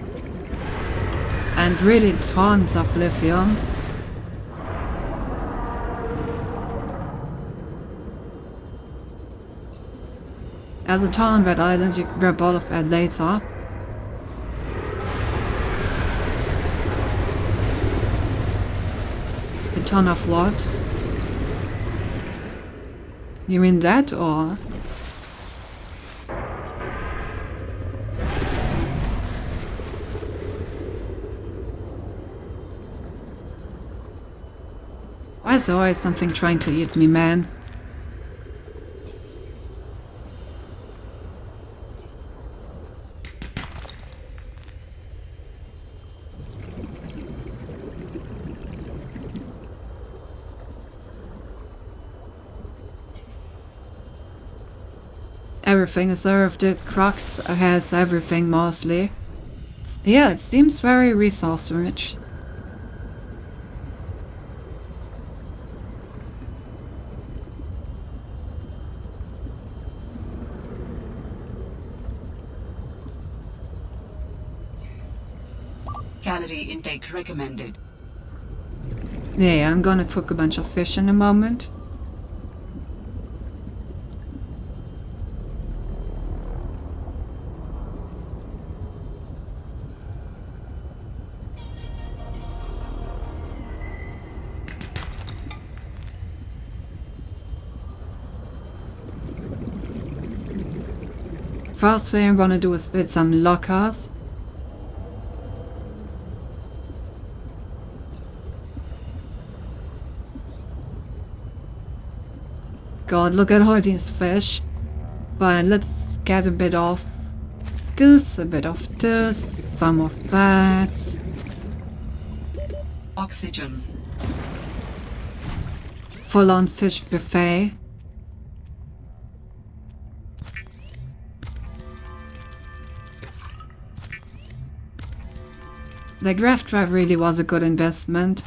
And really tons of lithium. As a ton on that island, you can grab all of that later. A ton of what? You mean that, or? Why is there always something trying to eat me, man? Everything is served. The Crux has everything mostly. Yeah, it seems very resource rich. Calorie intake recommended. Yeah, I'm gonna cook a bunch of fish in a moment. First thing I'm gonna do is build some lockers. God, look at all these fish. But let's get a bit of this, a bit of this, some of that. Oxygen. Full-on fish buffet. The graft drive really was a good investment.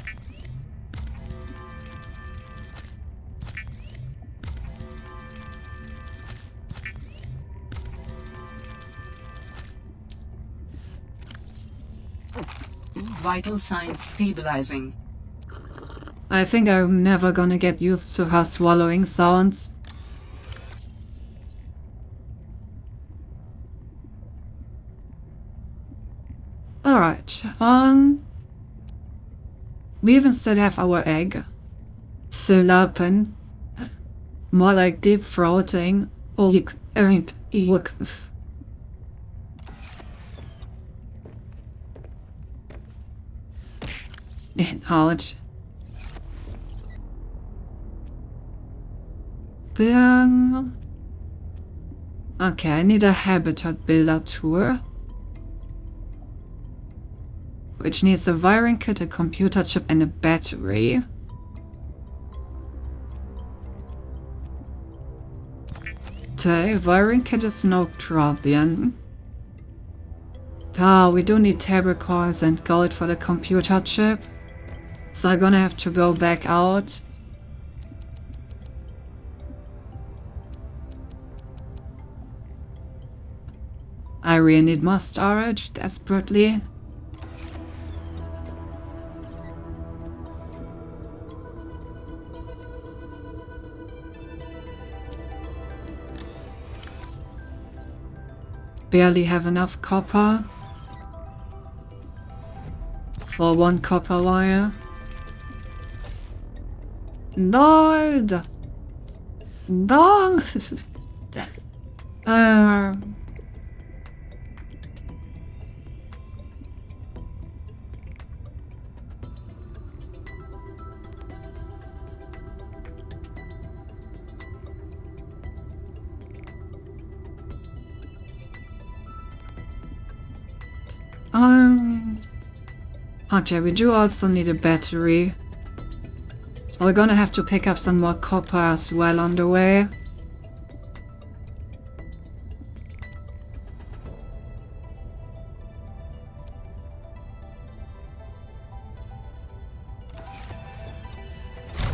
Vital signs stabilizing. I think I'm never gonna get used to her swallowing sounds. Alright, we even still have our egg. Still open. More like deep throating. Oh, you ain't look. Knowledge. Okay, I need a habitat builder tour. Which needs a wiring kit, a computer chip, and a battery. Okay, wiring kit is no problem. Ah, we do need table cores and gold for the computer chip. So I'm gonna have to go back out. I really need more storage desperately. Barely have enough copper for 1 copper wire. Lord! Dog! Okay, we do also need a battery. So we're gonna have to pick up some more copper as well on the way.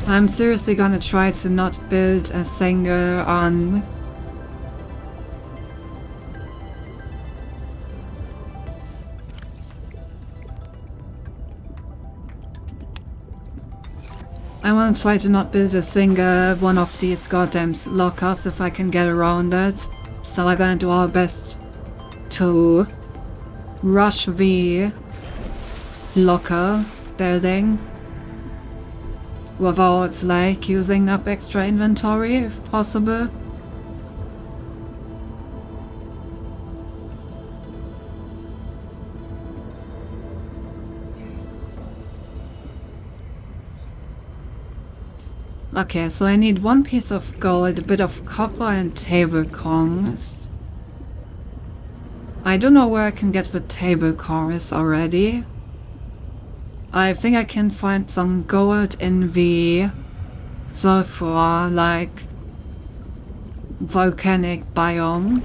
I'm seriously gonna try to not build a single on I want to try to not build a single one of these goddamn lockers if I can get around it. So I'm gonna do our best to rush the locker building without like using up extra inventory if possible. Okay, so I need 1 piece of gold, a bit of copper and table cores. I don't know where I can get the table cores already. I think I can find some gold in the sulfur, like volcanic biome.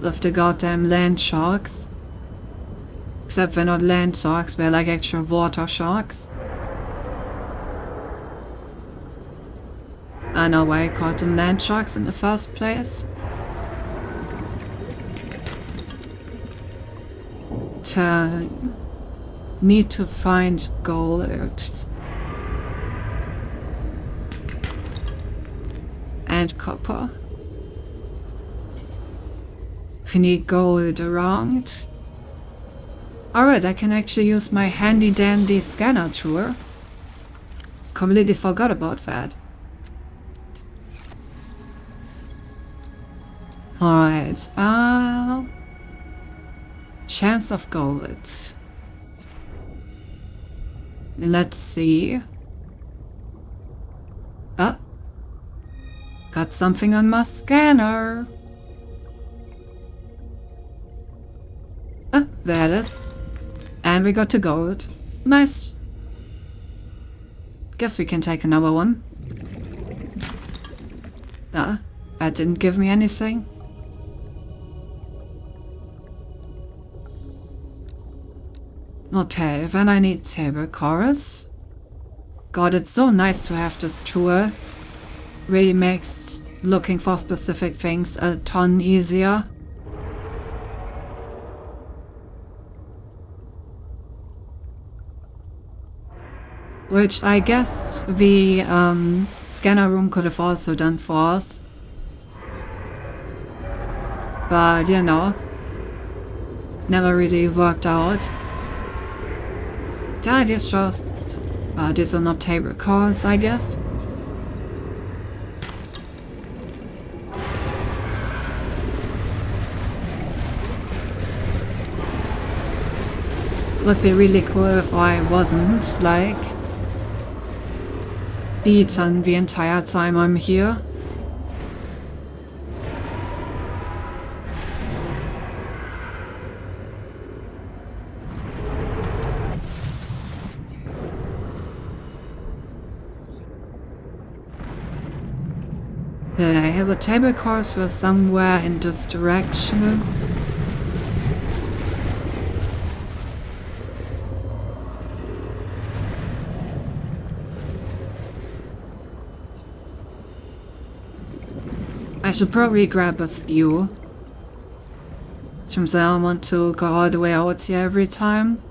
With the goddamn land sharks. Except they're not land sharks, they're like actual water sharks. I know why I called them land sharks in the first place. Need to find gold. And copper. We need gold around. Alright, I can actually use my handy dandy scanner tool. Completely forgot about that. Alright, chance of gold. Let's see. Oh, got something on my scanner. There it is. And we got to gold. Nice. Guess we can take another one. That didn't give me anything. Okay, then I need table cores. God, it's so nice to have this tool. Really makes looking for specific things a ton easier. Which I guess the scanner room could have also done for us. But, you know, never really worked out. The idea is just, these are not table cores, I guess. Would be really cool if I wasn't, like, beaten the entire time I'm here. I have a table cores for somewhere in this direction. I should probably grab a stew. Since I don't want to go all the way out here every time.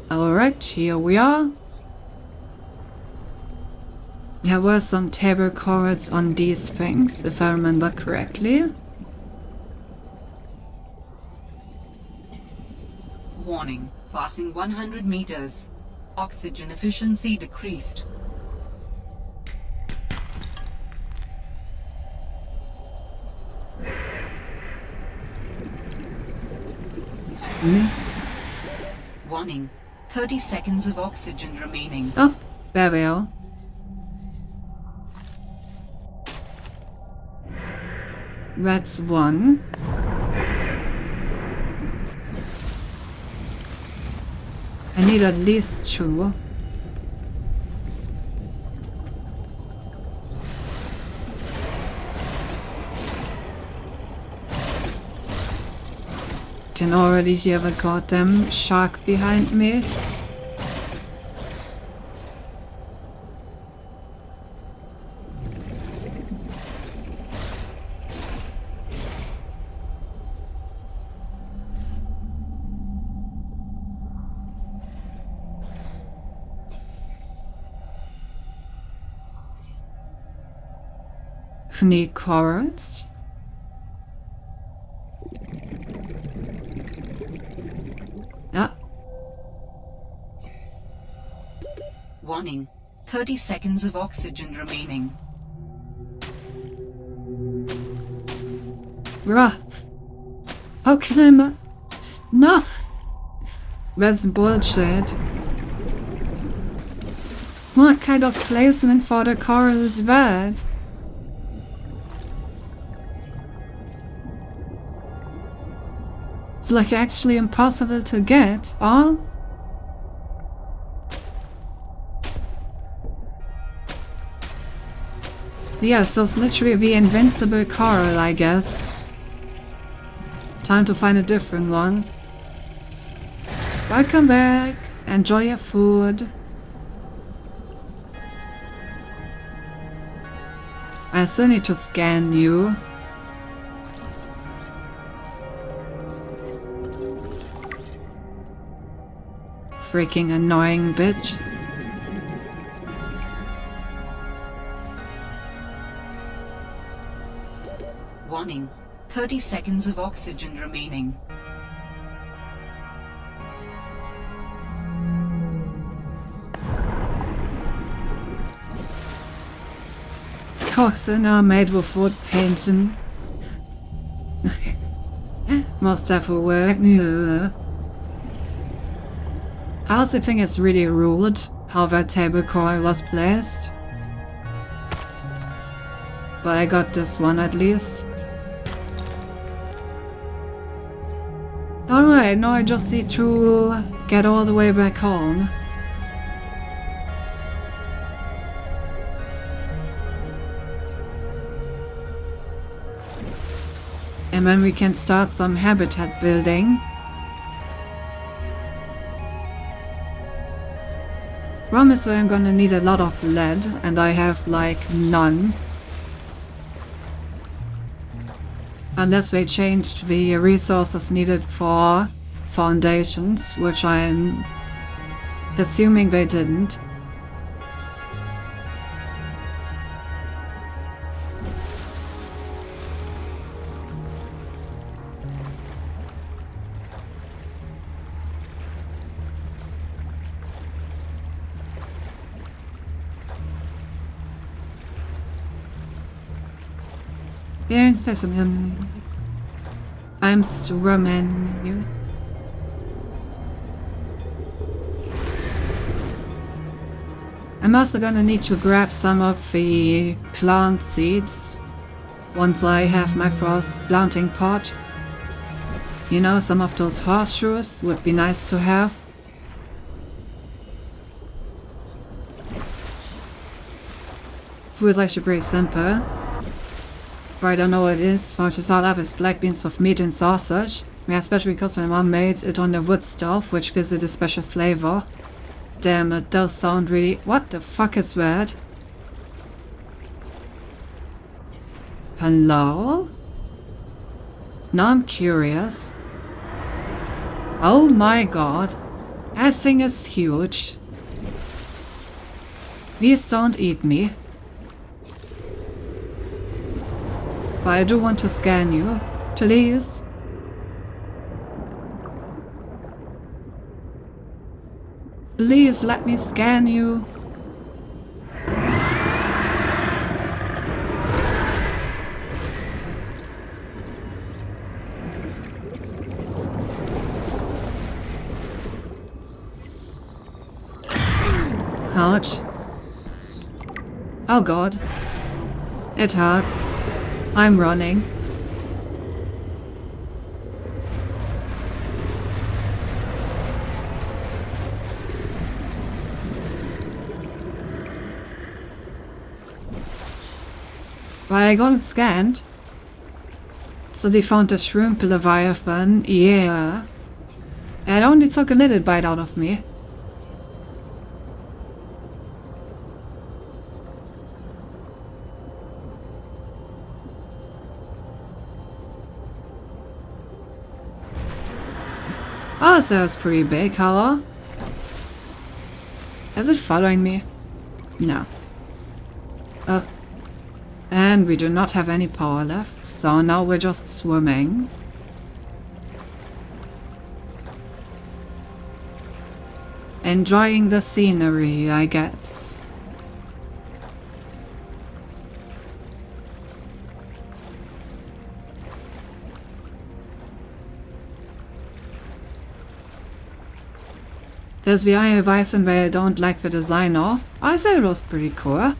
Alright, here we are. There were some table cards on these things, if I remember correctly. Warning, passing 100 meters. Oxygen efficiency decreased. Warning, 30 seconds of oxygen remaining. Oh, there we are. That's one. I need at least two. Can already hear the goddamn shark behind me. Need corals. Yeah. Warning, 30 seconds of oxygen remaining. Bruh. How can I No! That's bullshit. What kind of placement for the coral is that? It's like actually impossible to get, huh? Yeah, so it's literally the invincible coral, I guess. Time to find a different one. Welcome back. Enjoy your food. I still need to scan you. Freaking annoying bitch. Warning, 30 seconds of oxygen remaining. Coughs are made with wood painting. Must have a work. I also think it's really rude how that table coral was placed. But I got this one at least. Alright, now I just need to get all the way back home. And then we can start some habitat building. Problem is where I'm gonna need a lot of lead, and I have like none. Unless they changed the resources needed for foundations, which I'm assuming they didn't. I'm Superman. I'm also gonna need to grab some of the plant seeds once I have my first planting pot. You know, some of those horseshoes would be nice to have. food is actually pretty simple. But I don't know what it is. So just all I have is black beans with meat and sausage. Yeah, especially because my mom made it on the wood stove, which gives it a special flavor. Damn, it does sound really... What the fuck is that? Hello? Now I'm curious. Oh my god. That thing is huge. Please don't eat me. But I do want to scan you. Please. Please let me scan you. Ouch. Oh god. It hurts. I'm running. But I got it scanned. So they found the shrimp leviathan. Yeah. It only took a little bite out of me. Oh, that was pretty big. Hello? Is it following me? No. And we do not have any power left, so now we're just swimming. Enjoying the scenery, I guess. There's the Iron Leviathan where I don't like the design of. I said it was pretty cool.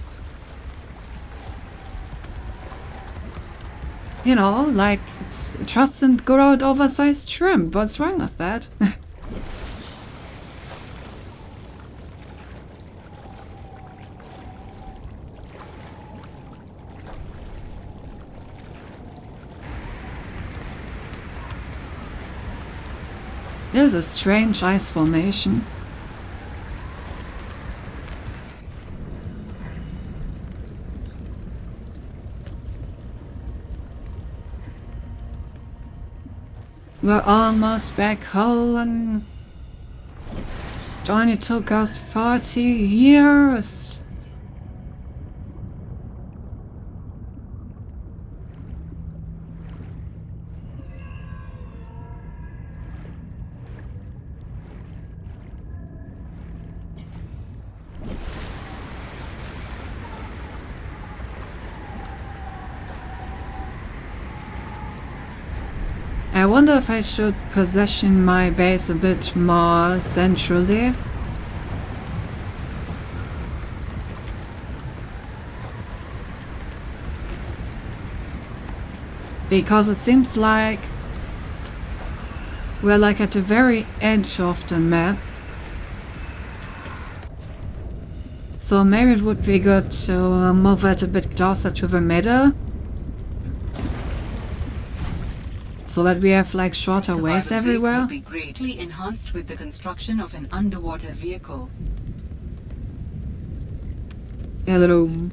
You know, like, it's just a good old oversized shrimp. What's wrong with that? There's a strange ice formation. We're almost back home. Johnny took us 40 years. I wonder if I should position my base a bit more centrally. Because it seems like we're like at the very edge of the map. So maybe it would be good to move it a bit closer to the middle. So that we have like shorter ways everywhere. Will be greatly enhanced with the construction of an underwater vehicle. Hello.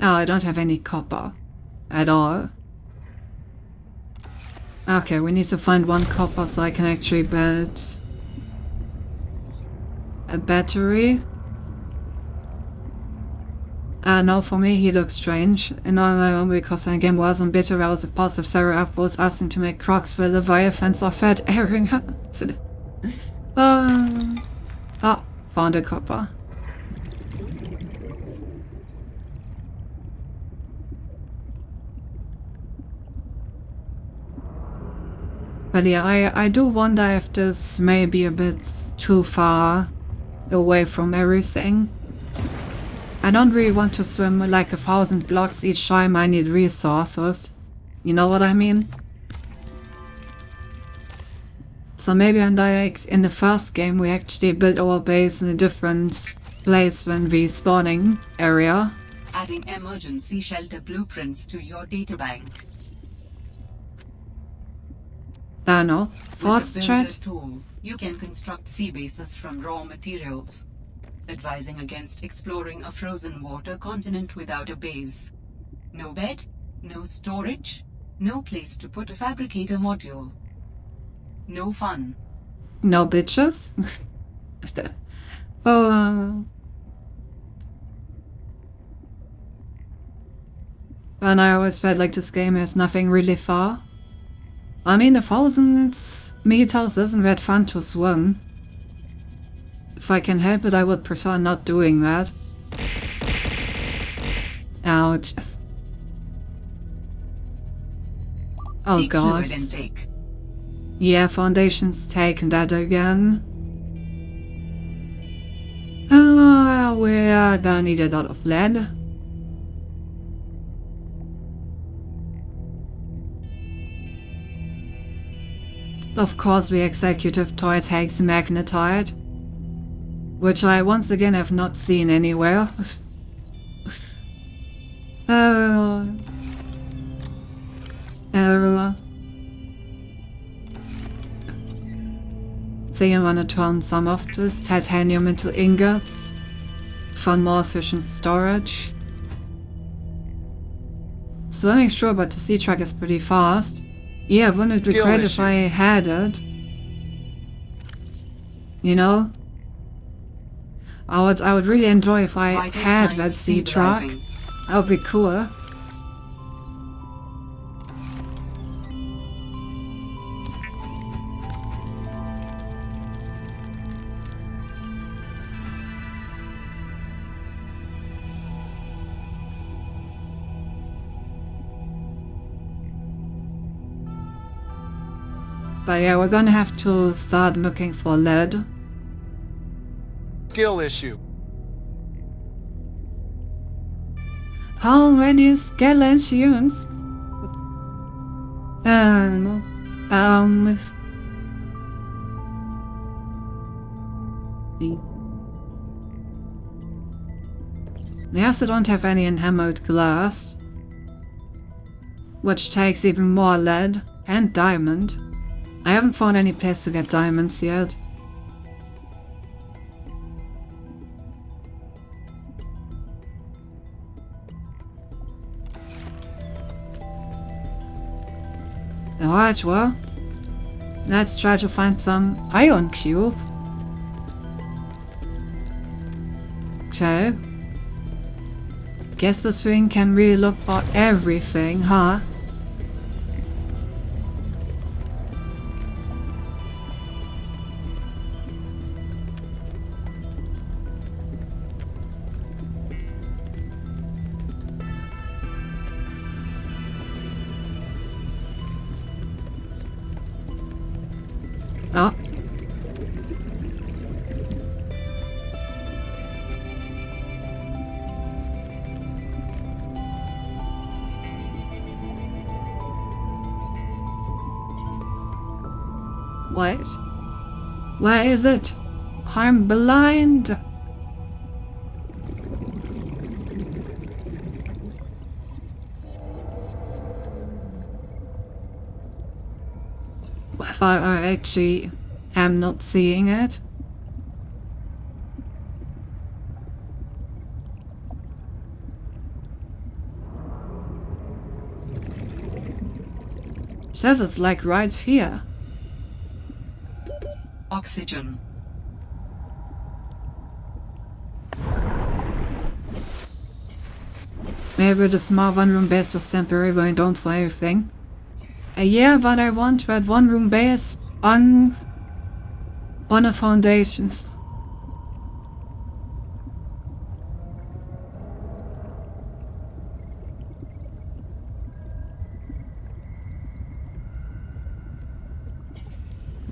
Oh, I don't have any copper at all. Okay, we need to find one copper so I can actually build a battery. No, for me he looks strange. And not because the game wasn't bitter, I was a positive Sarah was asking to make crocs for Leviathans or fat airing. Found a copper. But yeah, I do wonder if this may be a bit too far away from everything. I don't really want to swim like 1,000 blocks each time I need resources. You know what I mean? So maybe in the first game we actually built our base in a different place than the spawning area. Adding emergency shelter blueprints to your databank. I don't know. With Thoughts, the chat? Builder tool, you can construct sea bases from raw materials, advising against exploring a frozen water continent without a base. No bed, no storage, no place to put a fabricator module. No fun. No bitches? Oh. And I always felt like this game has nothing really far. I mean, 1,000 meters isn't that fun to swim. If I can help it, I would prefer not doing that. Ouch. Oh Seek gosh. fluid intake. Yeah, Foundation's taken that again. Oh, we're gonna need a lot of lead. Of course, the executive toy takes magnetite, which I once again have not seen anywhere. So I'm gonna turn some of this titanium into ingots for more efficient storage. Swimming sure, but the sea truck is pretty fast. Yeah, wouldn't it be Skill great if issue. I had it? You know? I would really enjoy if I Vital had that signs sea truck. stabilizing. That would be cool. But yeah, we're gonna have to start looking for lead. Skill issue. How many skeletons? They also don't have any enameled glass, which takes even more lead and diamond. I haven't found any place to get diamonds yet. Alright, well, let's try to find some iron cube. Okay. Guess this thing can really look for everything, huh? Oh. Wait. Where is it? I'm blind. If I actually am not seeing it. Says it's like right here. Oxygen. Maybe the small one-room base is temporary when I don't for everything. Yeah, but I want that one-room base on the foundations.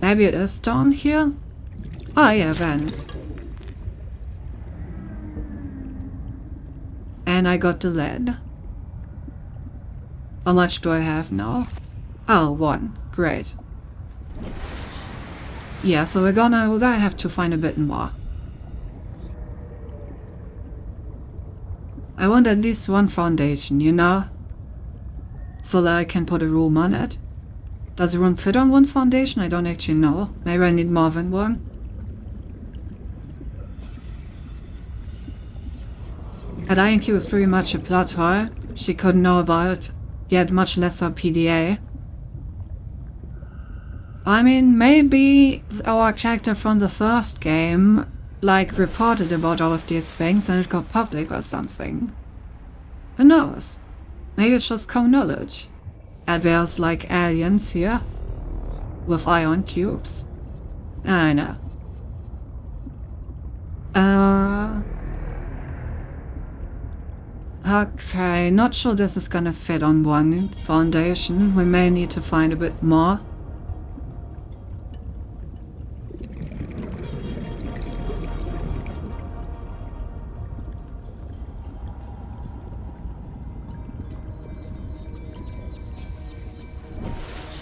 Maybe it is down here? Oh yeah, vent. And I got the lead. How much do I have now? Oh, 1. Great. Yeah, so we're gonna have to find a bit more. I want at least 1 foundation, you know? So that I can put a room on it. Does a room fit on 1 foundation? I don't actually know. Maybe I need more than 1. That INQ was pretty much a plot hole she couldn't know about, yet much less her PDA. I mean, maybe our character from the first game, like, reported about all of these things and it got public or something. Who knows? Maybe it's just common knowledge. And there's, like, aliens here with ion cubes. I know. Okay, not sure this is gonna fit on 1 foundation. We may need to find a bit more.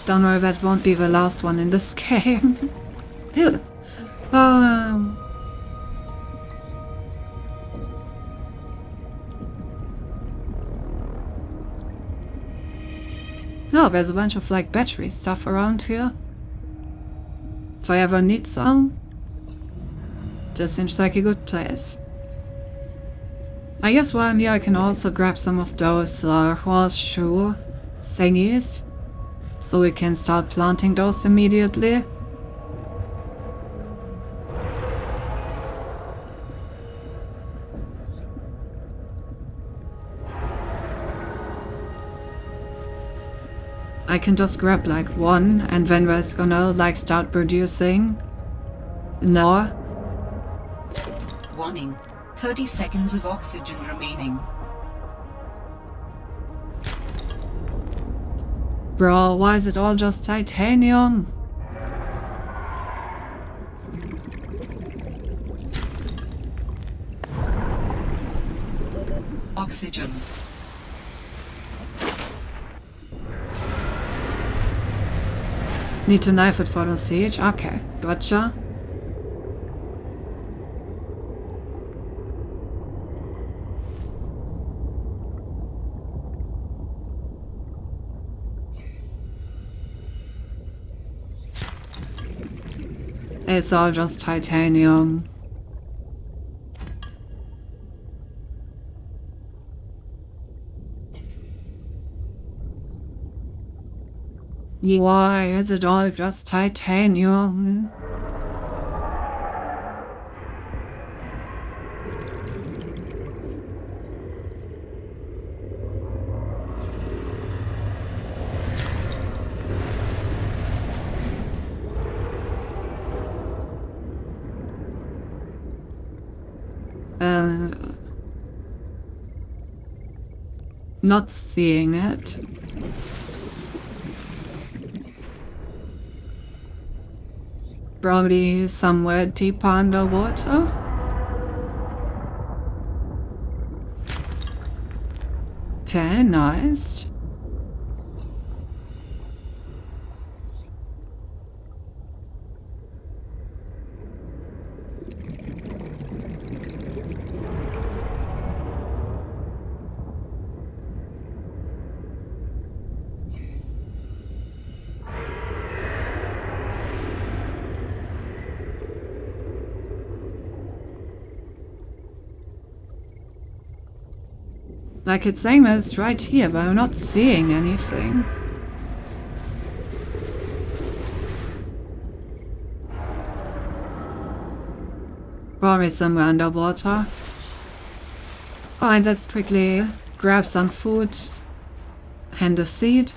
Don't worry, that won't be the last one in this game. No, there's a bunch of, like, battery stuff around here. If I ever need some. This seems like a good place. I guess while I'm here I can also grab some of those horseshoe thingies. So we can start planting those immediately. I can just grab like 1 and then it's gonna like start producing more. Warning. 30 seconds of oxygen remaining. Bro, why is it all just titanium? Oxygen. Need to knife it for the siege? Okay, gotcha. It's all just titanium. Why is it all just titanium? Not seeing it. Probably somewhere deep underwater. Okay, nice. Like it's saying that it's right here, but I'm not seeing anything. Probably somewhere underwater. Alright, let's quickly grab some food and a seed.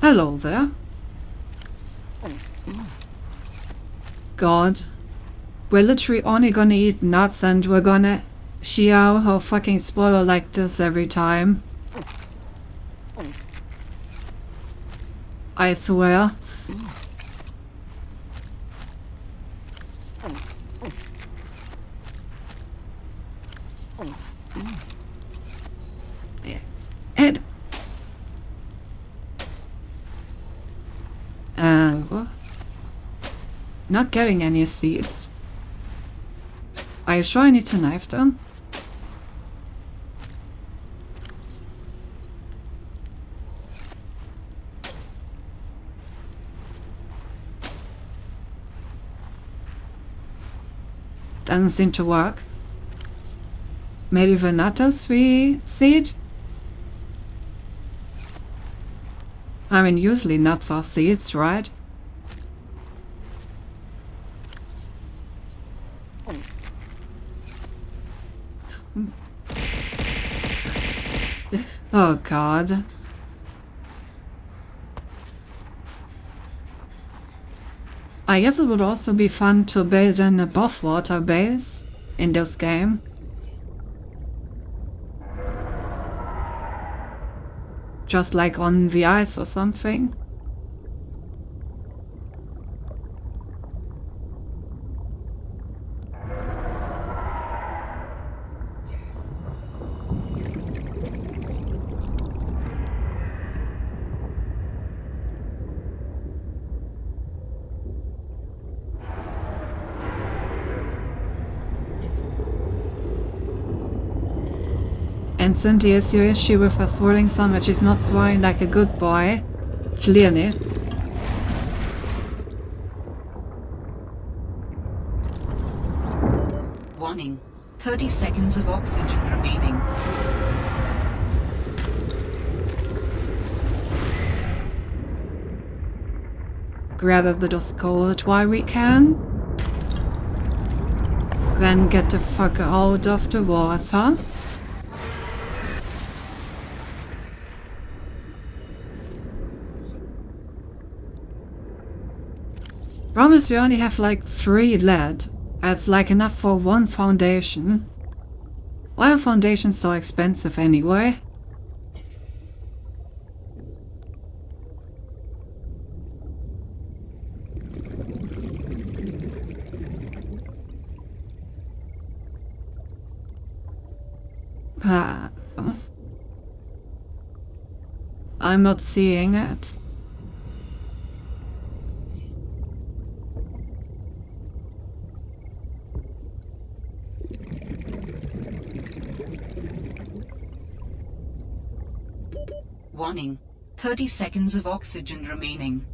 Hello there. God. We're literally only gonna eat nuts and we're gonna Xiao or fucking spoiler like this every time. I swear. Ed. Not getting any seeds. Are you sure I need to knife them? Doesn't seem to work. Maybe Venatos seed? I mean, usually nuts are seeds, right? Oh god. I guess it would also be fun to build an above water base in this game. Just like on the ice or something. And Cindy, is your issue with her swirling son that she's not swirling like a good boy? Clearly. Warning. 30 seconds of oxygen remaining. Grab a bit of gold while we can. Then get the fuck out of the water. Promise we only have like 3 lead. That's like enough for 1 foundation. Why are foundations so expensive anyway? I'm not seeing it. Warning. 30 seconds of oxygen remaining.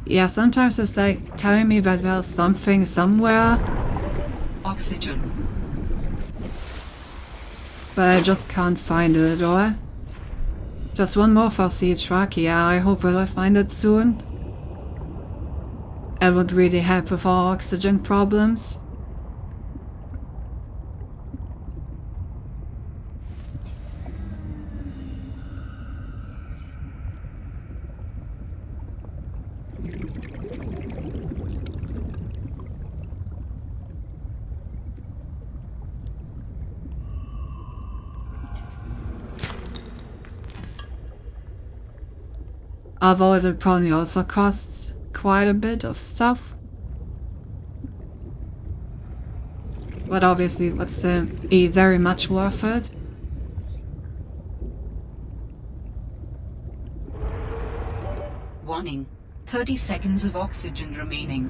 Yeah, sometimes it's like telling me that there's something somewhere. Oxygen. But I just can't find it at all. Just one more for sea truck, yeah, I hope that I find it soon. It would really help with our oxygen problems. Although it would probably also cost quite a bit of stuff. But obviously it would still be very much worth it. Warning. 30 seconds of oxygen remaining.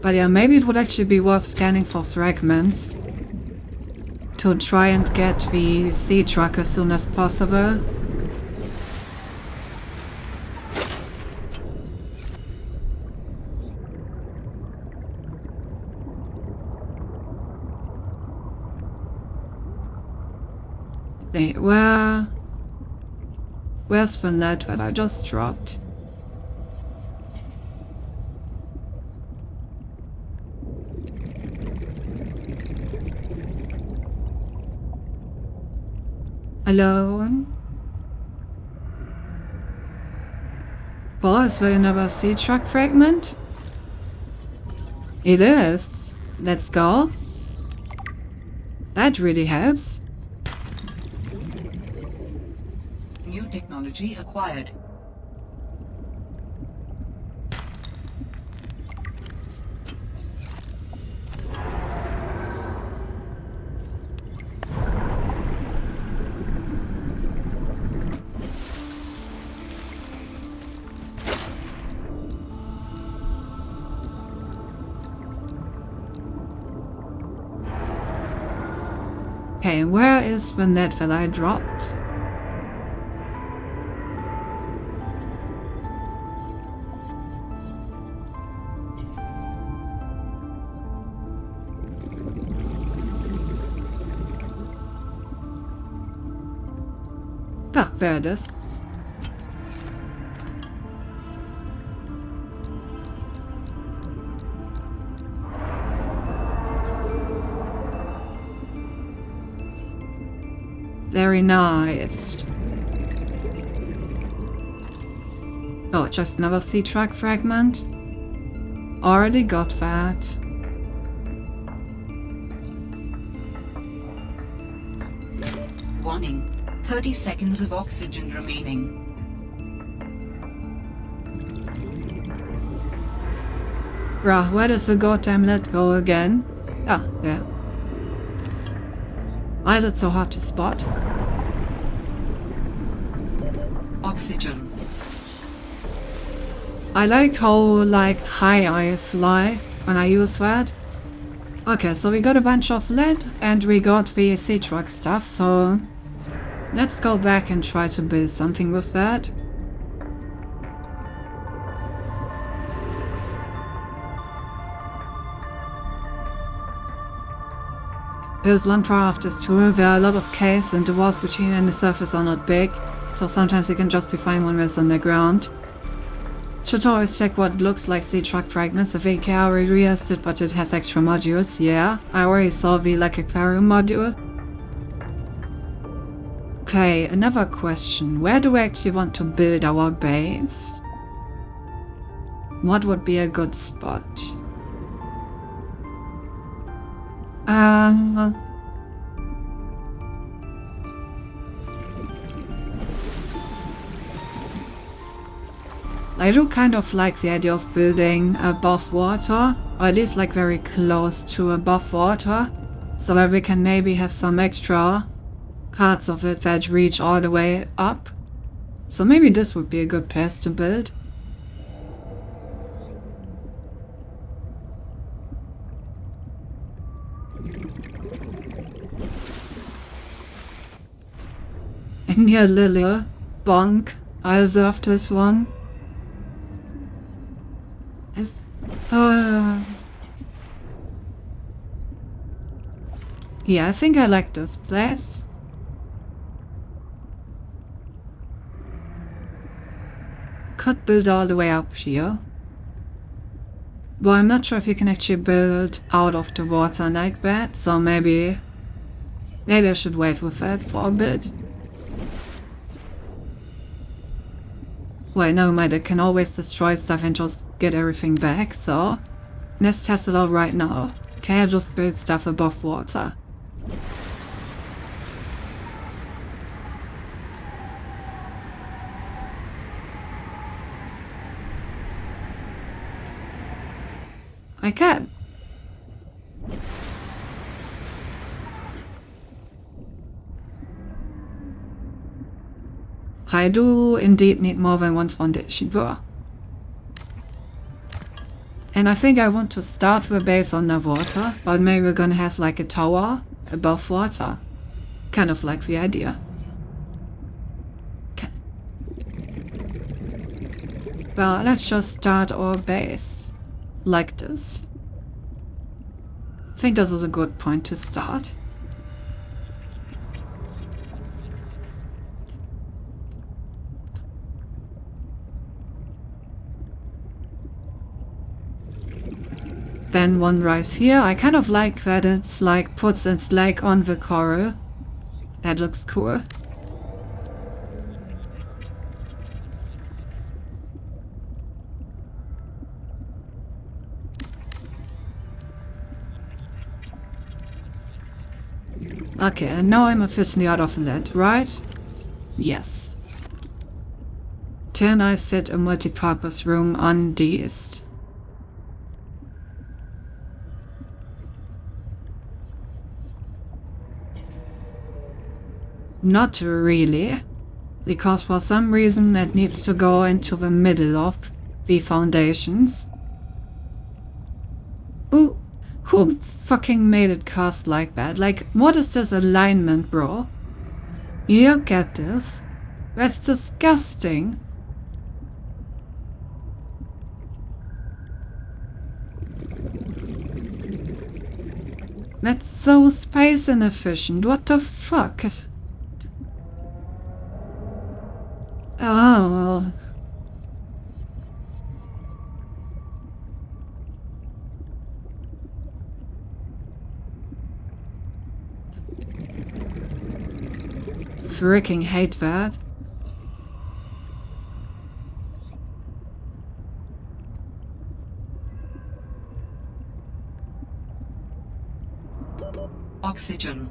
But yeah, maybe it would actually be worth scanning for fragments. To try and get the sea truck as soon as possible. Where's the lead that I just dropped? Hello? cool. Is there another sea truck fragment? It is. Let's go. That really helps. New technology acquired. Okay, where is the net that I dropped? Ah, there it is. Very nice. Oh, just another sea truck fragment. Already got that. Warning. 30 seconds of oxygen remaining. Bruh, where does the goddamn let go again? Ah, there. Why is it so hard to spot? Oxygen. I like how, high I fly when I use that. Okay, so we got a bunch of lead and we got the sea truck stuff, so let's go back and try to build something with that. Here's one craft is true, there are a lot of caves and the walls between and the surface are not big, so sometimes you can just be fine when it's on the ground. Should always check what looks like sea truck fragments. The VK already reused it, but it has extra modules. Yeah, I already saw the aquarium module. Okay, another question. Where do we actually want to build our base? What would be a good spot? I do kind of like the idea of building above water, or at least like very close to above water, so that we can maybe have some extra parts of it that reach all the way up. So maybe this would be a good place to build. Near Lilia, bonk, I reserved this one. Yeah, I think I like this place. Could build all the way up here. But I'm not sure if you can actually build out of the water like that, so maybe I should wait with that for a bit. Well, no matter, it can always destroy stuff and just get everything back, so let's test it out right now. Can I just build stuff above water? I can. I do indeed need more than one foundation floor. And I think I want to start the base underwater, but maybe we're gonna have like a tower above water. Kind of like the idea. Okay. Well, let's just start our base like this. I think this is a good point to start. Then one rise here. I kind of like that it's like puts its leg on the coral. That looks cool. Okay, and now I'm officially out of lead, right? Yes. Can I set a multi-purpose room on the east? Not really, because for some reason it needs to go into the middle of the foundations. Who fucking made it cast like that? Like, what is this alignment, bro? You look at this. That's disgusting. That's so space inefficient. What the fuck? Oh, well. Freaking hate that. Oxygen.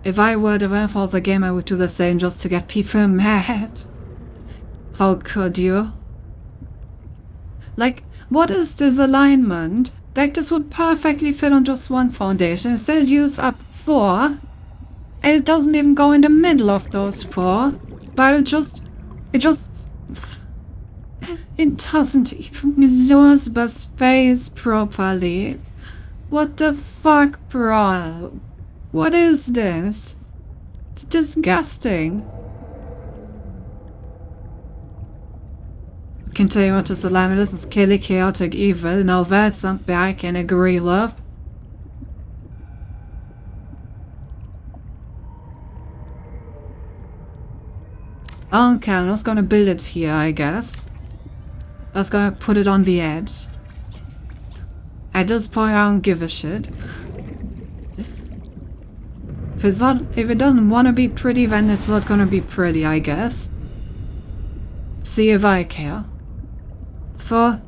If I were the developer of the game, I would do the same just to get people mad. How could you? Like, what is this alignment? Like, this would perfectly fit on just one foundation. Instead, use up 4. And it doesn't even go in the middle of those 4. But it doesn't even use the space properly. What the fuck, bro? What is this? It's disgusting. I can tell you what this alignment is. It's clearly chaotic evil. Now that's something I can agree with. Okay, I'm just gonna build it here, I guess. I was gonna put it on the edge. At this point, I don't give a shit. If it doesn't want to be pretty, then it's not gonna be pretty, I guess. See if I care. For...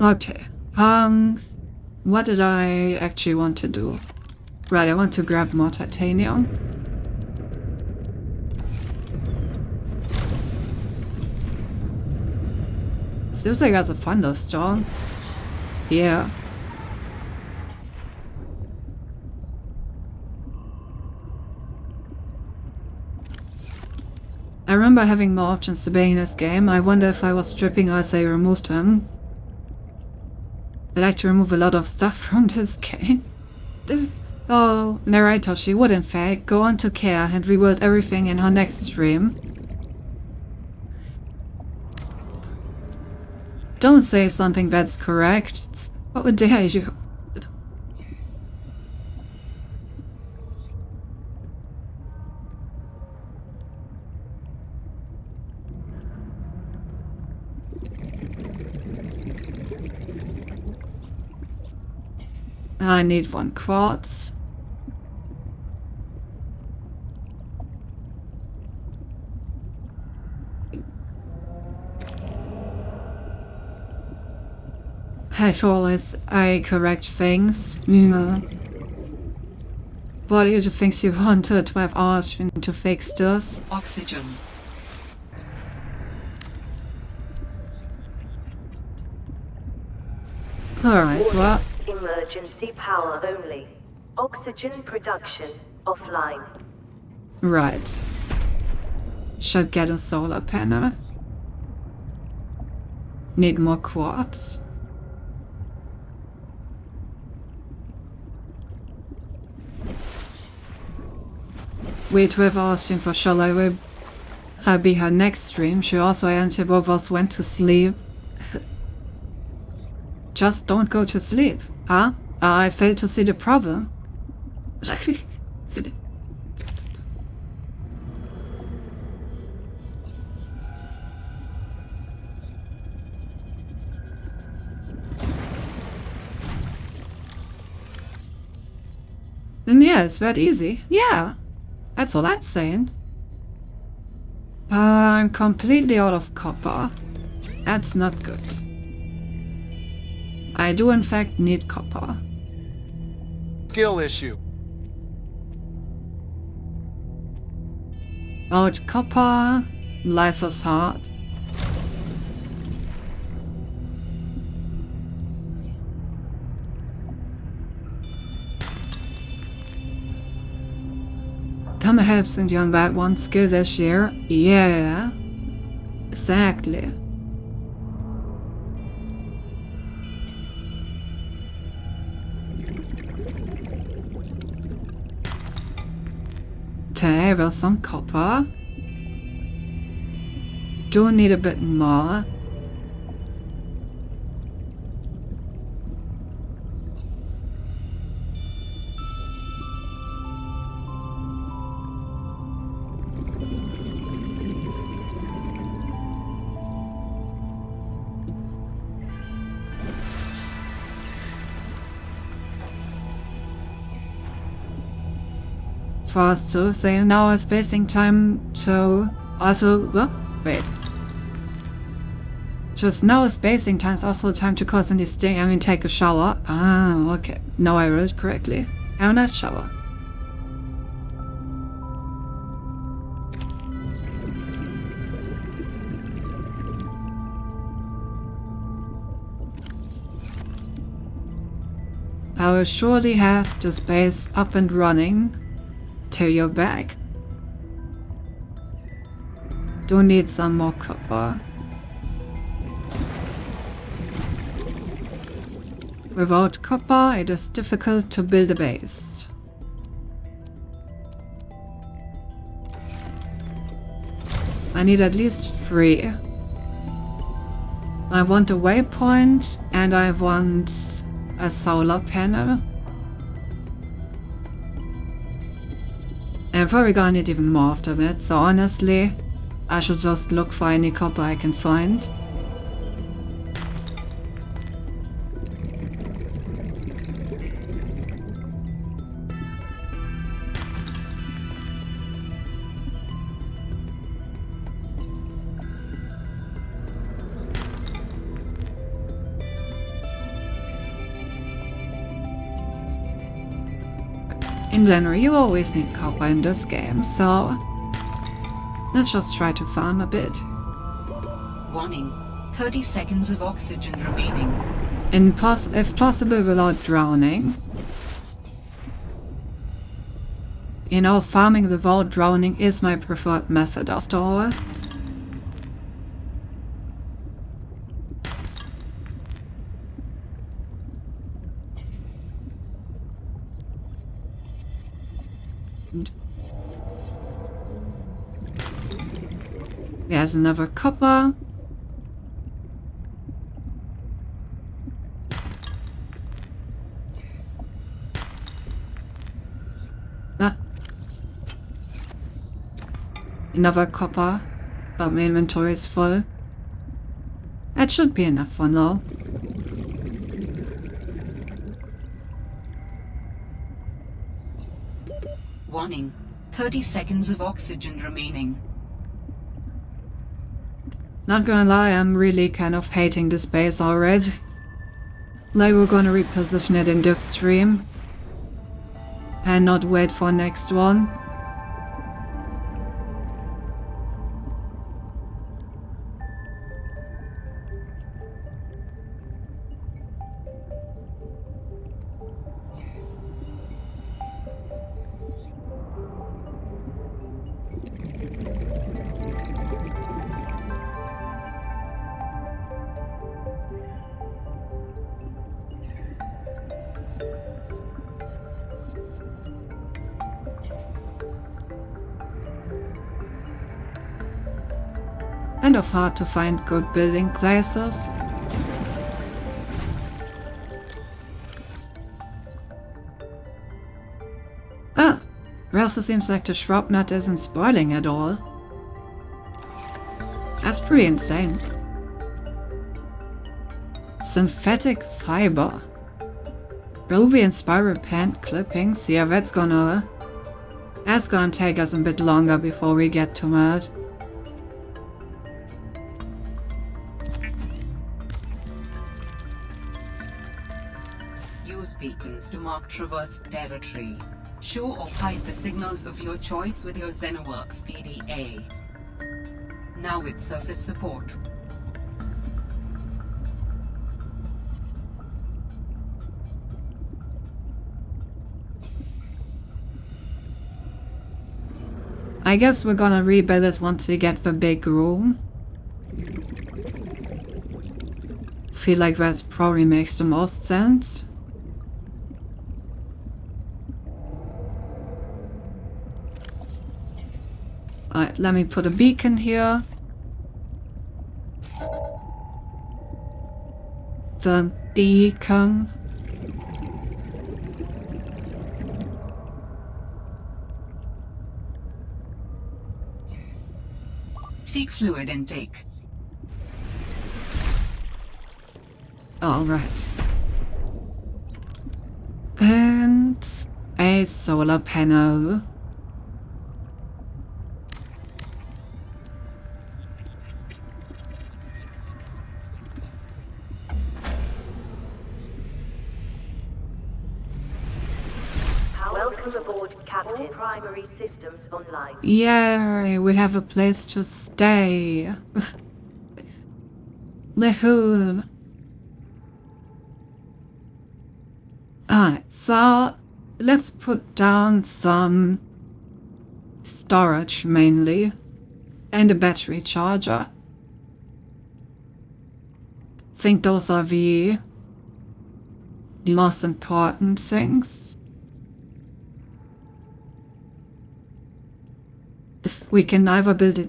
Okay, what did I actually want to do? Right, I want to grab more titanium. Seems like there's a thunderstorm. Yeah. I remember having more options to be in this game. I wonder if I was stripping or if they removed them. They like to remove a lot of stuff from this game. Oh, narrator, she would in fact go on to care and rebuild everything in her next stream. Don't say something that's correct. What would dare you? I need 1 quartz. As always, I correct things. What do you think you want 12 hours to fix this? Oxygen. Alright, well... Emergency power only. Oxygen production offline. Right. Should get a solar panel. Need more quartz. Wait 12 hours stream for Charlotte. Will be her next stream. She also and both of us went to sleep. Just don't go to sleep, huh? I fail to see the problem. Then yeah, it's that easy. Yeah, that's all that's saying. I'm completely out of copper. That's not good. I do in fact need copper. Skill issue. Out copper. Life is hard. Come helps in young bad one skill this year. Yeah. Exactly. Table some copper. Do need a bit more. Fast to say now is spacing time to also wait. Just now spacing time is also time to constantly stay. I mean take a shower. Ah, okay. Now I read correctly. Have a nice shower. I will surely have the space up and running till you're back. Do need some more copper. Without copper, it is difficult to build a base. I need at least 3. I want a waypoint and I want a solar panel. I'm probably gonna need even more after that, so honestly, I should just look for any copper I can find. In Glenry, you always need copper in this game, so let's just try to farm a bit. Warning. 30 seconds of oxygen remaining. If possible without drowning. You know, farming without drowning is my preferred method after all. There's another copper. Another copper, but my inventory is full. That should be enough for now. Warning. 30 seconds of oxygen remaining. Not gonna lie, I'm really kind of hating this base already. Like we're gonna reposition it in this stream. And not wait for next one. Kind of hard to find good building places. Ah! It also seems like the shrub nut isn't spoiling at all. That's pretty insane. Synthetic fiber. Ruby and spiral pen clippings. Yeah, that's gonna take us a bit longer before we get to that. Use beacons to mark traverse territory. Show or hide the signals of your choice with your Xenoworks PDA. Now with surface support. I guess we're gonna rebuild it once we get the big room. Feel like that probably makes the most sense. Alright, let me put a beacon here. The beacon. Seek fluid intake. Alright. And a solar panel. Welcome aboard, Captain. All primary systems online. Yay, we have a place to stay. Woohoo. Alright, so let's put down some storage mainly and a battery charger. I think those are the most important things. If we can either build a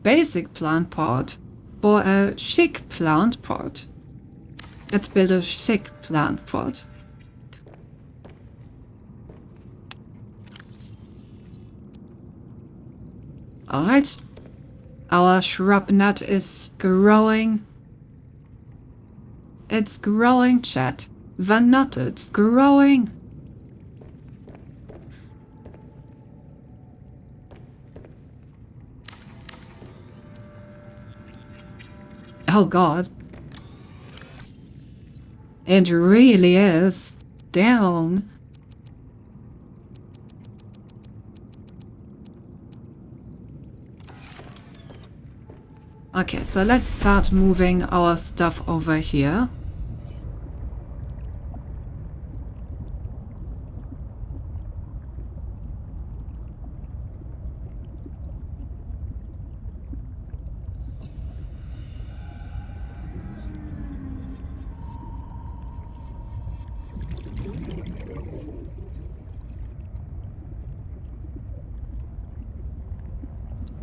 basic plant pot or a chic plant pot. Let's build a chic plant pot. Alright. Our shrub nut is growing. It's growing, chat. The nut, it's growing. Oh god. It really is down. Okay, so let's start moving our stuff over here.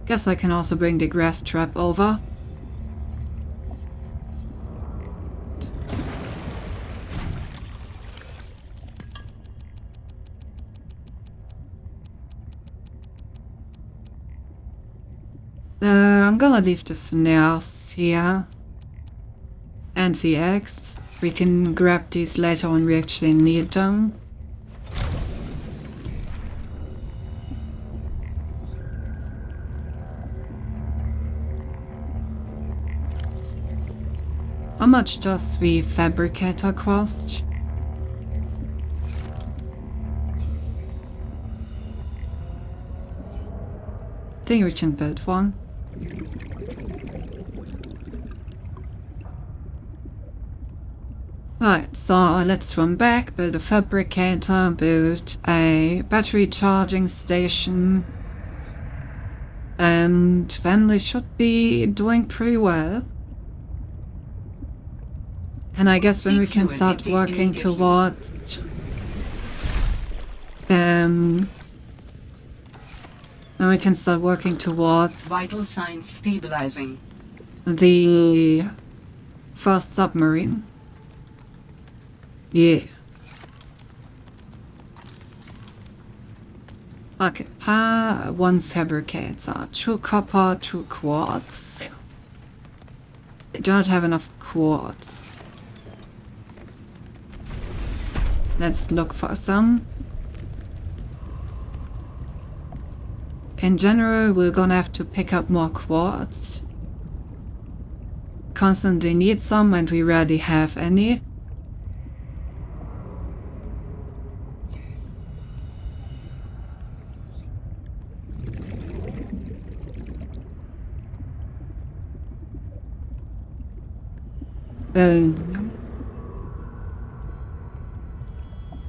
Guess I can also bring the graph trap over. I'm gonna leave the snails here. And the eggs. We can grab these later when we actually need them. How much does the fabricator cost? I think we can build one. Right, so let's run back, build a fabricator, build a battery charging station. And family should be doing pretty well. And I guess when we can start working towards when we can start working towards vital signs stabilizing. The first submarine. Yeah. Okay, one fabricator, 2 copper, 2 quartz. I don't have enough quartz. Let's look for some. In general, we're gonna have to pick up more quartz. Constantly need some, and we rarely have any.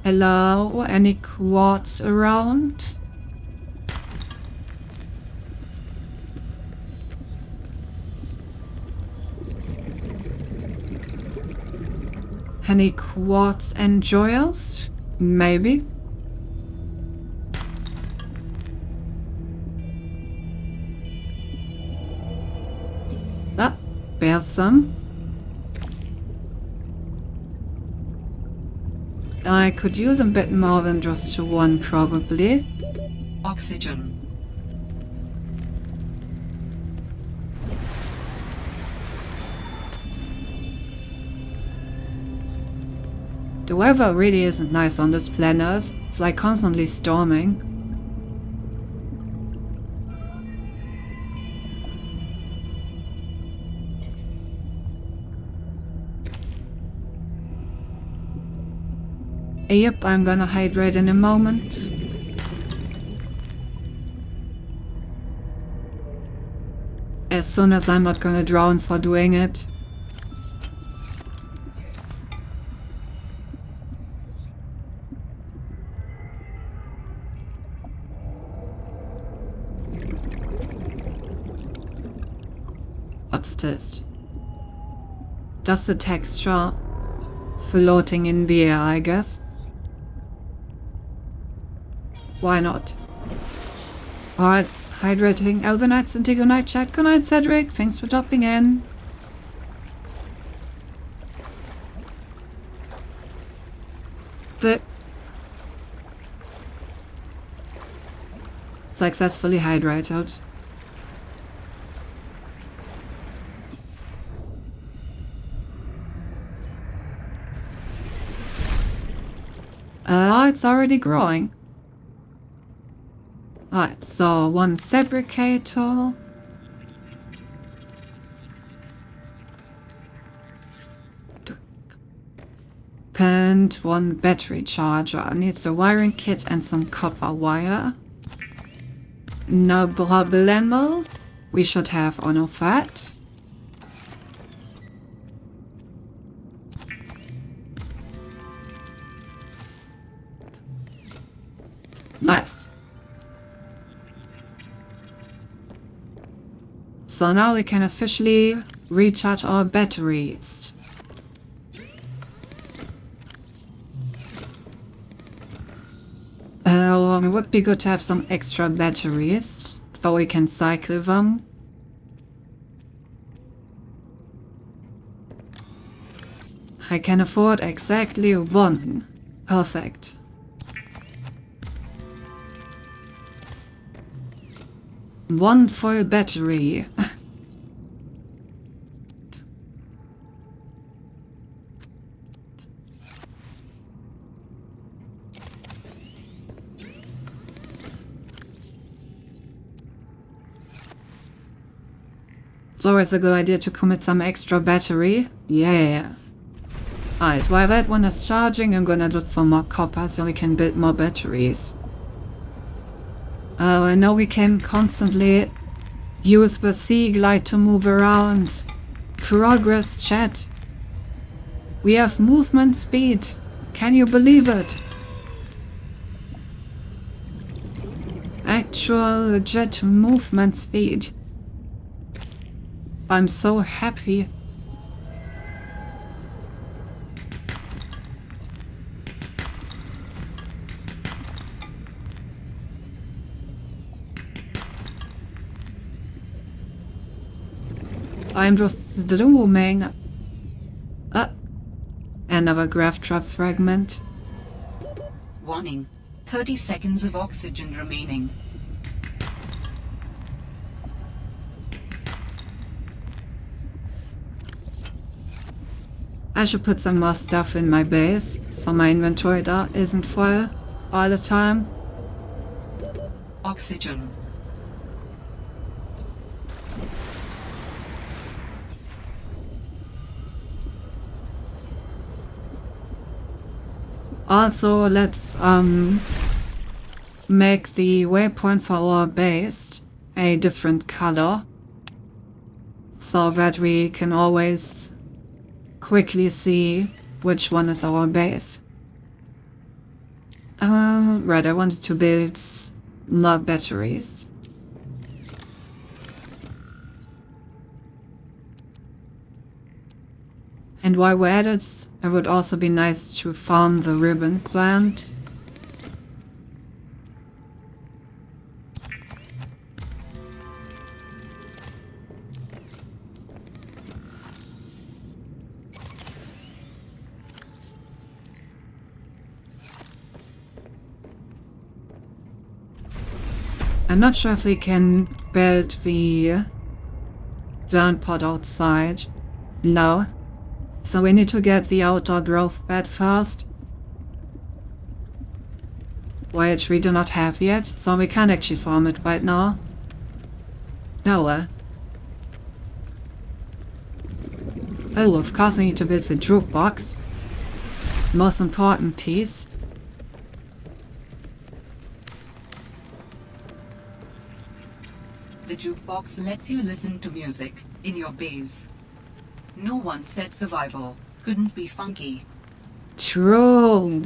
Hello, any quartz around? Any quartz enjoyers? Maybe. Ah, there's some. I could use a bit more than just one, probably. Oxygen. The weather really isn't nice on this planet. It's like constantly storming. Yep, I'm gonna hydrate in a moment. As soon as I'm not gonna drown for doing it. What's this? Just the texture floating in the air, I guess. Why not? Alright, hydrating. Elven Knights and good night, chat. Good night, Cedric. Thanks for dropping in. But successfully hydrated. It's already growing. Alright, so one fabricator. And one battery charger. Needs a wiring kit and some copper wire. No problemo. We should have all of that. Nice. So now we can officially recharge our batteries. It would be good to have some extra batteries, so we can cycle them. I can afford exactly one. Perfect. One full battery. It's always a good idea to commit some extra battery. Yeah. Alright, while that one is charging, I'm gonna look for more copper so we can build more batteries. I know we can constantly use the sea glide to move around. Progress, chat. We have movement speed. Can you believe it? Actual legit movement speed. I'm so happy. I'm just dreaming. Another graph trap fragment. Warning. 30 seconds of oxygen remaining. I should put some more stuff in my base, so my inventory isn't full all the time. Oxygen. Also, let's make the waypoints of our base a different color, so that we can always quickly see which one is our base. Right, I wanted to build more batteries. And while we're at it, it would also be nice to farm the ribbon plant. I'm not sure if we can build the ground pod outside. No. So we need to get the outdoor growth bed first, which we do not have yet, so we can't actually farm it right now. No. Oh, of course we need to build the jukebox. Most important piece. The jukebox lets you listen to music in your base. No one said survival couldn't be funky. True.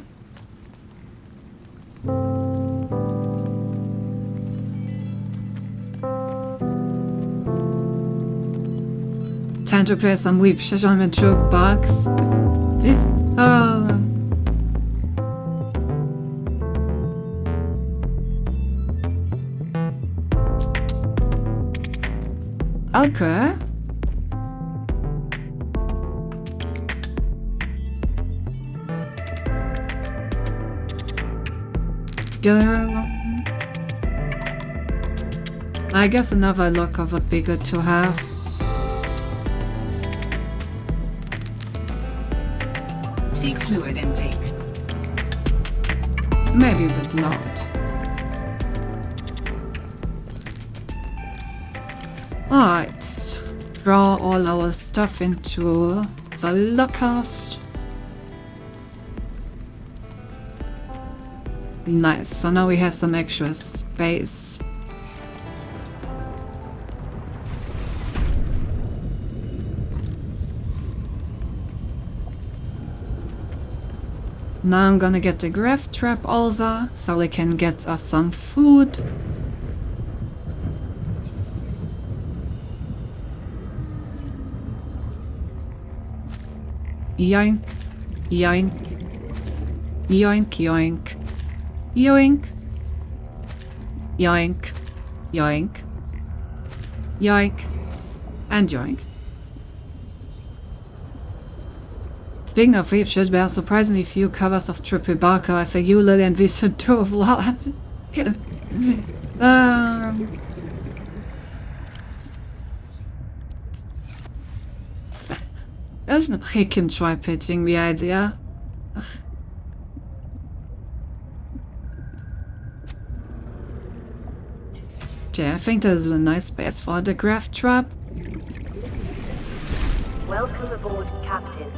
Time to play some weep shit on the jukebox. Okay. I guess another locker would be good to have. Seek fluid intake. Maybe a bit loud. Alright. Draw all our stuff into the lockers. Nice, so now we have some extra space. Now I'm gonna get the graph trap also, so we can get us some food. Yoink, yoink, yoink, yoink. Yoink. Yoink. Yoink. Yoink. And yoink. Speaking of which, there are surprisingly few covers of Triple Barker. I think you, Lily, and we should do a lot. He can try pitching the idea. Okay, I think there's a nice space for the graph trap. Welcome aboard, Captain.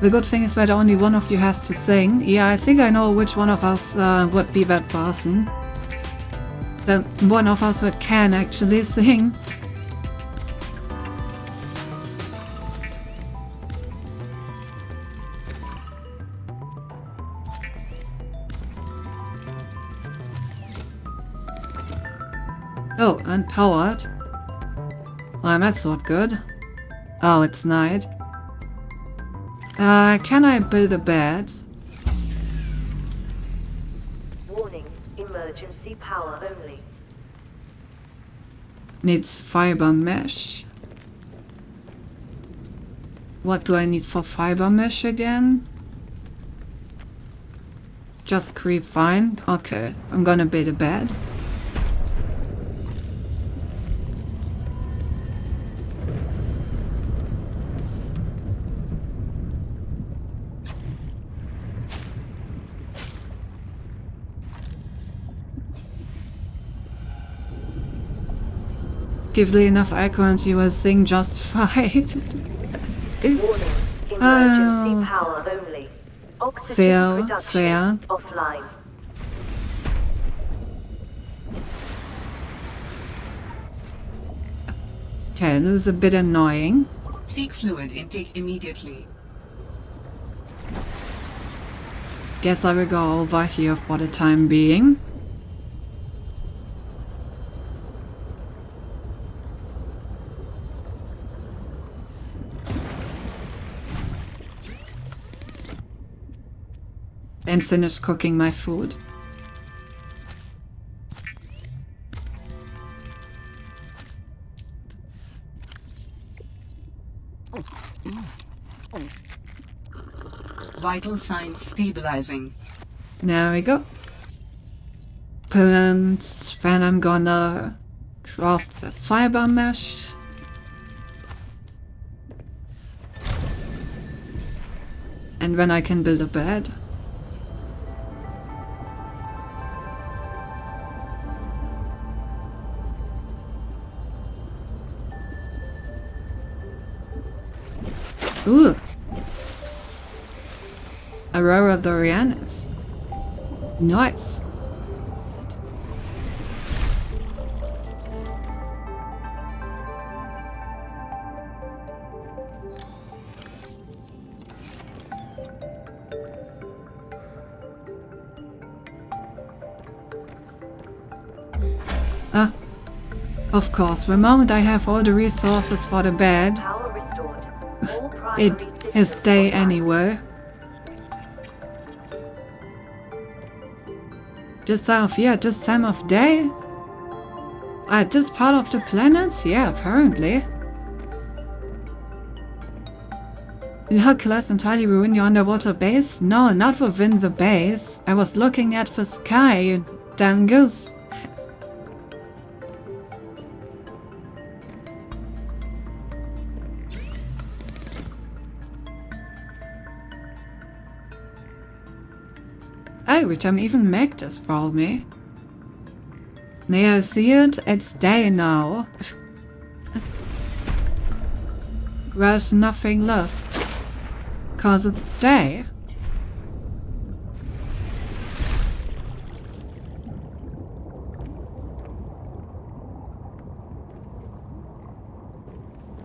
The good thing is that only one of you has to sing. Yeah, I think I know which one of us would be that person. The one of us that can actually sing. Oh, unpowered. Well, that's not good. Oh, it's night. Can I build a bed? Warning, emergency power only. Needs fiber mesh. What do I need for fiber mesh again? Just creep vine? Okay, I'm gonna build a bed. give Lee enough acorns, he was thing just fine. Warning. Emergency power only. Oxygen production offline. Okay, this is a bit annoying. Seek fluid intake immediately. Guess I will go over here for the time being. And finish cooking my food. Vital signs stabilizing. There we go. And then I'm gonna craft the fiber mesh. And then I can build a bed. Ooh! Aurora Borealis. Nice! Of course, the moment I have all the resources for the bed, Power restored. All primary it systems is day online. anyway. This time of year, this time of day? At this part of the planet? Yeah, apparently. Did Hercules entirely ruin your underwater base? No, not within the base. I was looking at the sky, you damn goose. Every time even make this for me. There, see it? It's day now. There's nothing left. 'Cause it's day.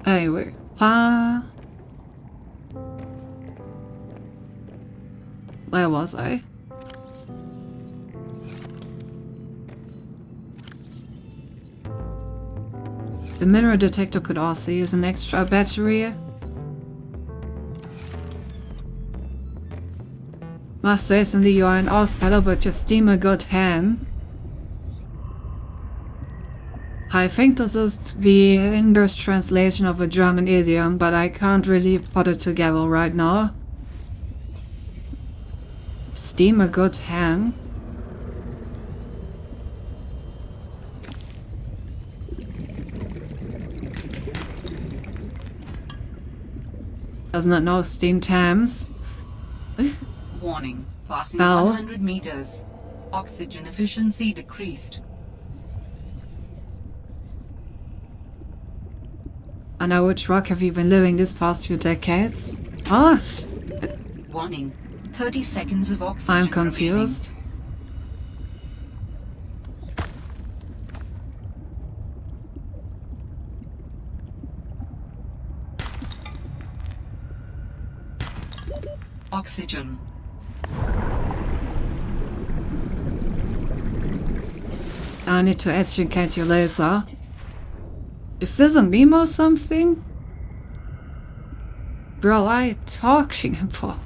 Anyway, where was I? The mineral detector could also use an extra battery. Must say, Cindy, you are an Auspeller, but you steam a good hand. I think this is the English translation of a German idiom, but I can't really put it together right now. Steam a good hand. Does not know steam Thames. Warning. Passing Ow. 100 meters. Oxygen efficiency decreased. On which rock have you been living this past few decades? Oh, Warning. 30 seconds of oxygen I'm confused. Oxygen. I need to educate you later. Is this a meme or something? Bro, what are you talking about?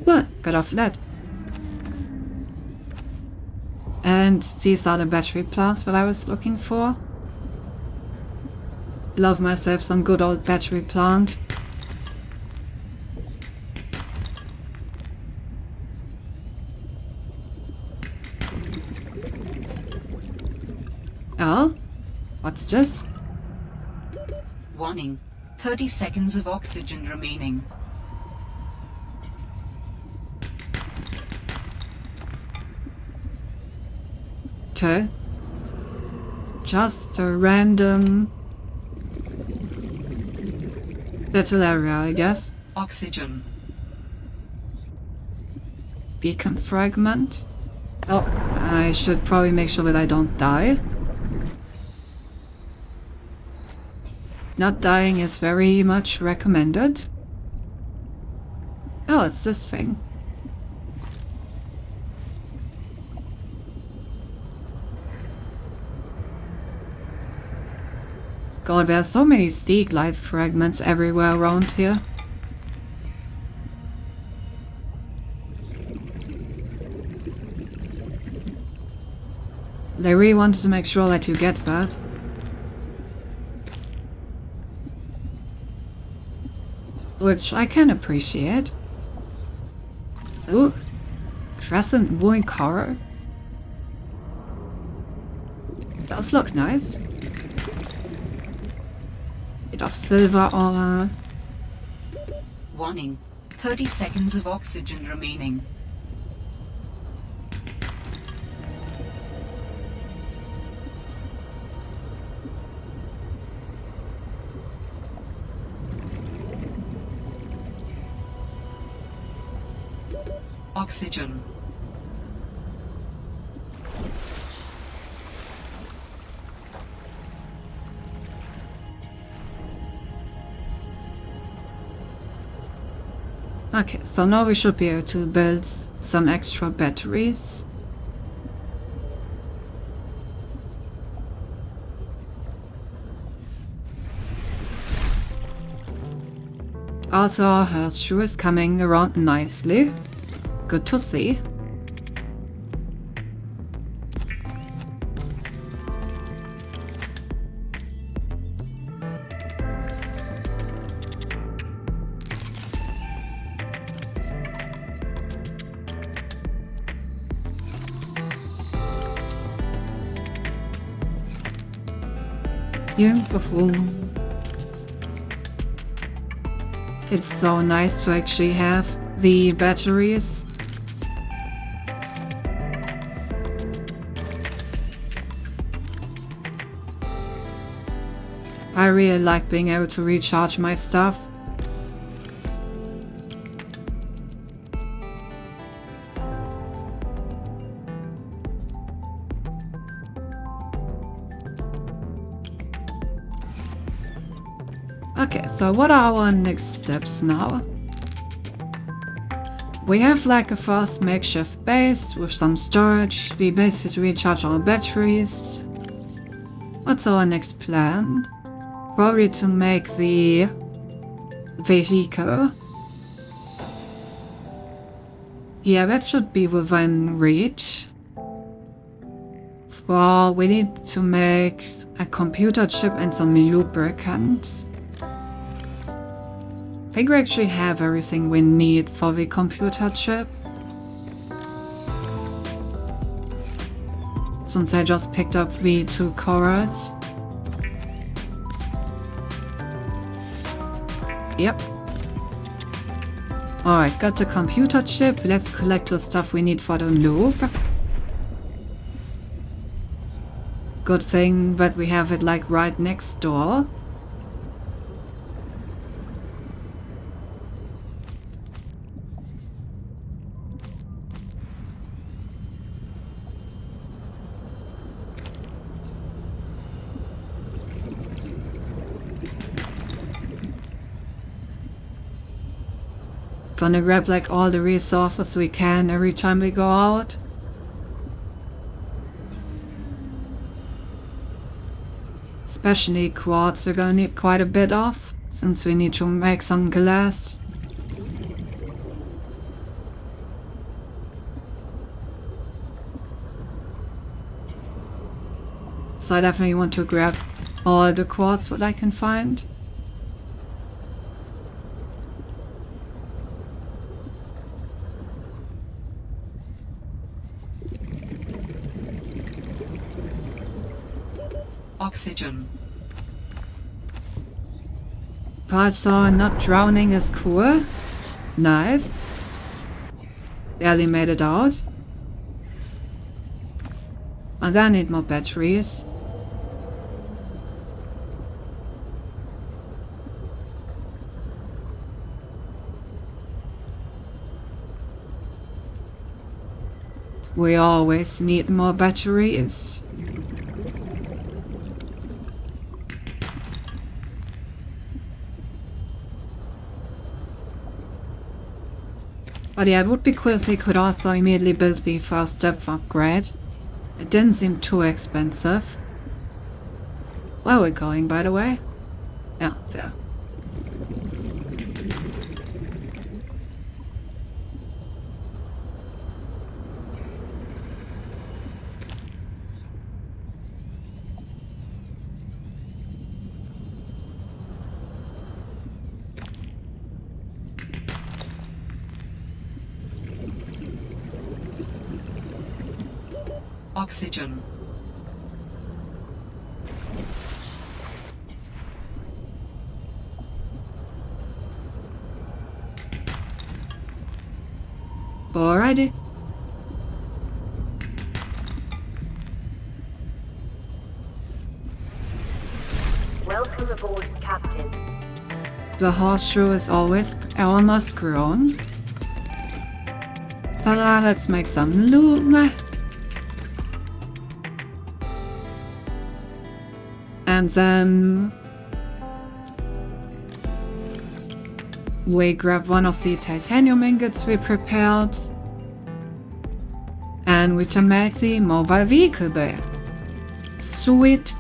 What? Got off lead. And these are the battery plants that I was looking for. Love myself some good old battery plant. Oh? What's this? Warning. 30 seconds of oxygen remaining. Okay. Just a random little area, I guess. Oxygen. Beacon fragment. Oh, I should probably make sure that I don't die. Not dying is very much recommended. Oh, it's this thing. God, there are so many Stieg life fragments everywhere around here. They really wanted to make sure that you get that. Which I can appreciate. Ooh. Crescent Wooing Coral. Does look nice. Bit of silver or... Warning. 30 seconds of oxygen remaining. Oxygen. Okay, so now we should be able to build some extra batteries. Also, her shoe is coming around nicely. Good to see. Beautiful. It's so nice to actually have the batteries. I really like being able to recharge my stuff. Okay, so what are our next steps now? We have like a first makeshift base with some storage. We basically recharge our batteries. What's our next plan? Probably to make the vehicle. Yeah, that should be within reach. Well, we need to make a computer chip and some lubricants. I think we actually have everything we need for the computer chip. Since I just picked up the 2 corals. Yep. Alright, got the computer chip. Let's collect the stuff we need for the lube. Good thing that we have it like right next door. Gonna grab like all the resources we can every time we go out. Especially quartz we're gonna need quite a bit of, since we need to make some glass. So I definitely want to grab all the quartz that I can find. Oxygen. Part saw not drowning is cool. Nice. Barely made it out. And I need more batteries. We always need more batteries. But yeah, it would be cool if they could also immediately build the first depth upgrade. It didn't seem too expensive. Where are we going, by the way? Yeah, there. Oxygen. Alrighty. Welcome aboard, Captain. The horseshoe is always almost grown. But let's make some loot. And then we grab one of the titanium ingots we prepared. And we can make the mobile vehicle bay. Sweet.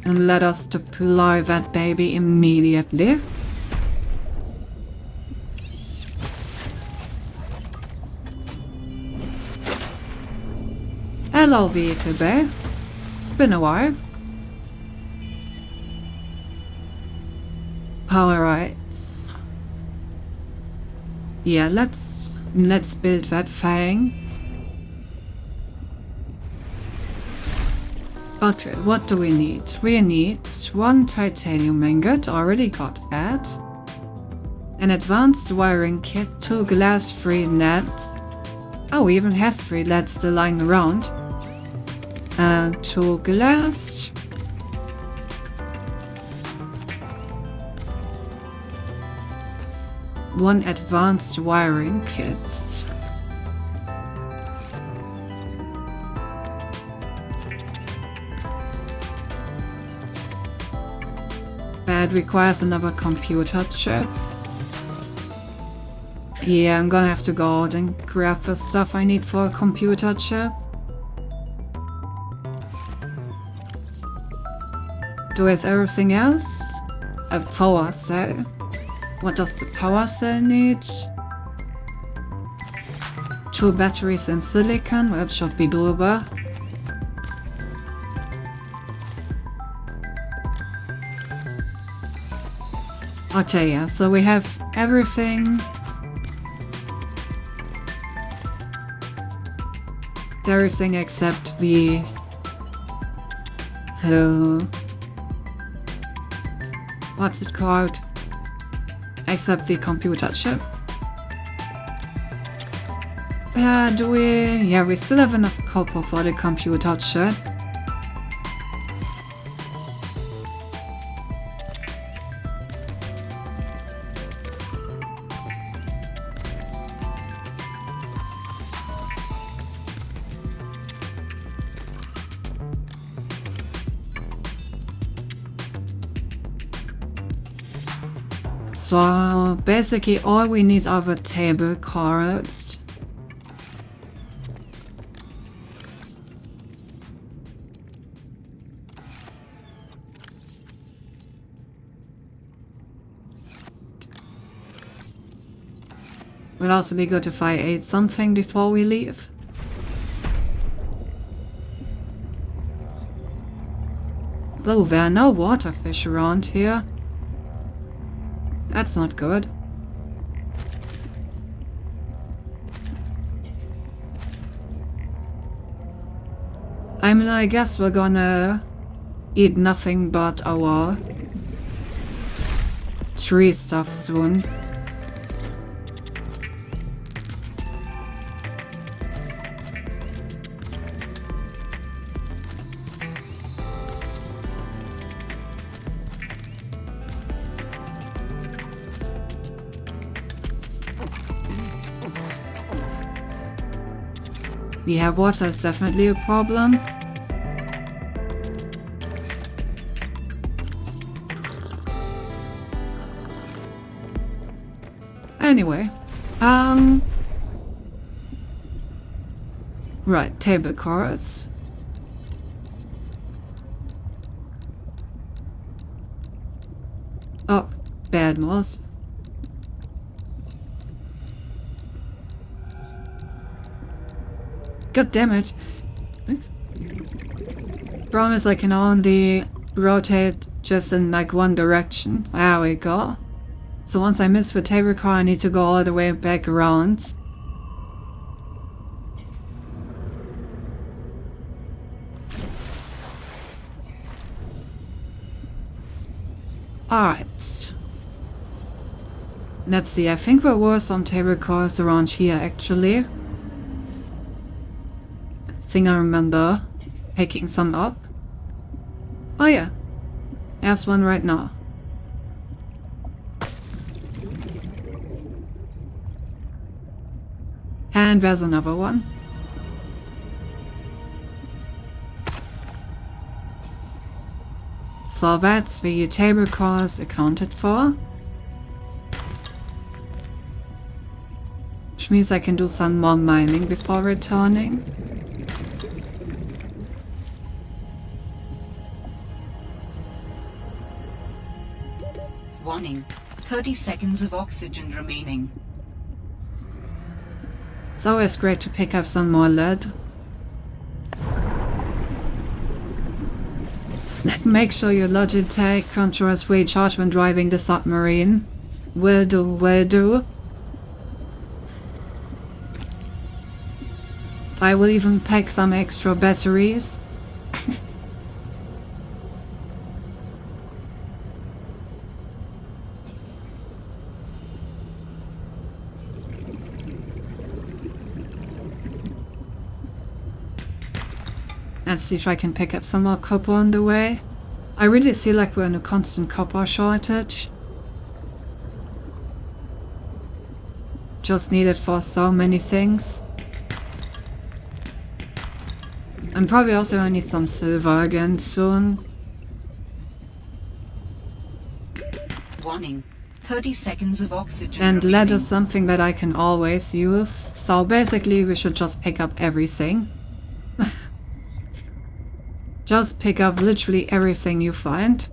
And let us deploy that baby immediately. Hello, vehicle bay. It's been a while. Alright. Yeah, let's build that thing. Okay, what do we need? We need one titanium ingot, already got that. An advanced wiring kit, 2 glass-free nets. Oh, we even have 3 LEDs still lying around. 2 glass. One advanced wiring kit. That requires another computer chip. Yeah, I'm gonna have to go out and grab the stuff I need for a computer chip. Do we have everything else? A power cell. What does the power cell need? 2 batteries and silicon, well, it should be doable. Okay, yeah, so we have everything. Everything except the... what's it called? Except the computer chip. Do we... yeah, we still have enough copper for the computer chip. So basically all we need are the table cards. Would also be good if I ate something before we leave. Though there are no water fish around here. That's not good. I mean, I guess we're gonna eat nothing but our tree stuff soon. Yeah, water is definitely a problem. Anyway, right, table cards. Oh, bad mouse. God damn it. Promise I can only rotate just in like one direction. There we go. So once I miss the table card, I need to go all the way back around. Alright. Let's see, I think there were some table cards around here actually. I think I remember picking some up. Oh yeah, there's one right now. And there's another one. So that's the table cards accounted for. Which means I can do some more mining before returning. Warning, 30 seconds of oxygen remaining. It's always great to pick up some more lead. Make sure your Logitech controls recharge when driving the submarine. Will do, will do. I will even pack some extra batteries. Let's see if I can pick up some more copper on the way. I really feel like we're in a constant copper shortage. Just need it for so many things. I'm probably also gonna need some silver again soon. Warning, 30 seconds of oxygen And remaining. lead is something that I can always use. So basically we should just pick up everything. Just pick up literally everything you find.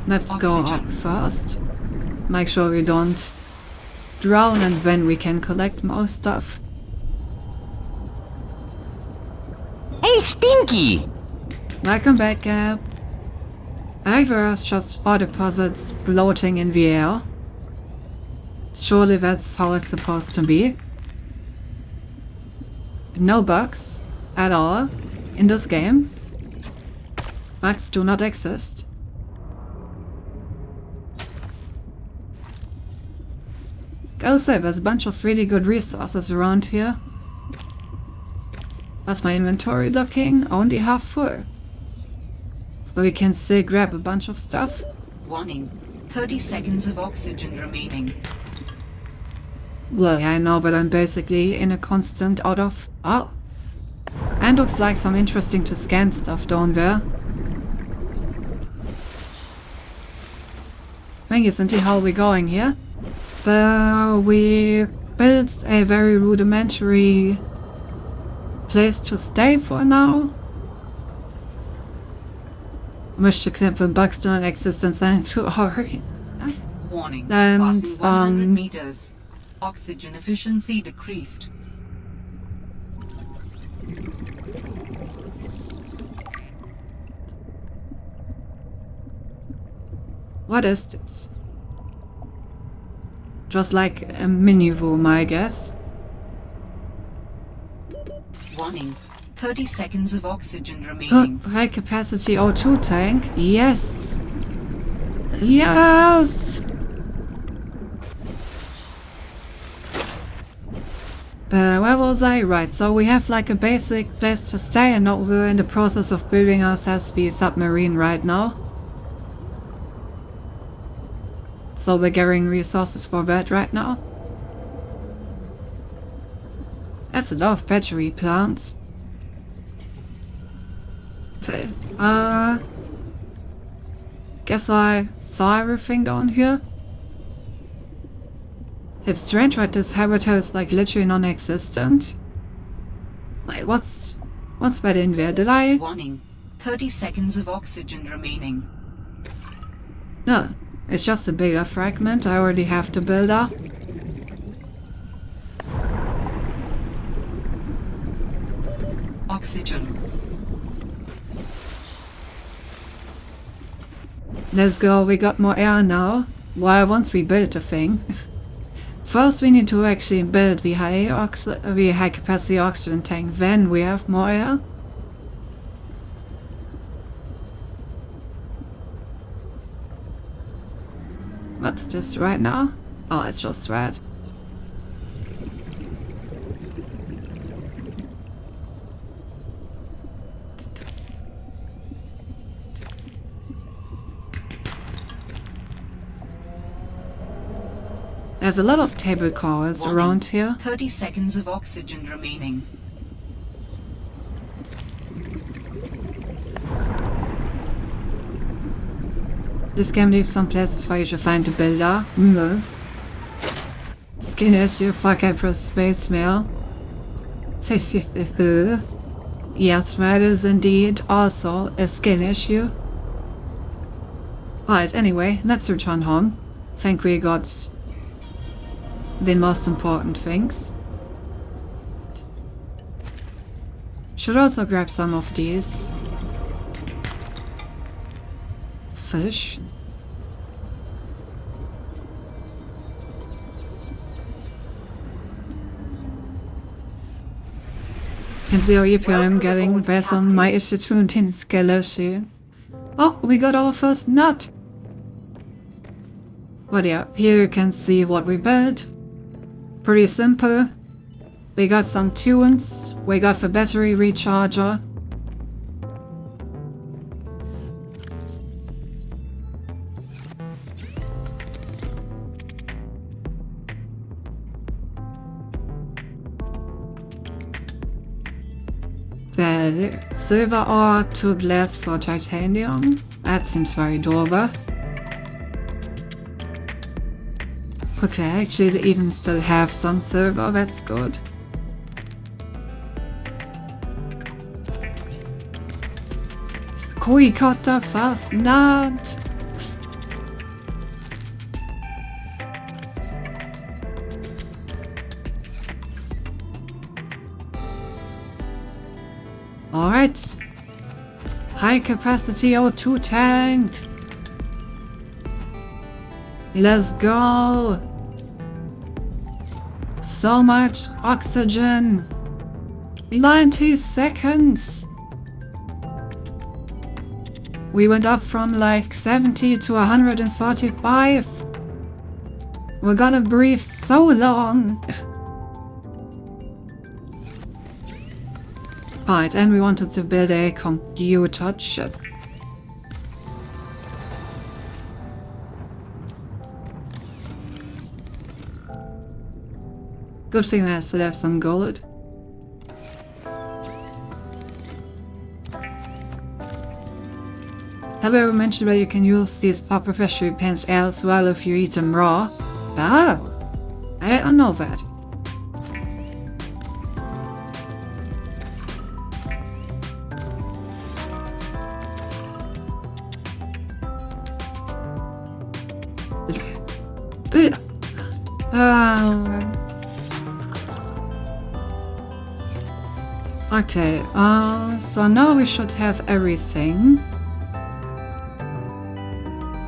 Let's go up first. Make sure we don't drown and then we can collect more stuff. Hey, Stinky! Welcome back, Gab. I think there are just 4 deposits floating in the air. Surely that's how it's supposed to be. No bugs at all in this game. Bugs do not exist. Gotta say, there's a bunch of really good resources around here. How's my inventory looking? Only half full. But we can still grab a bunch of stuff. Warning, 30 seconds of oxygen remaining. Well, yeah, I know, but I'm basically in a constant out of... Oh! And looks like some interesting to scan stuff down there. Think it's into how we're going here. But we built a very rudimentary place to stay for now. Wish to clip the bugs don't exist in Sanctuary. Warning, And, passing 100 meters. Oxygen efficiency decreased. What is this? Just like a mini room, I guess. Warning. 30 seconds of oxygen remaining. High capacity O2 tank. Yes. Yes. Where was I? Right, so we have like a basic place to stay, and now we're in the process of building ourselves the submarine right now. So we're gathering resources for that right now. That's a lot of battery plants. Guess I saw everything down here. It's strange, right? This habitat is like literally non-existent. Like, what's that in there? Did I? Warning. 30 seconds of oxygen remaining. No, it's just a beta fragment. I already have the builder. Oxygen. Let's go, we got more air now. Well, once we build the thing. First we need to actually build the high capacity oxygen tank, then we have more air. What's this right now? Oh, it's just red. There's a lot of table coils around here. 30 seconds of oxygen remaining. This game leaves some places for you to find the builder. Skin issue, fuck I press space mail. Yes, that is indeed also a skill issue. Right, anyway, let's return home. Think we got the most important things. Should also grab some of these fish. Can see how EP I'm getting based on my issue 2 and team skill issue. Oh, we got our first nut! But yeah, here you can see what we built. Pretty simple. We got some tunes, we got the battery recharger. The silver ore to glass for titanium. That seems very doable. Okay, actually they even still have some silver, that's good. We got the first nut! Alright. High capacity O2 tank! Let's go! So much oxygen! 90 seconds! We went up from like 70 to 145. We're gonna breathe so long. Right, and we wanted to build a computer chip. Good thing I still have some gold. Have I ever mentioned that you can use these proper fishery pens as well if you eat them raw? Ah! I don't know that. Okay, so now we should have everything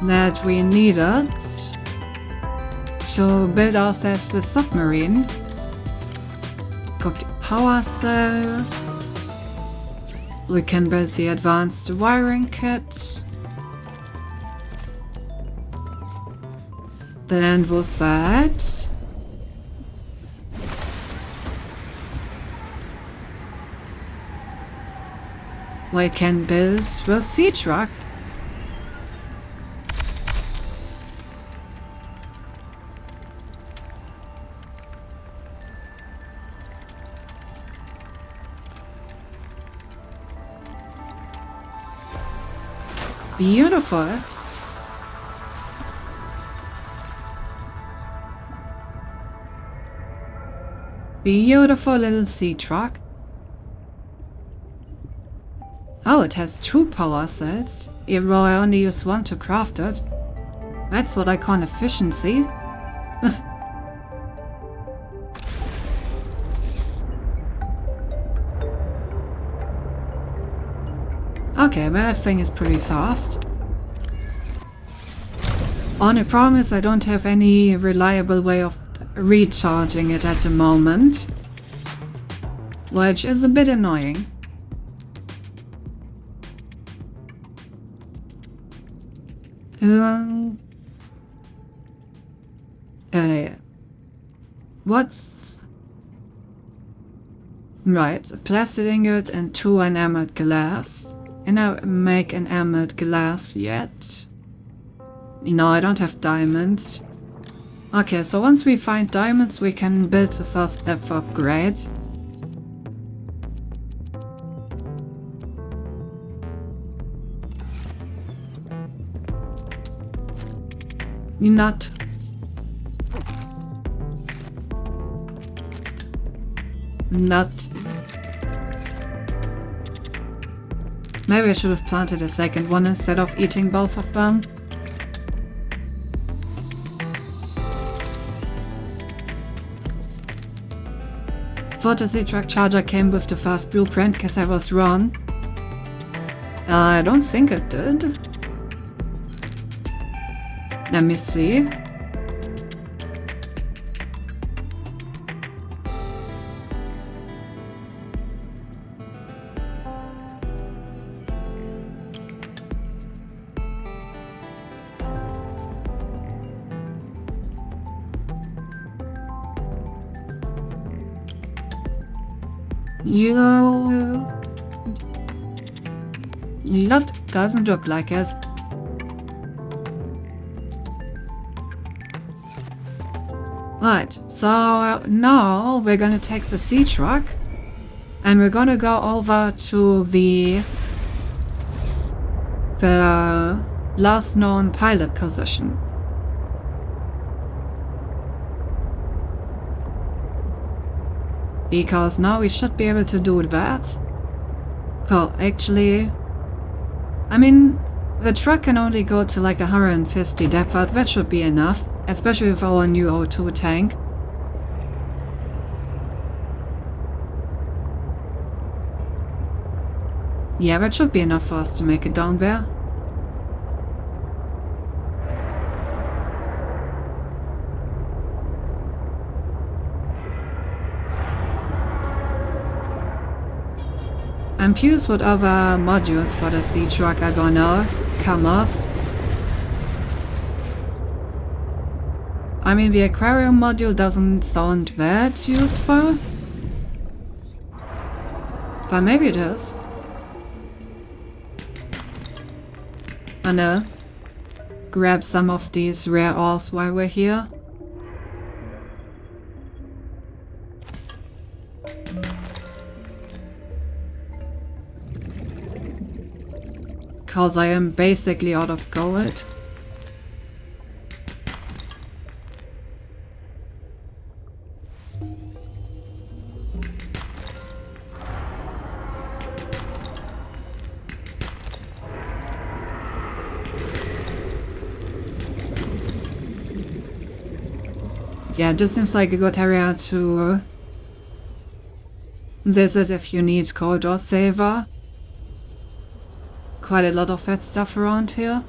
that we needed to build ourselves a submarine. power cell. We can build the advanced wiring kit. Then with that, we can build the sea truck. Beautiful. Beautiful little sea truck. Oh, it has 2 power cells, even though I only use 1 to craft it. That's what I call efficiency. Okay, that thing is pretty fast. Only problem is I don't have any reliable way of recharging it at the moment, which is a bit annoying. What's... Right, a plastic ingot and 2 enameled glass. Can I make an enameled glass yet? No, I don't have diamonds. Okay, so once we find diamonds, we can build the first depth upgrade. Not. Maybe I should have planted a second one instead of eating both of them. Thought the sea truck charger came with the first blueprint, guess I was wrong. I don't think it did. Let me see. That doesn't look like it. Right, so now we're gonna take the sea truck and we're gonna go over to the last known pilot position. Because now we should be able to do that. Well, actually, I mean, the truck can only go to like 150 depth, but that should be enough, especially with our new O2 tank. Yeah, that should be enough for us to make it down there. I'm curious what other modules for the sea truck are gonna come up. I mean, the aquarium module doesn't sound that useful, but maybe it is. And grab some of these rare ores while we're here. Because I am basically out of gold. Yeah, this seems like a good area to visit if you need gold or silver. Quite a lot of that stuff around here.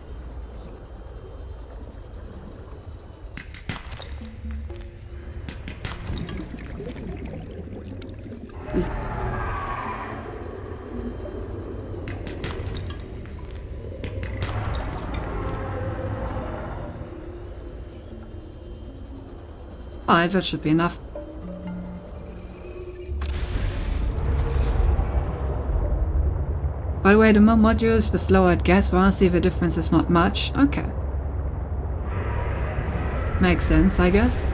Alright, that should be enough. By the way, the more modules, the slower it gets, but honestly the difference is not much. Okay. Makes sense, I guess.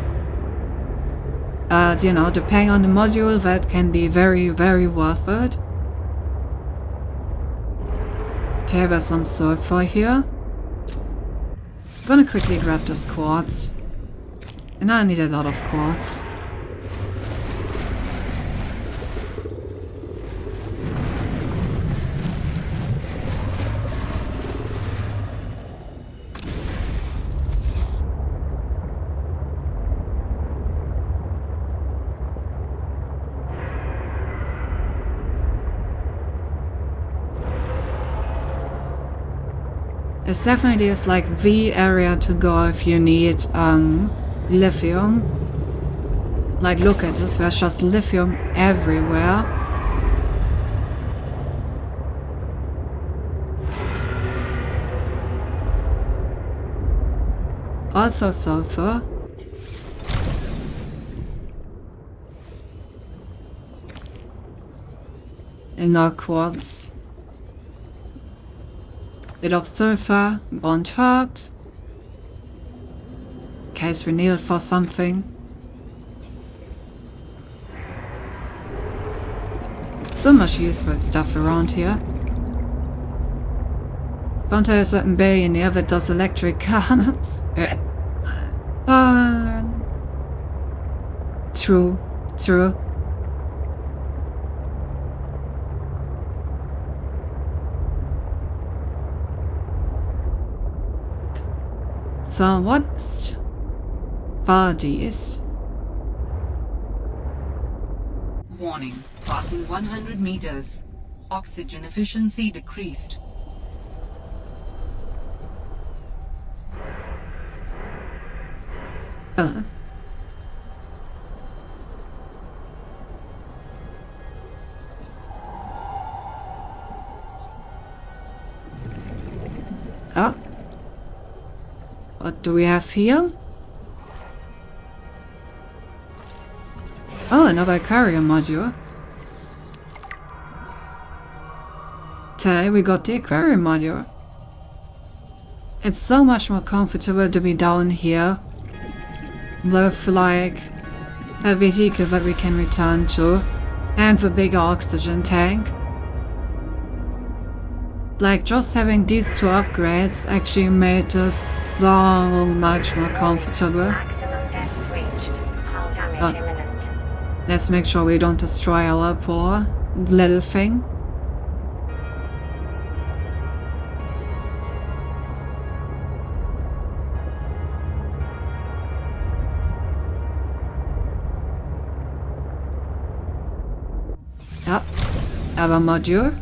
You know, depending on the module, that can be very, very worth it. Okay, there's some sulfur here. I'm gonna quickly grab this quartz. And I need a lot of quartz. It's definitely is like the area to go if you need lithium. Like, look at this, there's just lithium everywhere. Also sulfur. And no quartz. Bit of sulfur, bond hooked. In case we need it for something. So much useful stuff around here. Found a certain billionaire that does electric cars. True. So what's Vardy's? Warning, passing 100 meters. Oxygen efficiency decreased. Oh. What do we have here? Oh, another carrier module. Okay, we got the aquarium module. It's so much more comfortable to be down here with like a vehicle that we can return to and the bigger oxygen tank. Like, just having these two upgrades actually made this so much more comfortable. Maximum depth reached. Hull damage imminent. Let's make sure we don't destroy our poor little thing. Yep, our module.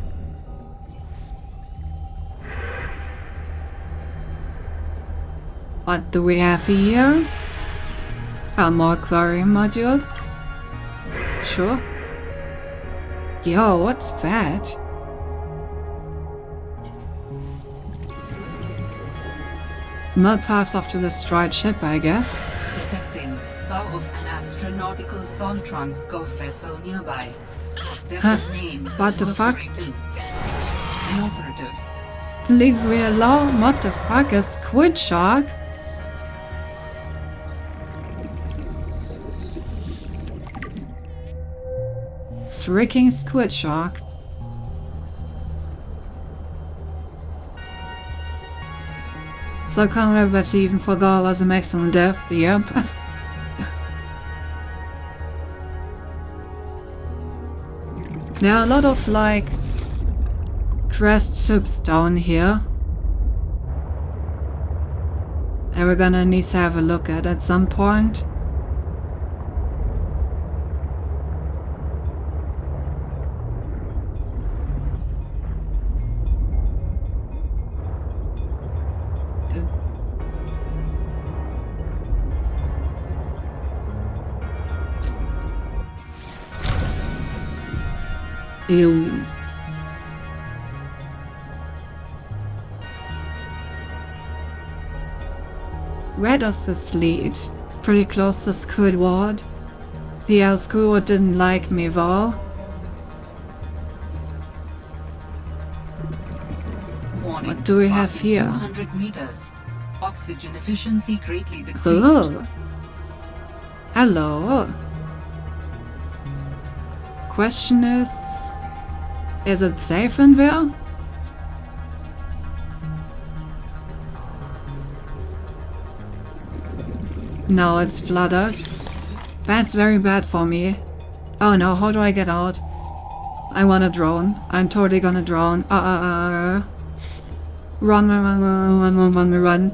What do we have here? A more aquarium module? Sure. Yo, what's that? Mud paths off to the destroyed ship, I guess. Detecting bow of an astronautical Soltrons Gulf vessel nearby. Huh? What the fuck? Inoperative. Leave me alone. What the fuck is Squid Shark? Freaking Squid Shark. So I can't remember if she even forgot as a maximum depth. Yep. There are a lot of like crashed ships down here. And we're gonna need to have a look at some point. Ew. Where does this lead? pretty close to Squidward. The Squidward didn't like me, though. Warning, What do we have passing here? 200 meters. Oxygen efficiency greatly decreased. Hello. Hello. Question is it safe in there? No, it's flooded. That's very bad for me. Oh no, how do I get out? I want a drone. I'm totally gonna drone. Run, run, run, run, run, run, run.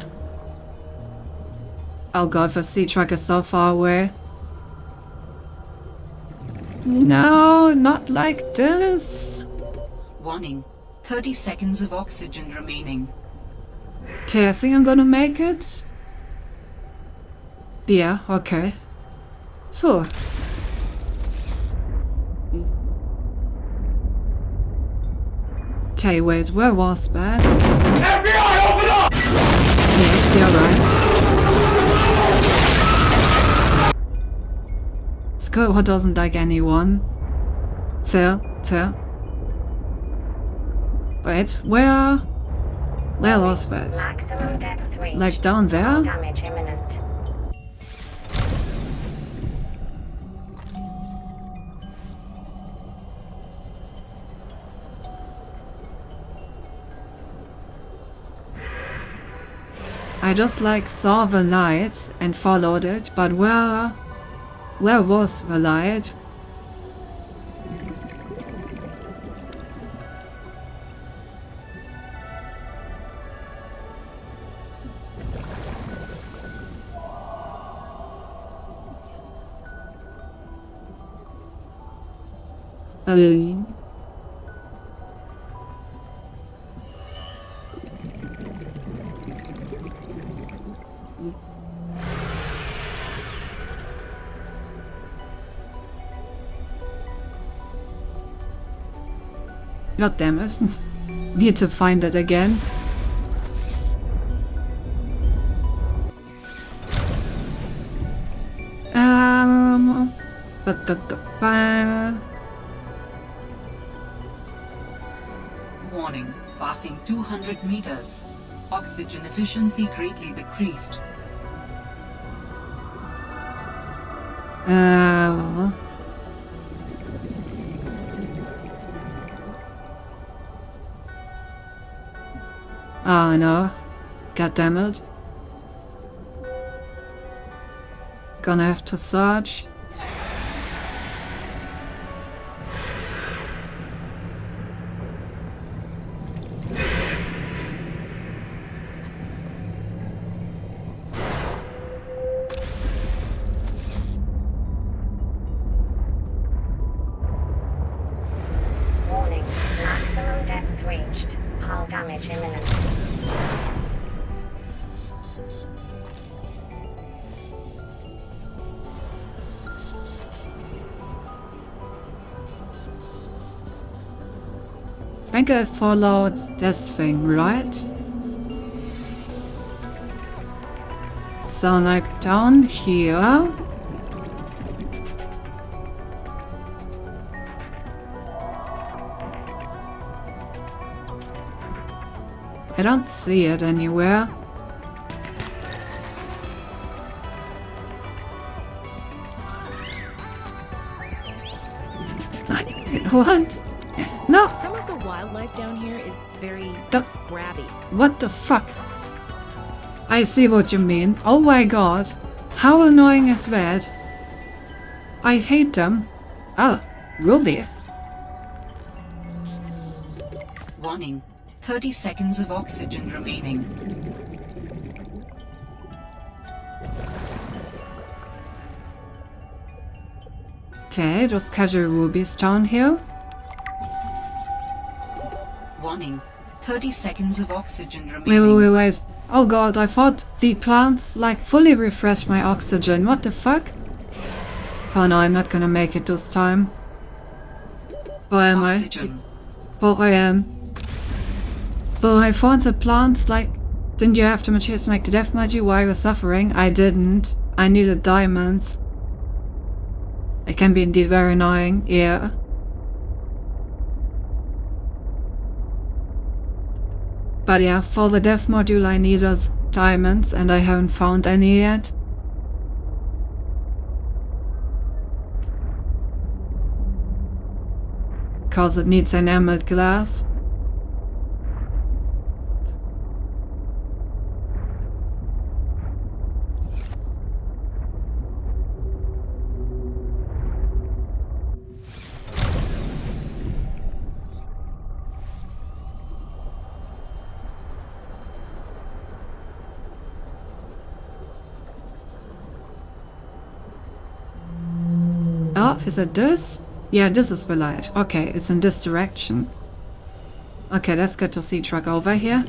Oh god, the sea truck is so far away. No, not like this. Warning, 30 seconds of oxygen remaining. Okay, I think I'm gonna make it. Yeah, okay. Phew. Okay, wait, where was that? FBI, open up! Yes, you're right. Squidward doesn't like anyone. So. Wait, where was that? Maximum depth reached. Like down there? Damage imminent. I just like saw the light and followed it, but where was the light? God damn it. Need to find it again. Warning, passing 200 meters. Oxygen efficiency greatly decreased. Oh no. God damn it. Gonna have to search. Warning, maximum depth reached. Hull damage imminent. I think I followed this thing, right? So like down here. I don't see it anywhere. What? No! Some of the wildlife down here is very grabby. What the fuck? I see what you mean. Oh my god. How annoying is that? I hate them. Oh, Ruby. Warning, 30 seconds of oxygen remaining. Okay, just casual rubies down here. Warning, 30 seconds of oxygen remaining. Wait. Oh god, I thought the plants like fully refreshed my oxygen. What the fuck? Oh no, I'm not gonna make it this time. Or am Oxygen. Or I am. Well, I thought the plants like... Didn't you have to materials to make the death magic while you were suffering? I didn't. I needed diamonds. It can be indeed very annoying, yeah. But yeah, for the dev module I needed diamonds and I haven't found any yet. Because it needs enameled glass. Oh, is it this? Yeah, this is the light. Okay, it's in this direction. Okay, let's get to sea truck over here.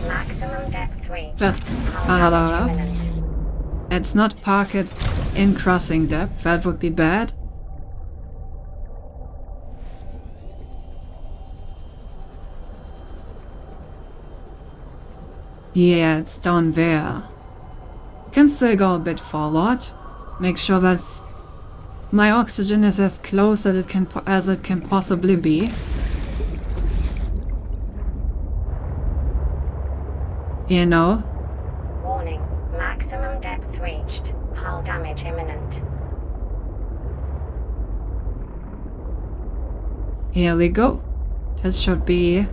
Maximum depth reached. Let's not park it in crossing depth, that would be bad. Yeah, it's down there. Can still go a bit forward. Make sure that my oxygen is as close as it can possibly be. You know. Warning. Maximum depth reached. Hull damage imminent. Here we go. This should be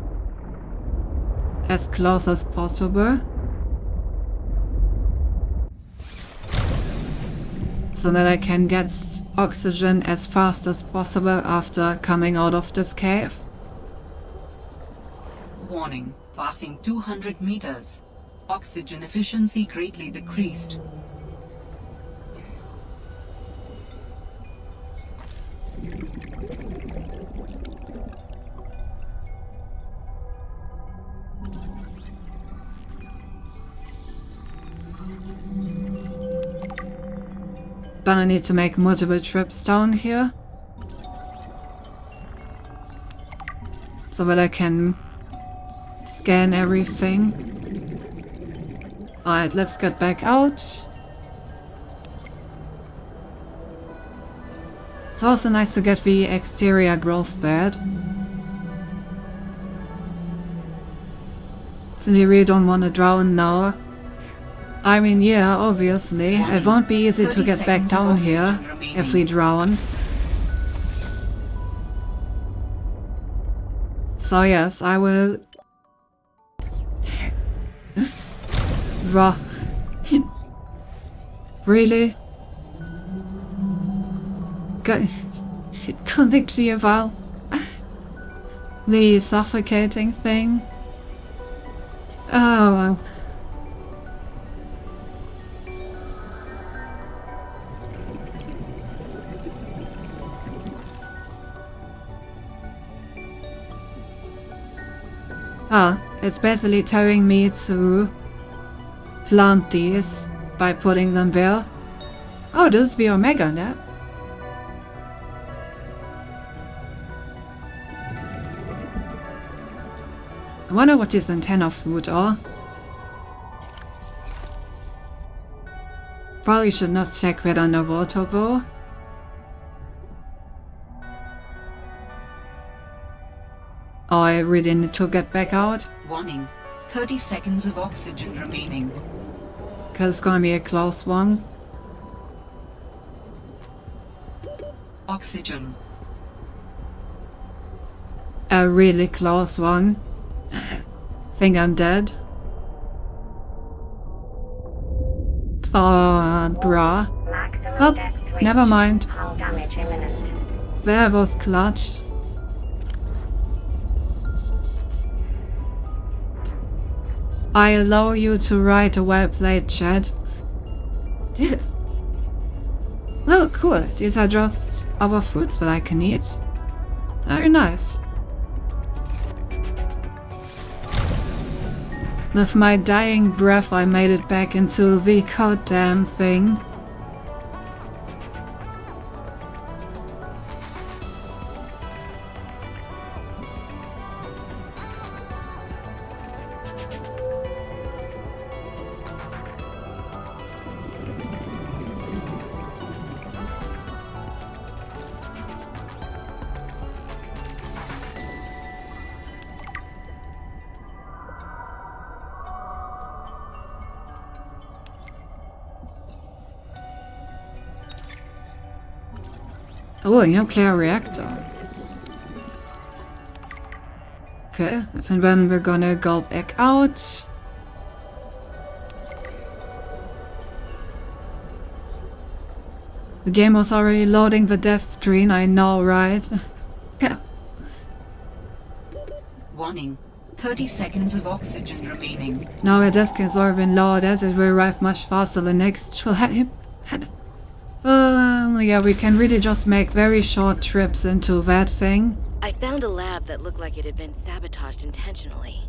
as close as possible. So that I can get oxygen as fast as possible after coming out of this cave. Warning. Passing 200 meters. Oxygen efficiency greatly decreased. But I need to make multiple trips down here. So that I can scan everything. Alright, let's get back out. It's also nice to get the exterior growth bed. Since you really don't want to drown now. I mean, yeah, obviously, it won't be easy to get back down here if we drown. So yes, I will... Really? Convict you about the suffocating thing? Oh... it's basically telling me to plant these by putting them there. Oh, this is the Omega now. I wonder what this antenna food are. Probably should not check that underwater though. Oh, I really need to get back out. Warning. 30 seconds of oxygen remaining. Cause it's gonna be a close one. Oxygen. A really close one. Think I'm dead. Oh, bruh. Oh, never mind. Hull damage imminent. That was clutch. I allow you to write a well-played, chat. Oh, cool. These are just our fruits that I can eat. Very nice. With my dying breath, I made it back into the goddamn thing. Oh, a nuclear reactor. Okay, and then we're gonna go back out. The game was already loading the death screen, I know, right? Yeah. Warning. 30 seconds of oxygen remaining. Now the desk has already been loaded, it will arrive much faster than next. Yeah, we can really just make very short trips into that thing. I found a lab that looked like it had been sabotaged intentionally.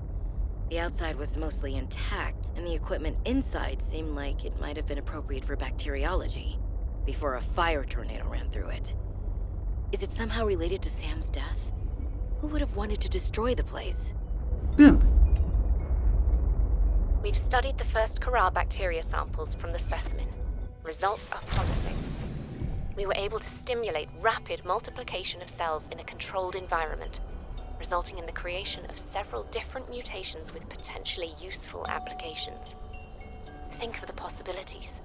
The outside was mostly intact, and the equipment inside seemed like it might have been appropriate for bacteriology, before a fire tornado ran through it. Is it somehow related to Sam's death? Who would have wanted to destroy the place? Boom. We've studied the first Corral bacteria samples from the specimen. Results are promising. We were able to stimulate rapid multiplication of cells in a controlled environment, resulting in the creation of several different mutations with potentially useful applications. Think of the possibilities.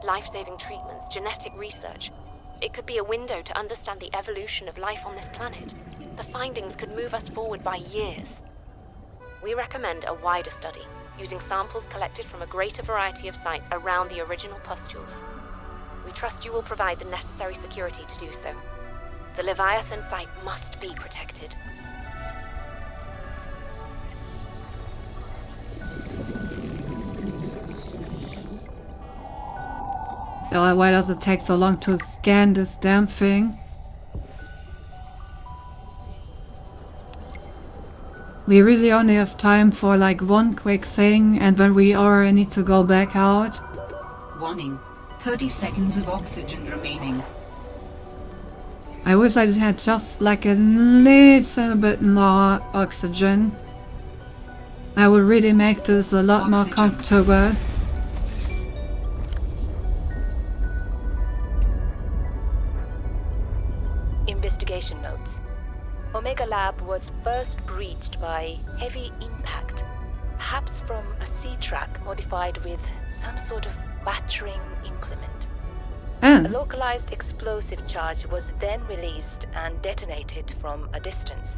Life-saving treatments, genetic research. It could be a window to understand the evolution of life on this planet. The findings could move us forward by years. We recommend a wider study, using samples collected from a greater variety of sites around the original pustules. We trust you will provide the necessary security to do so. The Leviathan site must be protected. Why does it take so long to scan this damn thing? We really only have time for like one quick thing, and then we already need to go back out. Warning. 30 seconds of oxygen remaining. I wish I had just like a little bit more oxygen. I would really make this a lot more comfortable. Investigation notes. Omega Lab was first breached by heavy impact, perhaps from a C-track modified with some sort of battering implement. A localized explosive charge was then released and detonated from a distance.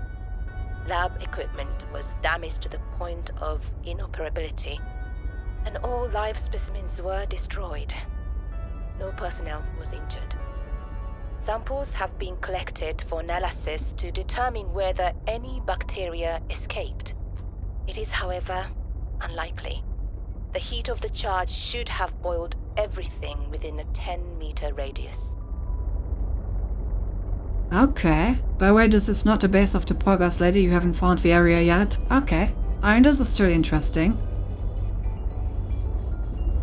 Lab equipment was damaged to the point of inoperability, and all live specimens were destroyed. No personnel was injured. Samples have been collected for analysis to determine whether any bacteria escaped. It is, however, unlikely. The heat of the charge should have boiled everything within a 10-meter radius. Okay. By the way, this is not the base of the Progress Lady. You haven't found the area yet. Okay. I mean, this is still interesting.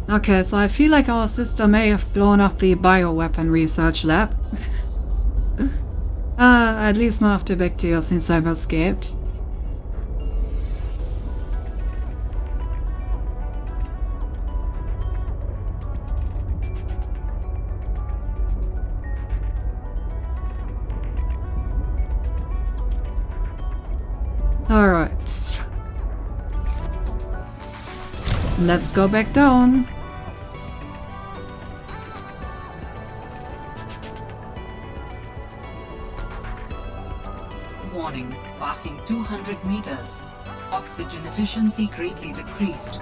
Okay, so I feel like our sister may have blown up the bioweapon research lab. At least more of the bacteria since I've escaped. Alright. Let's go back down. Warning. Passing 200 meters. Oxygen efficiency greatly decreased.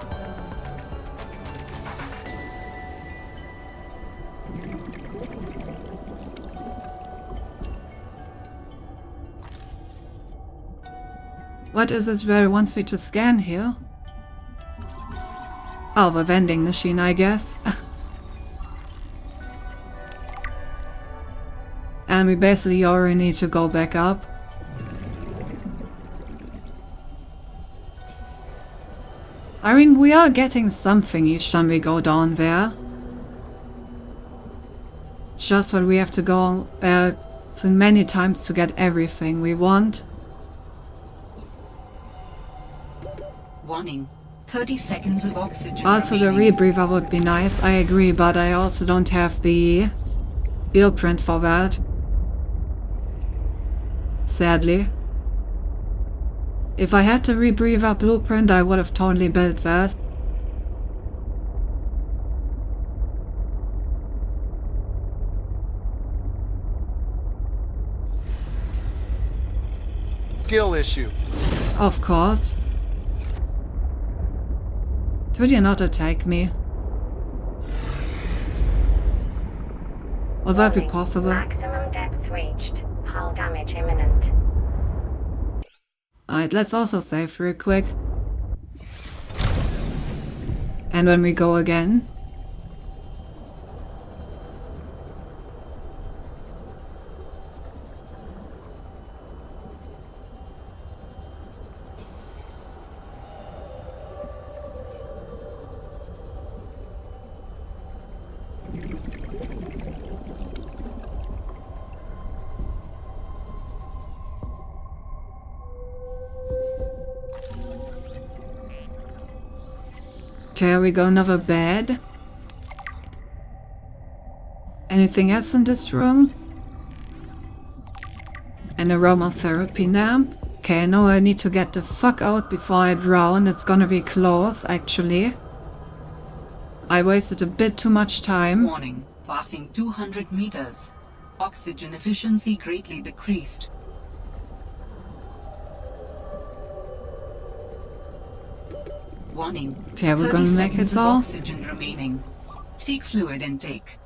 What is it where it wants me to scan here? Oh, the vending machine, I guess. And we basically already need to go back up. I mean, we are getting something each time we go down there. It's just that we have to go through many times to get everything we want. Warning. 30 seconds of oxygen Also, the remaining. rebreather would be nice, I agree, but I also don't have the blueprint for that. Sadly. If I had the rebreather blueprint, I would have totally built that. Skill issue. Of course. Would you not attack me? Will that be possible? Maximum depth reached. Hull damage imminent. Alright, let's also save real quick. And when we go again. Okay, we got another bed. Anything else in this room? An aromatherapy lamp. Okay, I know I need to get the fuck out before I drown. It's gonna be close, actually. I wasted a bit too much time. Warning. Passing 200 meters. Oxygen efficiency greatly decreased. Warning. Okay, we're 30 gonna make seconds it of all. oxygen remaining. Seek fluid intake.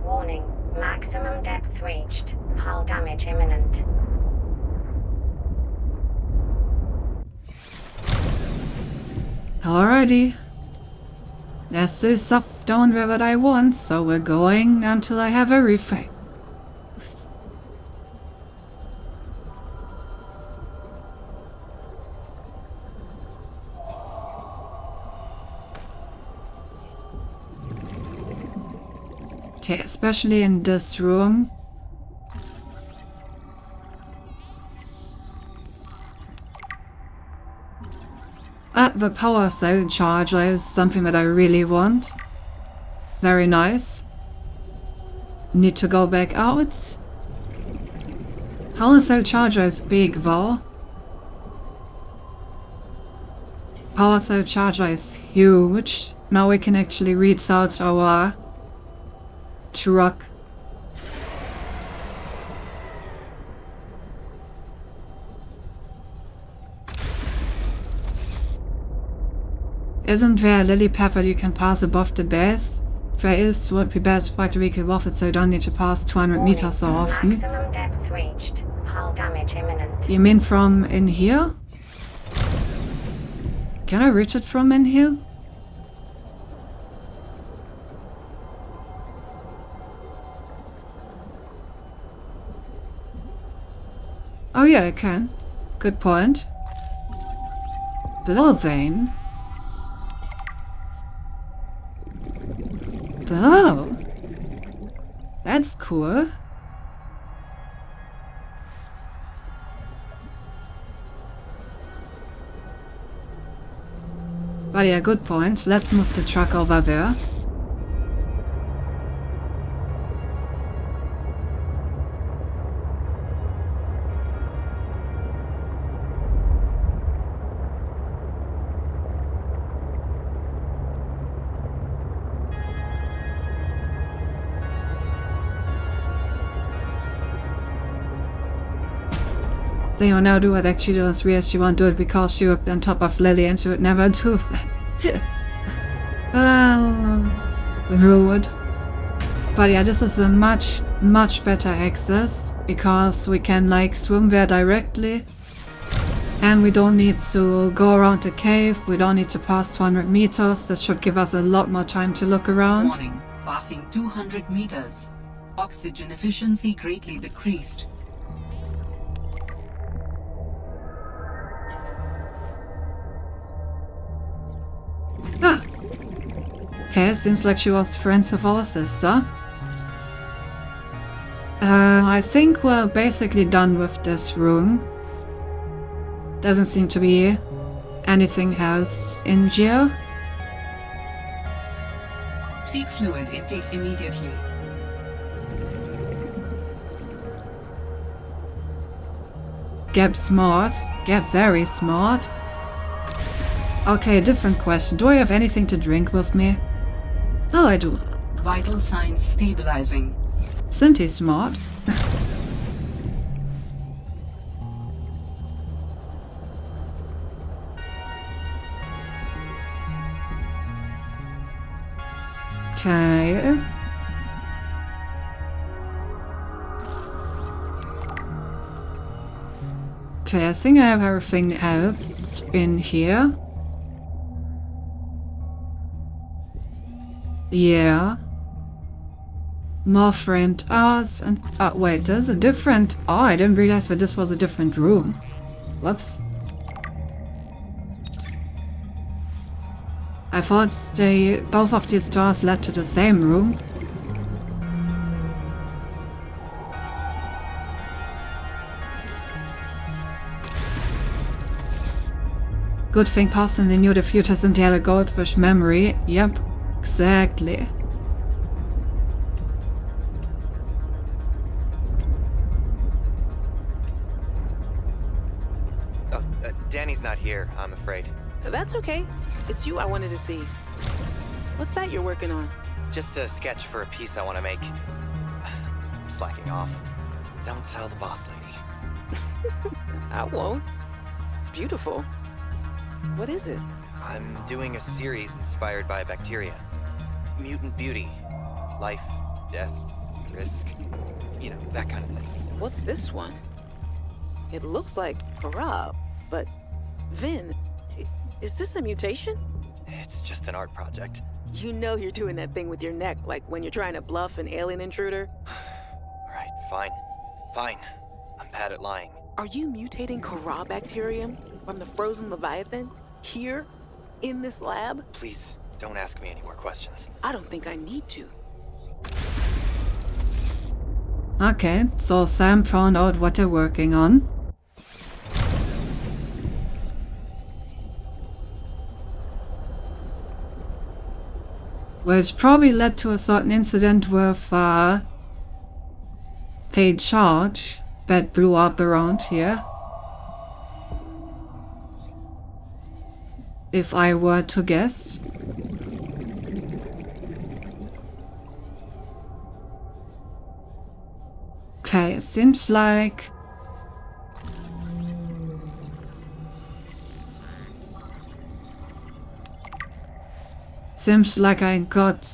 Warning. Maximum depth reached. Hull damage imminent. Alrighty. This is up down where what I want, so we're going until I have everything. Okay, especially in this room. The power cell charger is something that I really want. Very nice. Need to go back out. Power cell charger is big though. Power cell charger is huge. Now we can actually reach out our truck. Isn't there a lily pad that you can pass above the base? If there is, would be better to fight the vehicle off it so you don't need to pass 200 meters so often. Maximum depth reached. Hull damage imminent. You mean from in here? Can I reach it from in here? Oh yeah, I can. Good point. Blood vein. Oh, that's cool. But yeah, good point. Let's move the truck over there. They will now do what actually does real. She won't do it because she would be on top of Lily and she would never do that. Rude. But yeah, this is a much better access because we can like swim there directly and we don't need to go around the cave, we don't need to pass 200 meters. This should give us a lot more time to look around. Warning. Passing 200 meters. Oxygen efficiency greatly decreased. Okay, seems like she was friends with our sister. I think we're basically done with this room. Doesn't seem to be anything else in here. Seek fluid intake immediately. Get smart. Get very smart. Okay, different question. Do I have anything to drink with me? Oh, I do. Vital signs stabilizing. Cindy smart. Okay. Okay, I think I have everything else in here. Yeah. More framed arts and... wait, there's a different... Oh, I didn't realize that this was a different room. Whoops. I thought both of these doors led to the same room. Good thing Parsons knew the future's in the goldfish memory. Yep, exactly. Danny's not here, I'm afraid. That's okay. It's you I wanted to see. What's that you're working on? Just a sketch for a piece I want to make. I'm slacking off. Don't tell the boss lady. I won't. It's beautiful. What is it? I'm doing a series inspired by bacteria. Mutant beauty. Life, death, risk. You know, that kind of thing. What's this one? It looks like Karab, but Vin, is this a mutation? It's just an art project. You know you're doing that thing with your neck, like when you're trying to bluff an alien intruder. Alright, fine. Fine. I'm bad at lying. Are you mutating Corabacterium from the frozen Leviathan? Here? In this lab? Please, don't ask me any more questions. I don't think I need to. Okay, so Sam found out what they're working on. Which probably led to a certain incident with Paid Charge that blew up around here. If I were to guess. Okay, it seems like... Seems like I got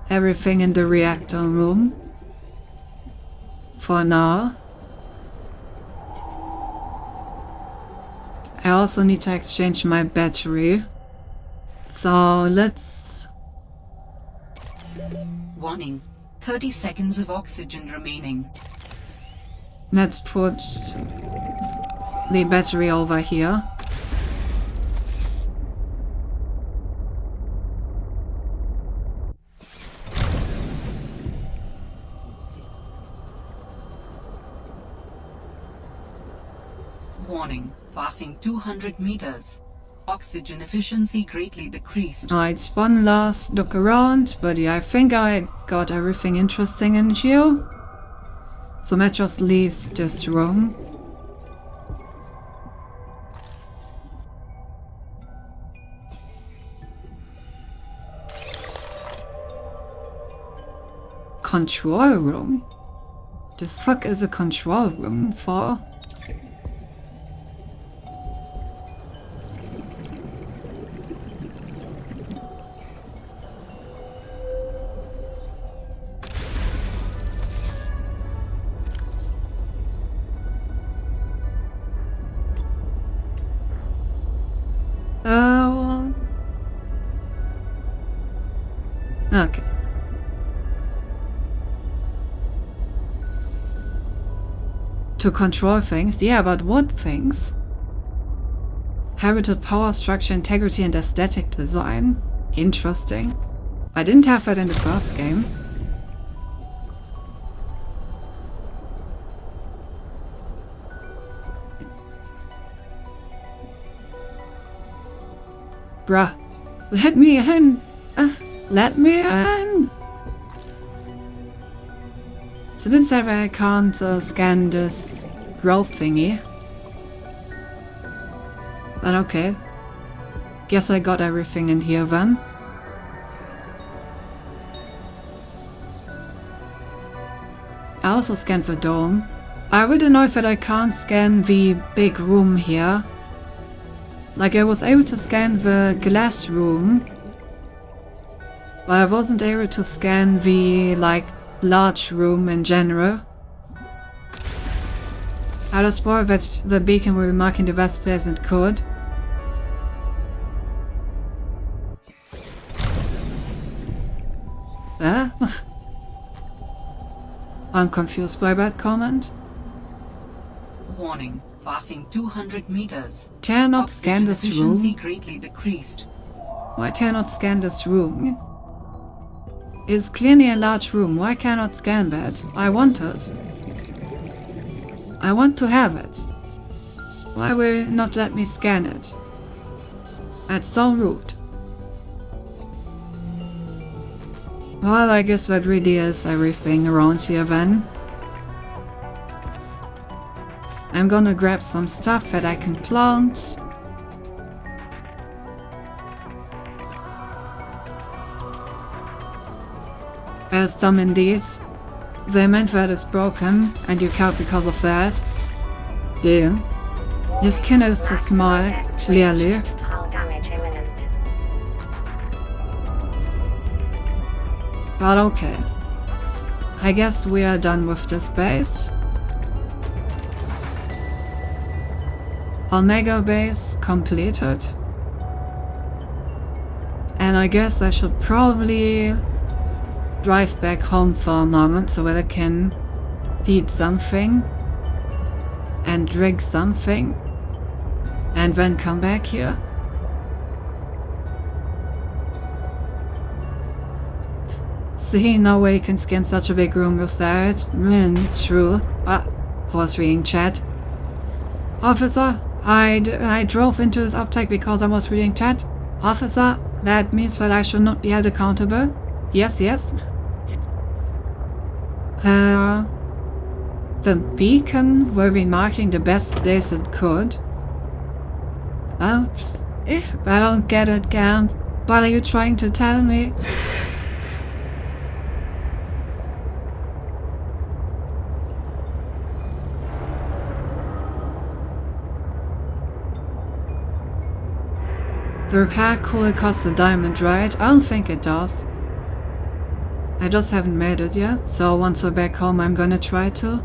everything in the reactor room. For now. I also need to exchange my battery. So let's... Warning. 30 seconds of oxygen remaining. Let's put the battery over here. Warning. Passing 200 meters. Oxygen efficiency greatly decreased. Alright, one last look around, but yeah, I think I got everything interesting in here. So Matt just leaves this room. Control room? The fuck is a control room for? Okay. To control things? Yeah, but what things? Heritage, power, structure, integrity, and aesthetic design. Interesting. I didn't have that in the first game. Bruh. Let me in! Let me in! So didn't say that I can't scan this growth thingy. But okay. Guess I got everything in here then. I also scanned the dome. I really know that I can't scan the big room here. Like, I was able to scan the glass room, but I wasn't able to scan the, like, large room in general. I just swore that the beacon will be marking the best place it could. I'm confused by that comment. Warning. Passing 200 meters. Cannot scan this room. Efficiency greatly decreased. Why cannot scan this room? It's clearly a large room. Why cannot scan that? I want it. I want to have it. Why will you not let me scan it? That's so rude. Well, I guess that really is everything around here then. I'm gonna grab some stuff that I can plant. There's some indeed. The Amendment is broken, and you can't because of that. Yeah. Your skin is too small, clearly. Hull damage imminent. But okay. I guess we are done with this base. Omega base completed. And I guess I should probably drive back home for a moment so that I can eat something and drink something and then come back here. See, no way you can scan such a big room with that. True. Was reading chat. Officer, I drove into this uptake because I was reading chat. Officer, that means that I should not be held accountable. Yes, yes. The beacon will be marking the best place it could. Oops. I don't get it, Gam. What are you trying to tell me? The repair could cost a diamond, right? I don't think it does. I just haven't made it yet, so once we're back home I'm gonna try to.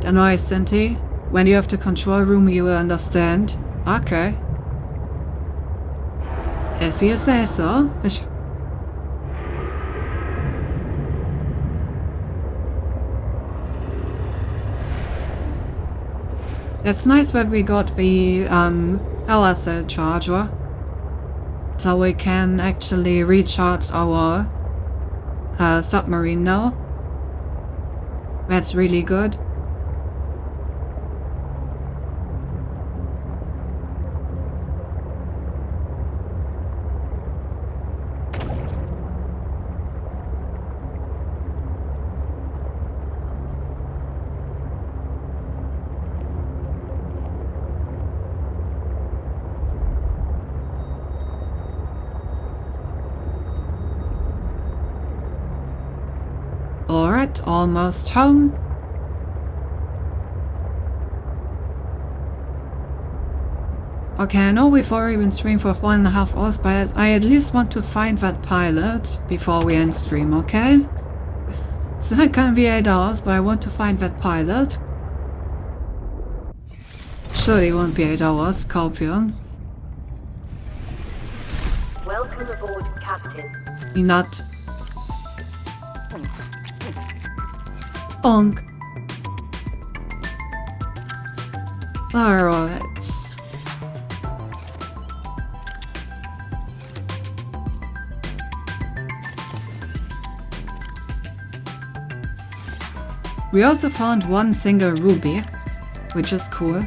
Don't worry, Cinti. When you have the control room you will understand. Okay. If you say so. It's nice that we got the LSL charger, so we can actually recharge our submarine now. That's really good. Alright, almost home. Okay, I know we've already been streaming for 1.5 hours, but I at least want to find that pilot before we end stream, okay? It's not gonna be 8 hours, but I want to find that pilot. Surely it won't be 8 hours, Scorpion. Welcome aboard, Captain. Not. Bonk. Alright. We also found one single ruby, which is cool.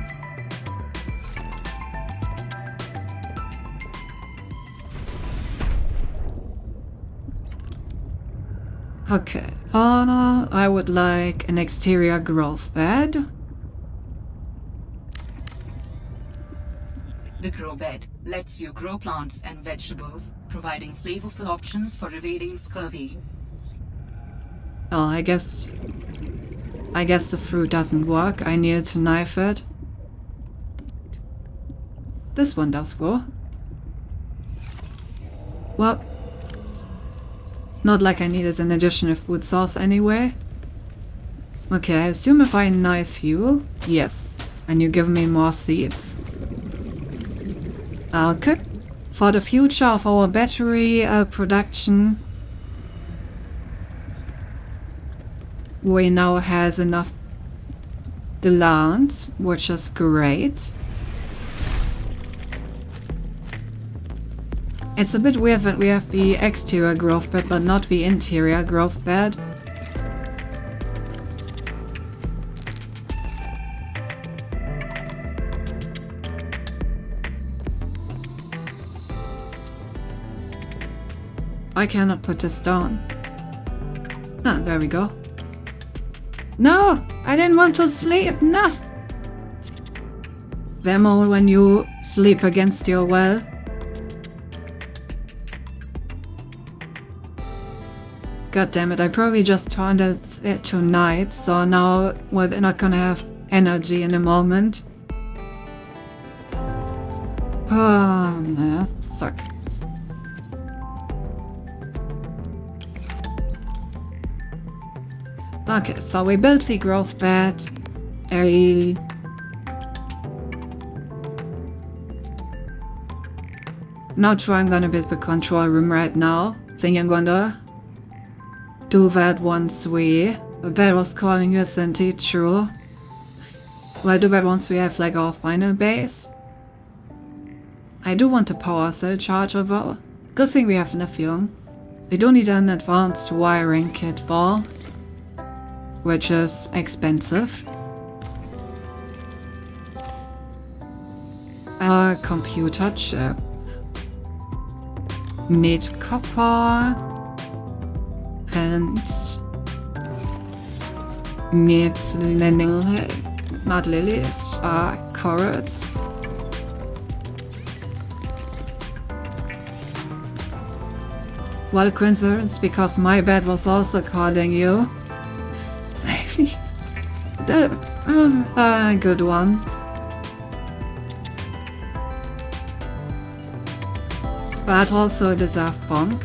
Okay, I would like an exterior growth bed. The Grow Bed lets you grow plants and vegetables, providing flavorful options for evading scurvy. Oh, I guess the fruit doesn't work. I needed to knife it. This one does go. Well, not like I needed an additional food source anyway. Okay, I assume if I knife you, yes, and you give me more seeds. Okay, for the future of our battery production, we now has enough land, which is great. It's a bit weird that we have the exterior growth bed but not the interior growth bed. I cannot put this down. Ah, there we go. No! I didn't want to sleep! No! Vemo when you sleep against your will. God damn it, I probably just turned it to night, so now we're not gonna have energy in a moment. Oh, nah, suck. Okay, so we built the growth bed. Not sure I'm gonna build the control room right now. Think I'm gonna do that once we... That was calling you, isn't it? True. We'll do that once we have like our final base. I do want a power cell charger though. Good thing we have lithium. We do need an advanced wiring kit for, which is expensive. A computer chip. Need copper. And needs not lilies, carrots. What a coincidence, because my bed was also calling you. Good one. But also deserve punk.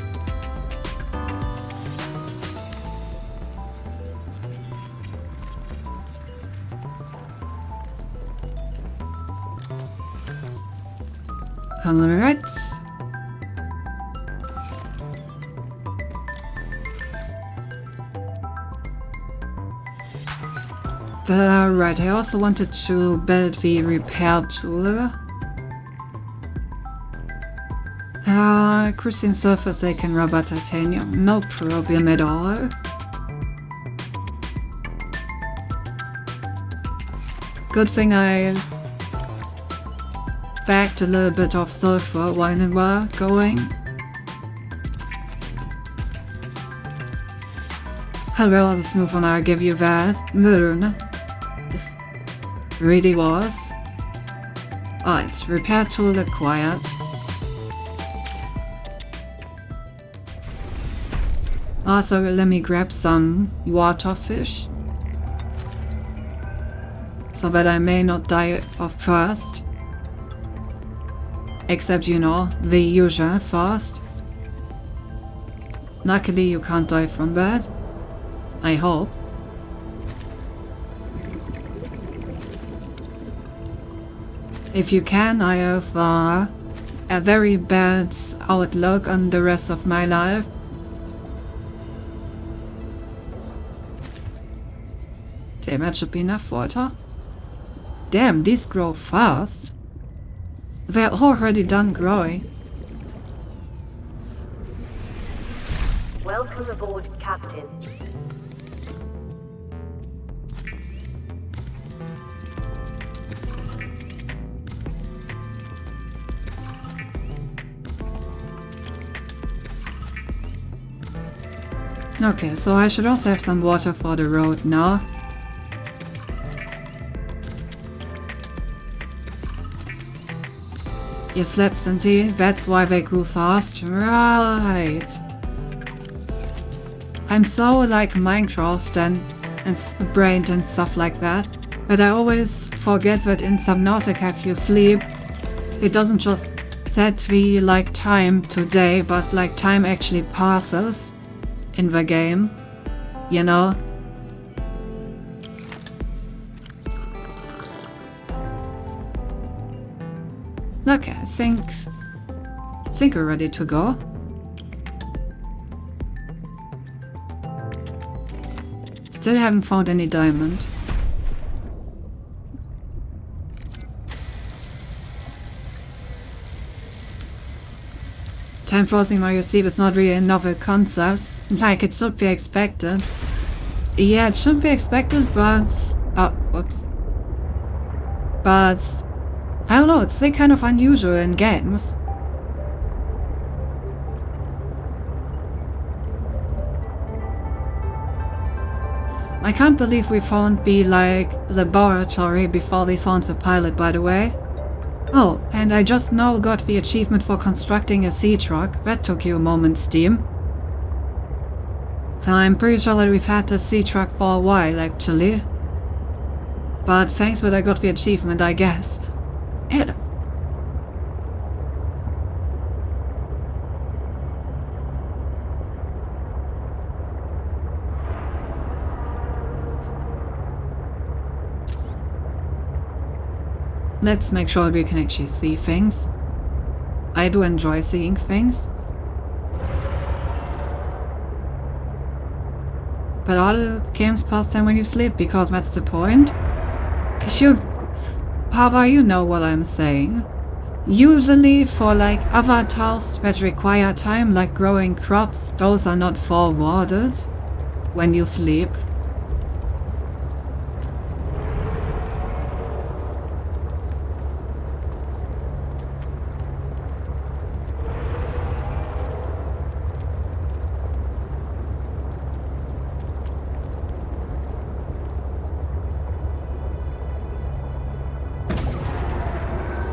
Alright. Right, I also wanted to build the repair tool. Crystalline surface, I can rubber titanium, no problem at all. Good thing I backed a little bit of sulfur while we were going. Hello, let's move on, I'll give you that. Moon. Really was. Alright, repair tool acquired. Also, let me grab some water fish. So that I may not die of thirst. Except, you know, the usual first. Luckily you can't die from that. I hope. If you can, I have a very bad outlook on the rest of my life. Damn, that should be enough water. Damn, these grow fast. They're already done growing. Welcome aboard, Captain. Okay, so I should also have some water for the road now. You slept, Cinti. That's why they grew fast. Right. I'm so like Minecraft and brained and stuff like that, but I always forget that in Subnautica if you sleep, it doesn't just set the like time today, but like time actually passes in the game, you know? Okay, I think we're ready to go. Still haven't found any diamond. Time frozen while you sleep is not really a novel concept. Like, it should be expected. Yeah, it should be expected, but... oh, whoops. But... I don't know, it's like kind of unusual in games. I can't believe we found the, like, laboratory before we found the pilot, by the way. Oh, and I just now got the achievement for constructing a sea truck. That took you a moment, Steam. I'm pretty sure that we've had the sea truck for a while, actually. But thanks that I got the achievement, I guess. And let's make sure we can actually see things. I do enjoy seeing things. But all the games pass time when you sleep, because that's the point. Papa, you know what I'm saying. Usually for like other tasks that require time, like growing crops, those are not forwarded when you sleep.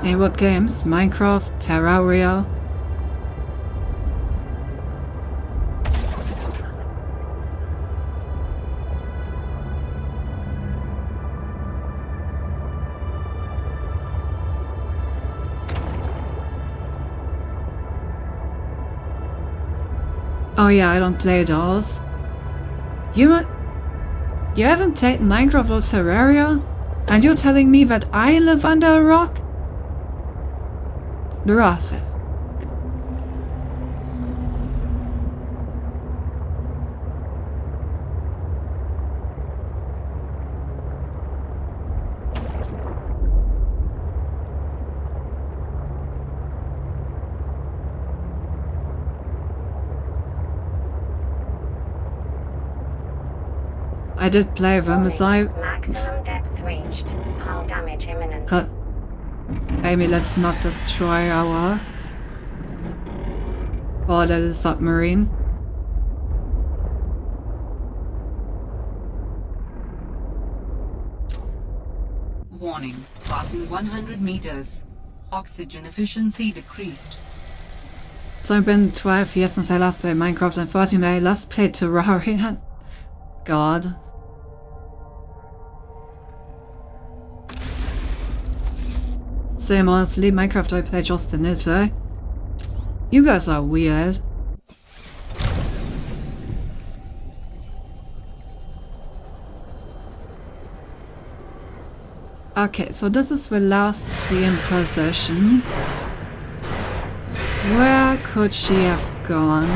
In what games? Minecraft, Terraria. Oh yeah, I don't play those. You haven't played Minecraft or Terraria? And you're telling me that I live under a rock? Rough. I did play them as I... Maximum depth reached. Hull damage imminent. Maybe let's not destroy our border submarine. Warning, passing 100 meters. Oxygen efficiency decreased. So it's been 12 years since I last played Minecraft and 14 when I last played Terraria. God. Same honestly, Minecraft I play just in it, eh? You guys are weird. Okay, so this is the last CM possession. Where could she have gone?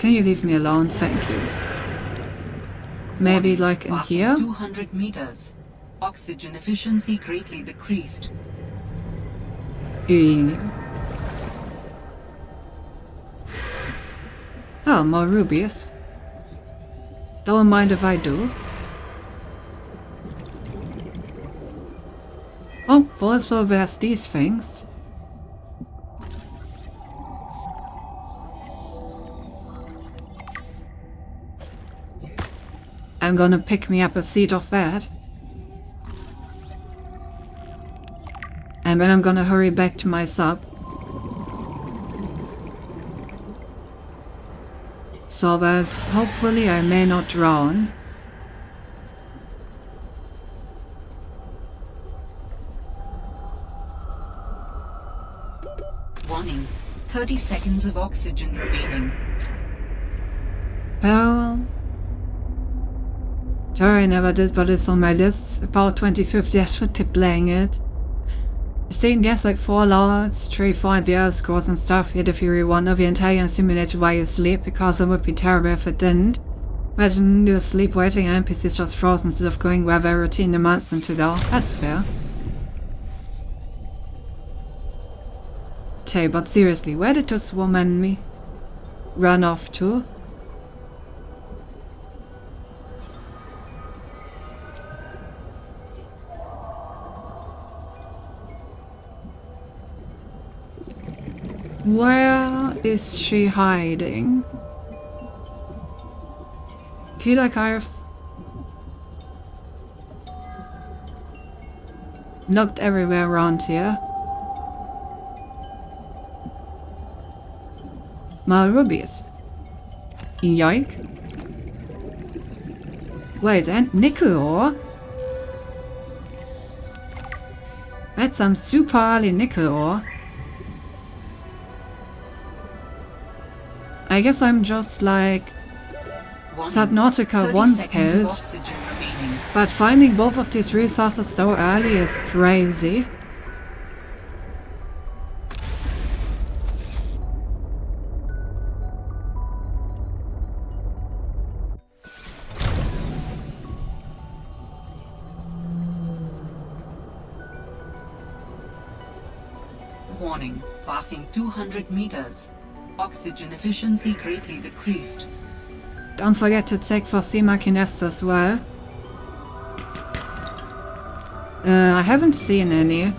Can you leave me alone? Thank you. Maybe like in Passing here? 200 meters. Oxygen efficiency greatly decreased. Oh, more rubies. Don't mind if I do. Oh, also there's these things. I'm gonna pick me up a seed of that. And then I'm gonna hurry back to my sub. So that hopefully I may not drown. Warning. 30 seconds of oxygen remaining. Well... Sure, I never did, but it's on my list. About 2050 I should keep playing it. Staying guess like Fallout, Tree 4 and the Elder Scrolls and stuff, yet if you rewind the entire simulated while you sleep, because it would be terrible if it didn't. Imagine you sleep waiting and NPCs just frozen instead of going where their routine demands them to go. That's fair. Okay, but seriously, where did this woman run off to? Where is she hiding? Feel like I've looked everywhere around here. More rubies. Yoink. Wait, and nickel ore? That's some super early nickel ore. I guess I'm just like Subnautica 1 pilled, but finding both of these resources so early is crazy. Warning. Passing 200 meters. Oxygen efficiency greatly decreased. Don't forget to check for sea machines as well. I haven't seen any.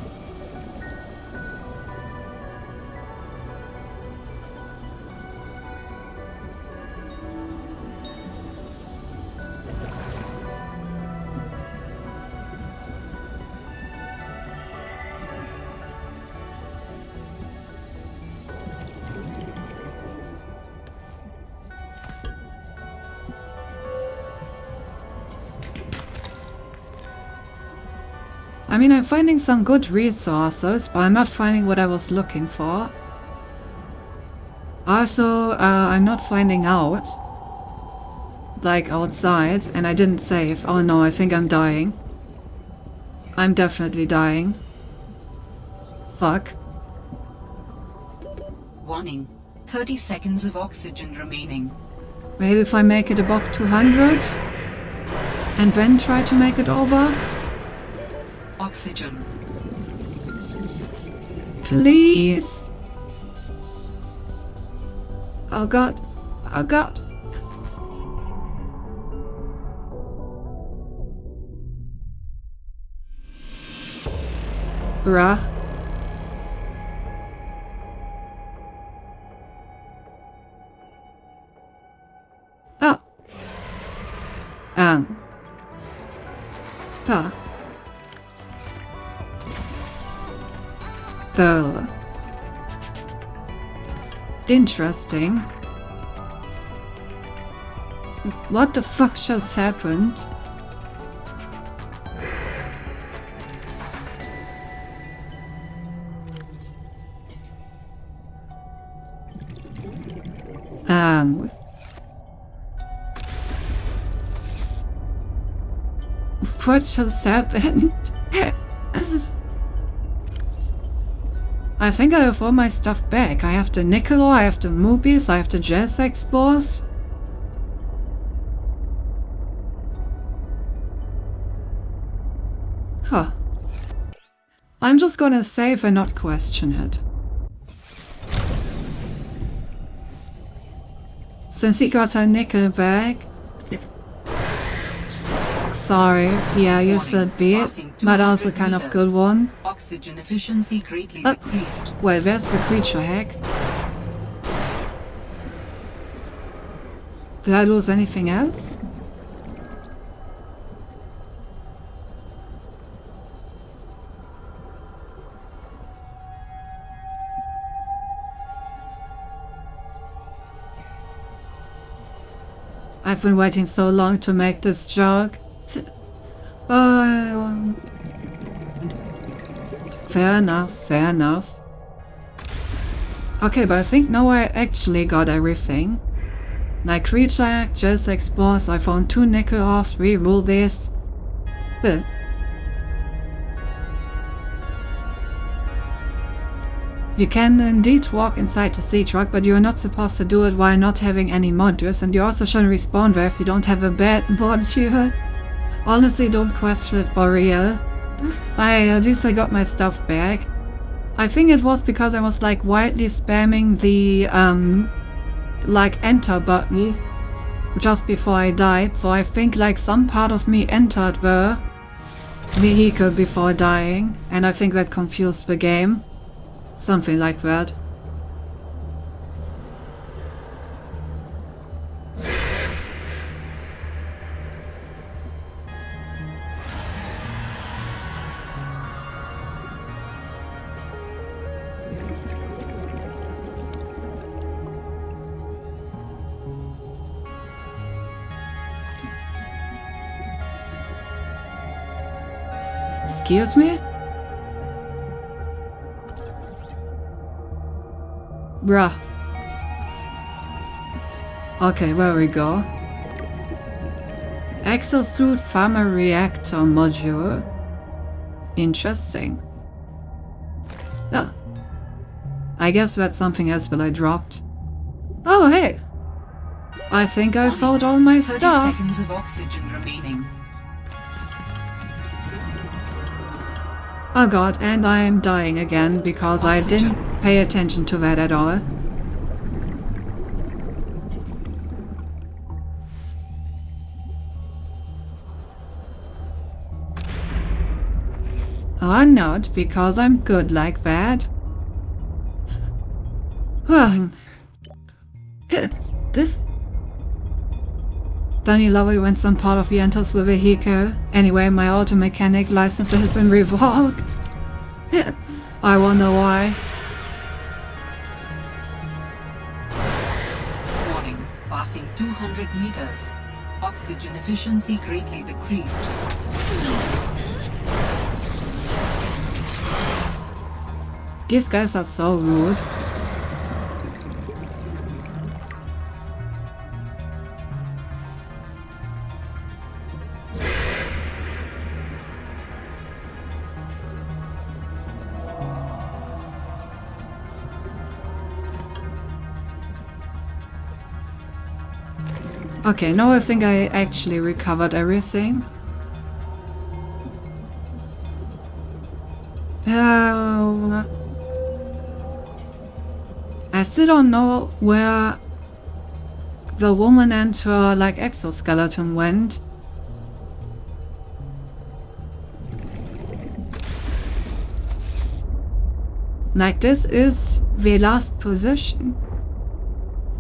I mean, I'm finding some good resources, but I'm not finding what I was looking for. Also, I'm not finding out. Like, outside, and I didn't save. Oh no, I think I'm dying. I'm definitely dying. Fuck. Warning. 30 seconds of oxygen remaining. Maybe if I make it above 200? And then try to make it over? Oxygen. Please. Oh god. Oh god. Bruh. Oh. Huh. So interesting. What the fuck just happened? What just happened? I think I have all my stuff back. I have the nickel ore, I have the movies, I have the jazz explores. Huh. I'm just gonna save and not question it. Since he got her nickel back. Sorry, yeah, you said bit, but also kind of good one. Oxygen efficiency greatly decreased. Well, where's the creature hack? Did I lose anything else? I've been waiting so long to make this joke. Fair enough, fair enough. Okay, but I think now I actually got everything. Like creature hack, just explore, so I found 2 nickel ores, reroll this. You can indeed walk inside the sea truck, but you are not supposed to do it while not having any modules, and you also shouldn't respawn there if you don't have a bed module. Honestly, don't question it for real. At least I got my stuff back. I think it was because I was like wildly spamming the like enter button just before I died, so I think like some part of me entered the vehicle before dying, and I think that confused the game. Something like that. Excuse me? Bruh. Okay, there we go. Exosuit Pharma Reactor Module. Interesting. Yeah. I guess that's something else that I dropped. Oh, hey! I think I found all my 30 stuff. seconds of oxygen remaining. Oh god, and I am dying again because I didn't pay attention to that at all. Or not, because I'm good like that. This... Don't you love it when some part of you enters the vehicle? Anyway, my auto mechanic license has been revoked. I wonder why. Warning, passing 200 meters. Oxygen efficiency greatly decreased. These guys are so rude. Okay, now I think I actually recovered everything. I still don't know where the woman and her like exoskeleton went. Like this is the last position.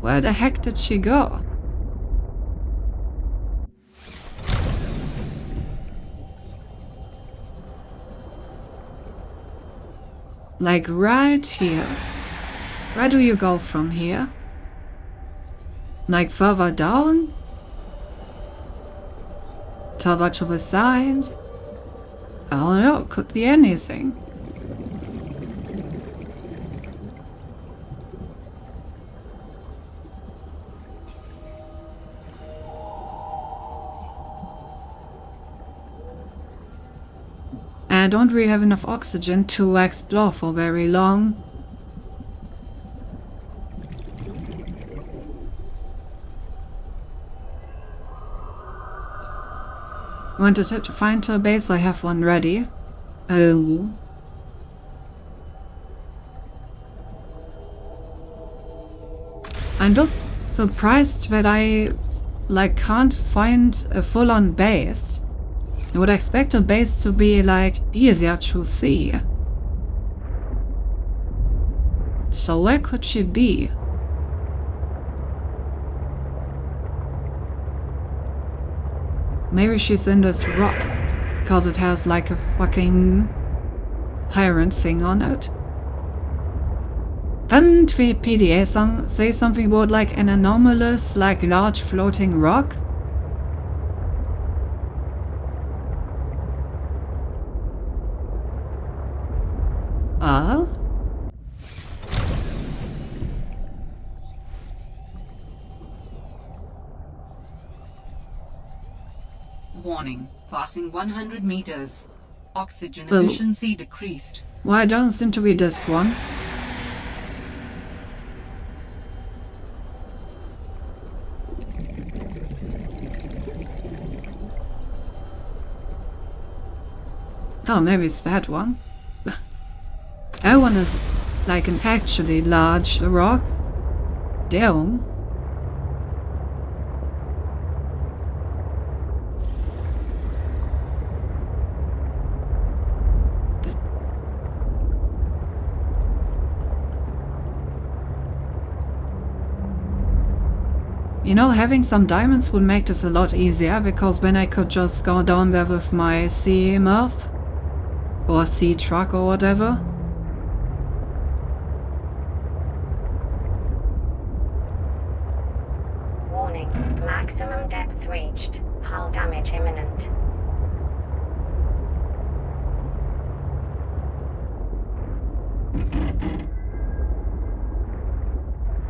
Where the heck did she go? Like right here. Where do you go from here? Like further down? Further to the side? I don't know, could be anything. I don't really have enough oxygen to explore for very long. You want a tip to find a base? I have one ready. Oh. I'm just surprised that I can't find a full-on base. I would expect a base to be easier to see. So where could she be? Maybe she's in this rock, because it has a fucking pirate thing on it. Didn't the PDA say something about an anomalous, large floating rock? Ah? Warning, passing 100 meters. Oxygen Well, efficiency decreased. Why don't seem to be this one? Oh, maybe it's that one. That one is an actually large rock. Damn. You know, having some diamonds would make this a lot easier, because then I could just go down there with my sea Mirth or sea truck or whatever. Warning, maximum depth reached. Hull damage imminent.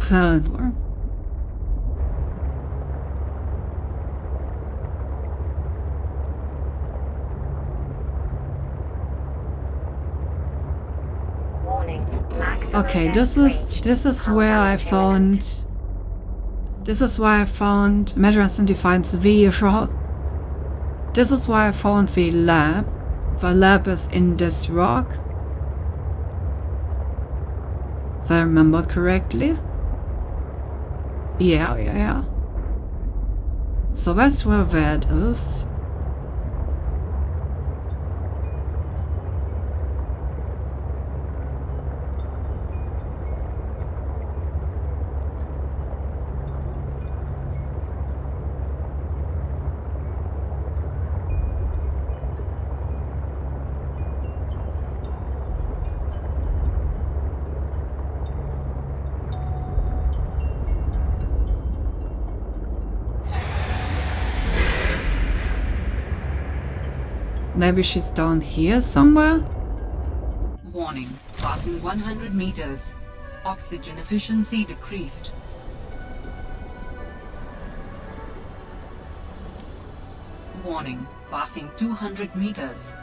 Well, Warning, maximum okay, depth reached. this is Hull where I damage imminent. found. This is why I found Measures and Defines the rock. This is why I found the lab. The lab is in this rock. If I remember correctly. Yeah. So that's where that is. Maybe she's down here somewhere? Warning, passing 100 meters. Oxygen efficiency decreased. Warning, passing 200 meters.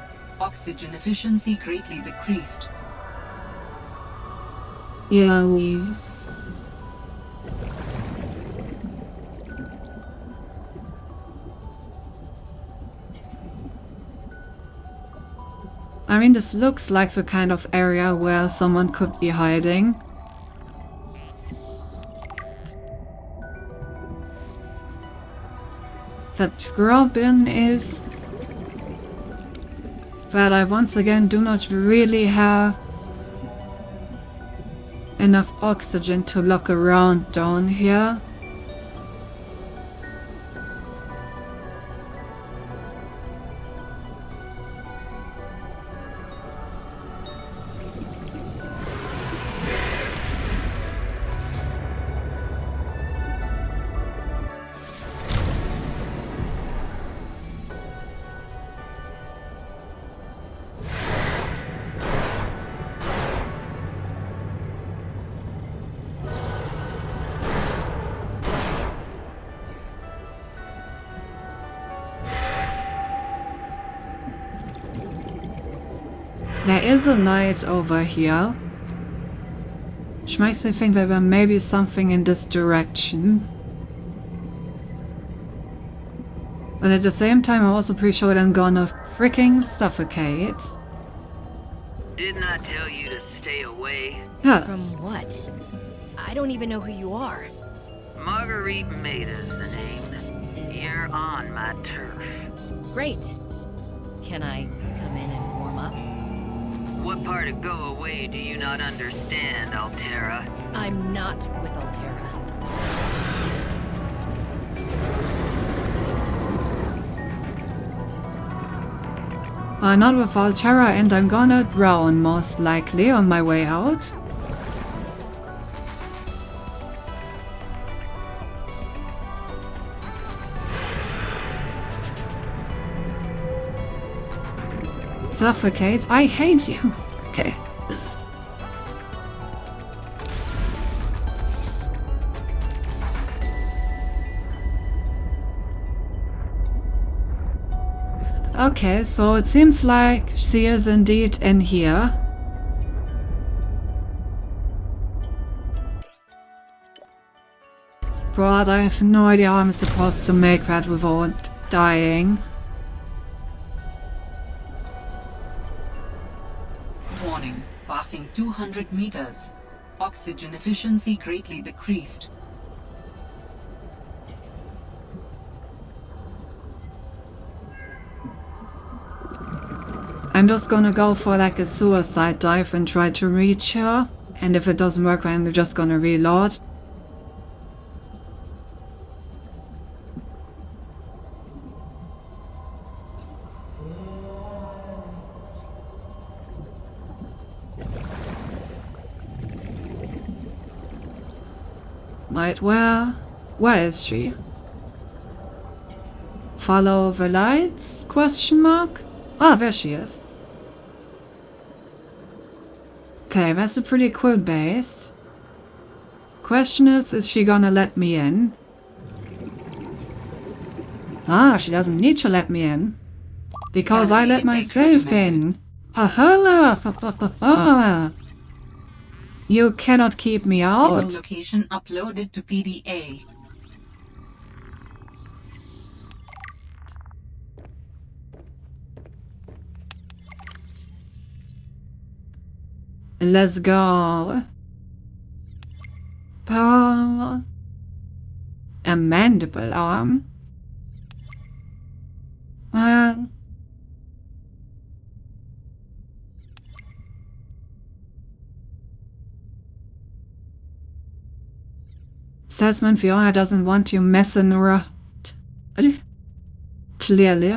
Oxygen efficiency greatly decreased. Yeah, we... I mean, this looks like the kind of area where someone could be hiding. That Robin is... But I once again do not really have enough oxygen to look around down here. There is a light over here, which makes me think that there may be something in this direction. But at the same time, I'm also pretty sure that I'm gonna freaking suffocate. Didn't I tell you to stay away? Yeah. From what? I don't even know who you are. Marguerite Maida's the name. You're on my turf. Great. Can I come in and warm up? What part of go away do you not understand, Altera? I'm not with Altera. I'm not with Altera, and I'm gonna drown most likely on my way out. Suffocate. I hate you. Okay. Okay, so it seems like she is indeed in here. But I have no idea how I'm supposed to make that without dying. Warning, passing 200 meters. Oxygen efficiency greatly decreased. I'm just gonna go for like a suicide dive and try to reach her. And if it doesn't work, I'm just gonna reload. Right, where is she? Follow the lights? Question mark? Ah, there she is. Okay, that's a pretty cool base. Question is she gonna let me in? Ah, she doesn't need to let me in. Because I let myself in. Ha. You cannot keep me out. Signal location uploaded to PDA. Let's go. Power. A mandible arm. Salesman Fiona doesn't want you messing around. Clearly.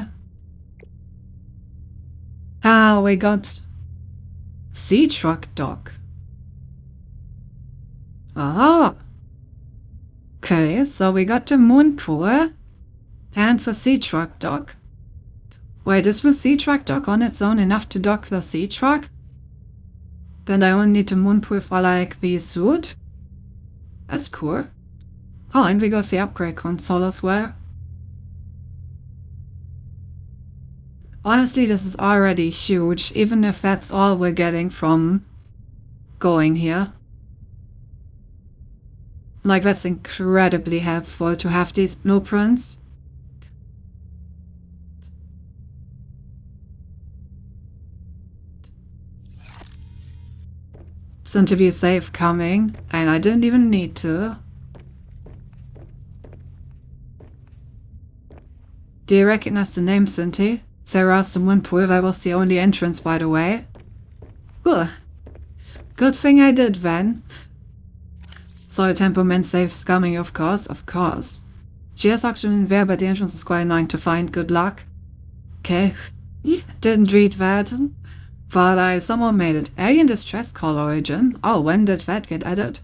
Ah, we got Sea Truck Dock. Ah. Okay, so we got the moon pool and for Sea Truck Dock. Wait, is the Sea Truck Dock on its own enough to dock the Sea Truck? Then I only need the moon pool for like the suit? That's cool. Oh, and we got the upgrade console as well. Honestly, this is already huge, even if that's all we're getting from going here. Like, that's incredibly helpful to have these blueprints. Soon to be safe coming, and I didn't even need to. Do you recognize the name, Cinti? Sarah's the moon pool, that was the only entrance, by the way. Ugh. Good thing I did then. So temperament saves coming, of course. She has oxygen there, but the entrance is quite annoying to find. Good luck. Okay. Didn't read that. But I somehow made it. Alien distress call origin. Oh, when did that get added?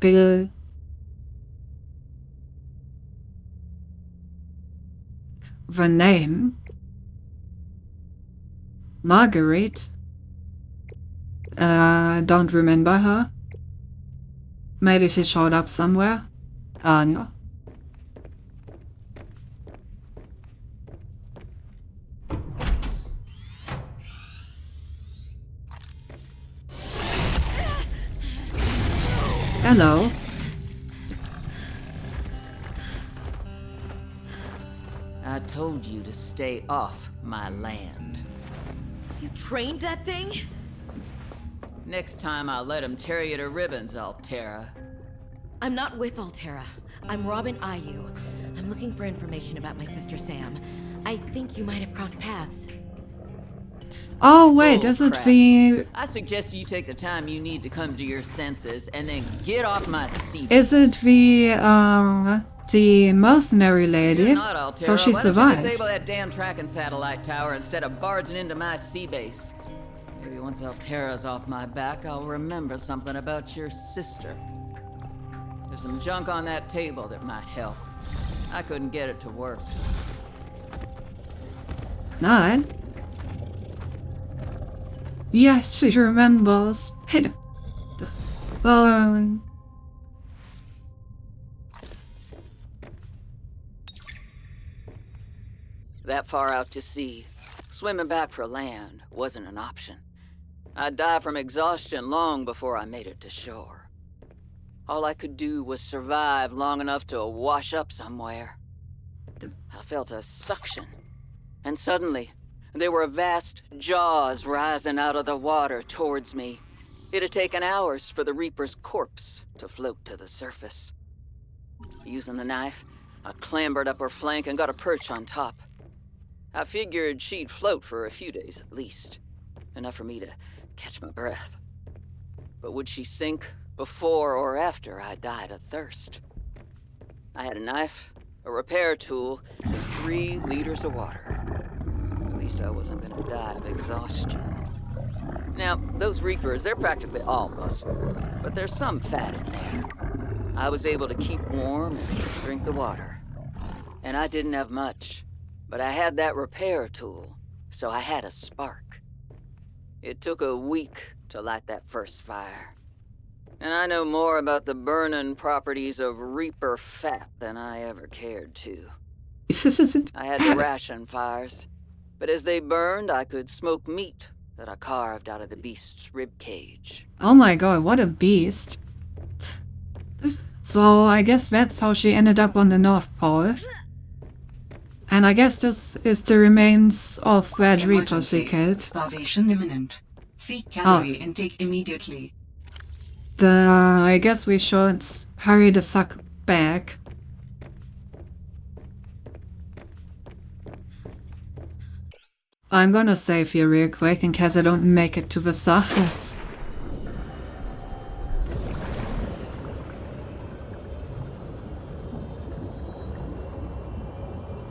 Bill. The name? Marguerite? Don't remember her. Maybe she showed up somewhere. No. Hello. I told you to stay off my land. You trained that thing? Next time I'll let him tear you to ribbons, Altera. I'm not with Altera. I'm Robin Ayu. I'm looking for information about my sister Sam. I think you might have crossed paths. Oh wait, is it Crap. the... I suggest you take the time you need to come to your senses and then get off my seat. Is it the mercenary lady? You're not Altera. So she Why don't you survived. disable that damn tracking satellite tower instead of barging into my sea base? Maybe once Altera's off my back, I'll remember something about your sister. There's some junk on that table that might help. I couldn't get it to work. Nine? Yes, she remembers. Hit the phone. That far out to sea, swimming back for land wasn't an option. I'd die from exhaustion long before I made it to shore. All I could do was survive long enough to wash up somewhere. I felt a suction, and suddenly, there were vast jaws rising out of the water towards me. It had taken hours for the Reaper's corpse to float to the surface. Using the knife, I clambered up her flank and got a perch on top. I figured she'd float for a few days at least, enough for me to catch my breath. But would she sink before or after I died of thirst? I had a knife, a repair tool, and 3 liters of water. At least I wasn't gonna die of exhaustion. Now, those Reapers, they're practically all muscle, but there's some fat in there. I was able to keep warm and drink the water. And I didn't have much, but I had that repair tool, so I had a spark. It took a week to light that first fire. And I know more about the burning properties of Reaper fat than I ever cared to. I had to ration fires, but as they burned, I could smoke meat that I carved out of the beast's rib cage. Oh my god, what a beast. So I guess that's how she ended up on the North Pole. And I guess this is the remains of Red Reaper she killed. Starvation imminent. Seek calorie intake immediately. I guess we should hurry the suck back. I'm gonna save here real quick in case I don't make it to the surface.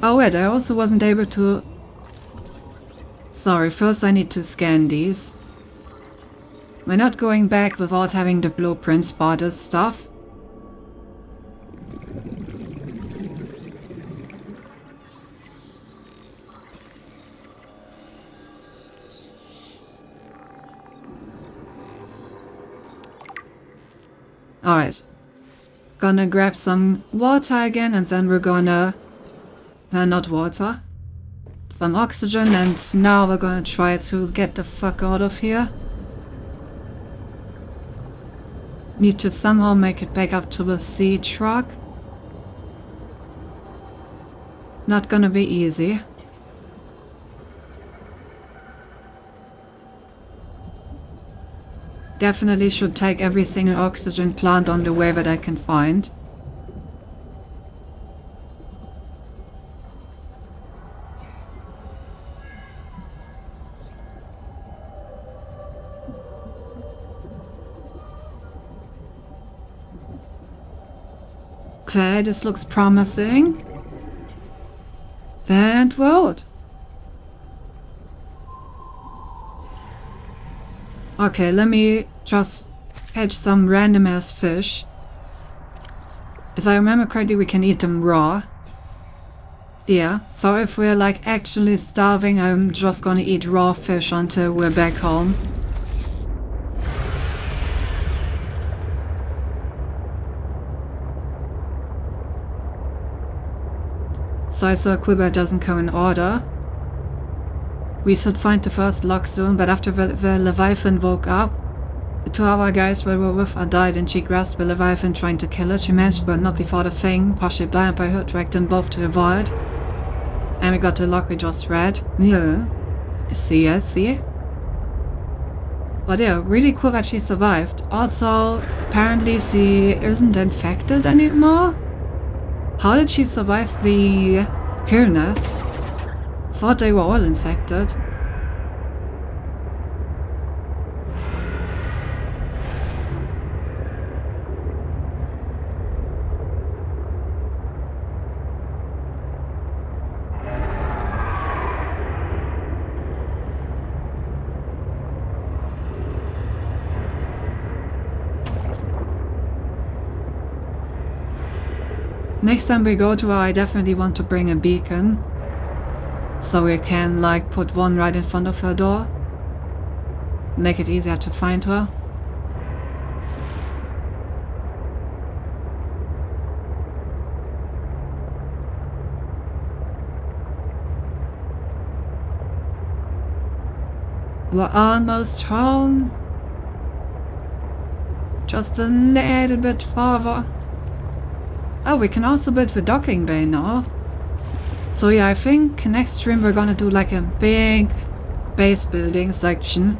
Oh wait, I also wasn't able to... Sorry, first I need to scan these. We're not going back without having the blueprint spotted stuff. Alright. Gonna grab some water again and then we're gonna... not water. Some oxygen, and now we're gonna try to get the fuck out of here. Need to somehow make it back up to the sea truck. Not gonna be easy. Definitely should take every single oxygen plant on the way that I can find. Okay, this looks promising. And road. Okay, let me just catch some random ass fish. If I remember correctly, we can eat them raw. Yeah, so if we're like actually starving, I'm just gonna eat raw fish until we're back home. So I saw Quiver doesn't come in order. We should find the first lock soon, but after the Leviathan woke up, the 2 other guys we were with died and she grasped the Leviathan trying to kill it. She managed, but not before the thing, partially blind by her, dragged them both to the void. And we got the lock we just read. Yeah. I see. But yeah, really cool that she survived. Also, apparently she isn't infected anymore. How did she survive the illness? Thought they were all infected. Next time we go to her, I definitely want to bring a beacon. So we can, like, put one right in front of her door. Make it easier to find her. We're almost home. Just a little bit farther. Oh, we can also build the docking bay now. So yeah, I think next stream we're gonna do like a big base building section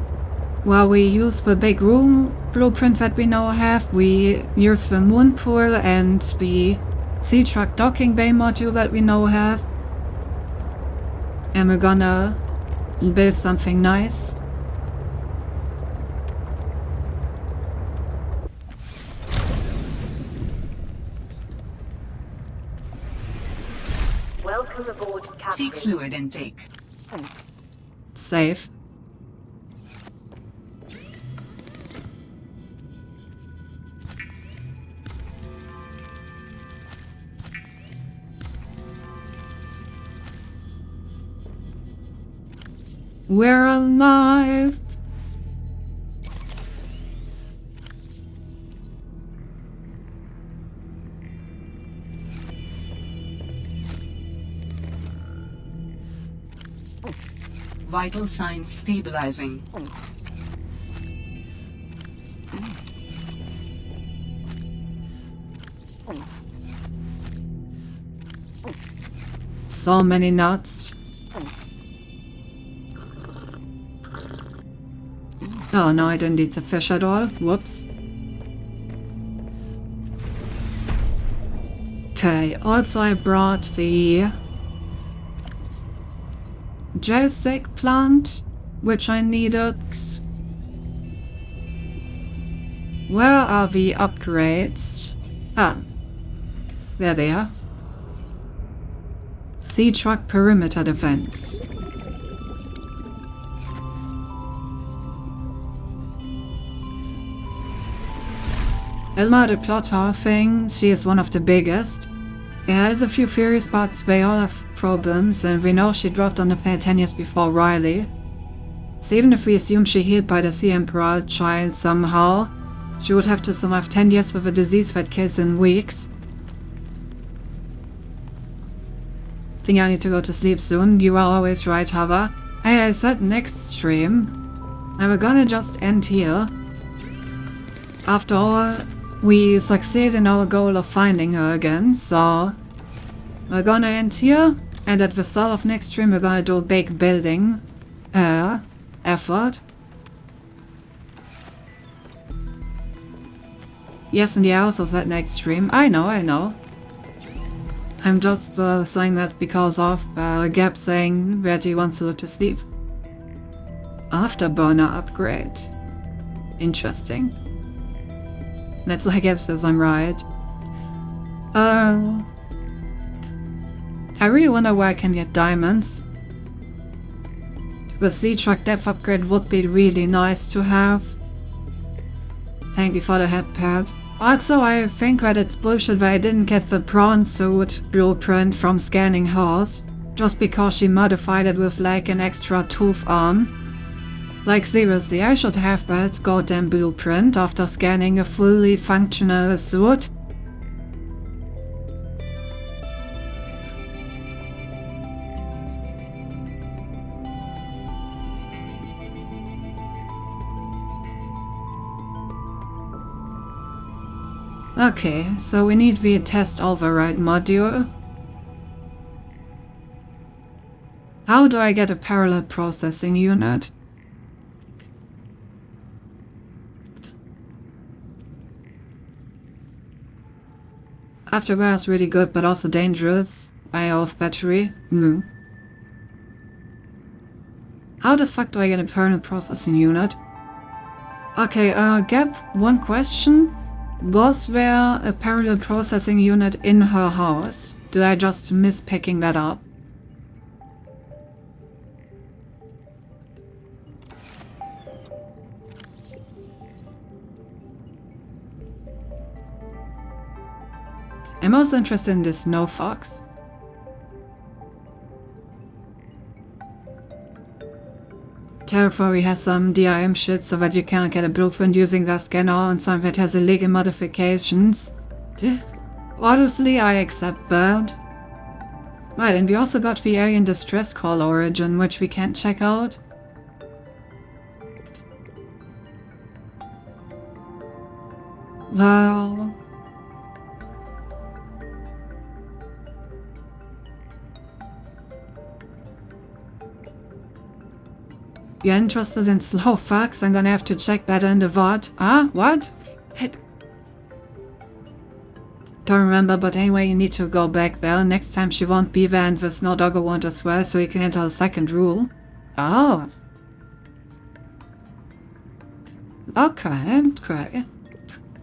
where we use the big room blueprint that we now have. We use the moon pool and the sea truck docking bay module that we now have. And we're gonna build something nice. Welcome aboard, Captain. Seek fluid intake. Safe. We're alive! Vital signs stabilizing. So many nuts. Oh no, I didn't eat the fish at all. Whoops. Okay, also I brought the gel-stick plant, which I needed. Where are the upgrades? Ah, there they are. Sea truck perimeter defense. Ilma the plotter thing, she is one of the biggest. Yeah, there's a few Fury spots, they all have problems, and we know she dropped on the planet 10 years before Riley. So even if we assume she healed by the Sea Emperor child somehow, she would have to survive 10 years with a disease that kills in weeks. Think I need to go to sleep soon. You are always right, Hava. Hey, I said next stream. And we're gonna just end here. After all, we succeed in our goal of finding her again, so we're gonna end here, and at the start of next stream we're gonna do a big building effort. Yes, and yeah, also that next stream. I know. I'm just saying that because of Gab saying that he wants to go to sleep. Afterburner upgrade. Interesting. That's like Gab says I'm right. I really wonder where I can get diamonds. The sea truck depth upgrade would be really nice to have. Thank you for the head pad. Also, I think that it's bullshit that I didn't get the prawn suit blueprint from scanning hers, just because she modified it with like an extra tooth arm. Like seriously, I should have that goddamn blueprint after scanning a fully functional suit. Okay, so we need the test override module. How do I get a parallel processing unit? Afterware is really good, but also dangerous. I off battery. How the fuck do I get a parallel processing unit? Okay, Gap, one question. Was there a parallel processing unit in her house? Did I just miss picking that up? I'm also interested in this Snow Fox. Terraform has some DRM shit so that you can't get a blueprint using the scanner, and some that has illegal modifications. Honestly, I accept that. Right, and we also got the Alien Distress Call origin, which we can't check out. Well... You're interested in slow fucks? I'm gonna have to check that in the VOD. Ah, what? Don't remember, but anyway, you need to go back there. Next time she won't be there and there's no doggo won't as well, so you can enter the second rule. Oh. Okay.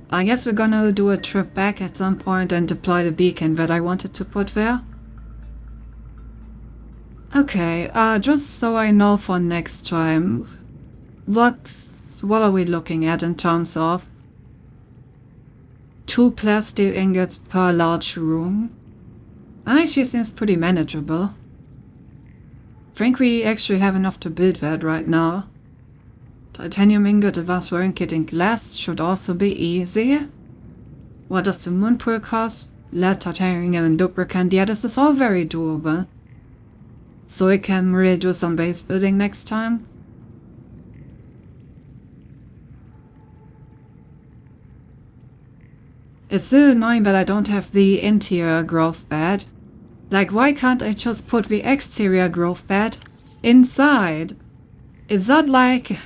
I guess we're gonna do a trip back at some point and deploy the beacon that I wanted to put there. Okay, just so I know for next time, what are we looking at in terms of 2 plastic ingots per large room? Actually seems pretty manageable. Think we actually have enough to build that right now. Titanium ingot, advanced wiring kit and glass should also be easy. What does the moon pool cost? Lead, titanium and lubricant, yeah, this is all very doable. So we can really do some base building next time. It's still annoying that I don't have the interior growth bed. Like, why can't I just put the exterior growth bed inside? Is that like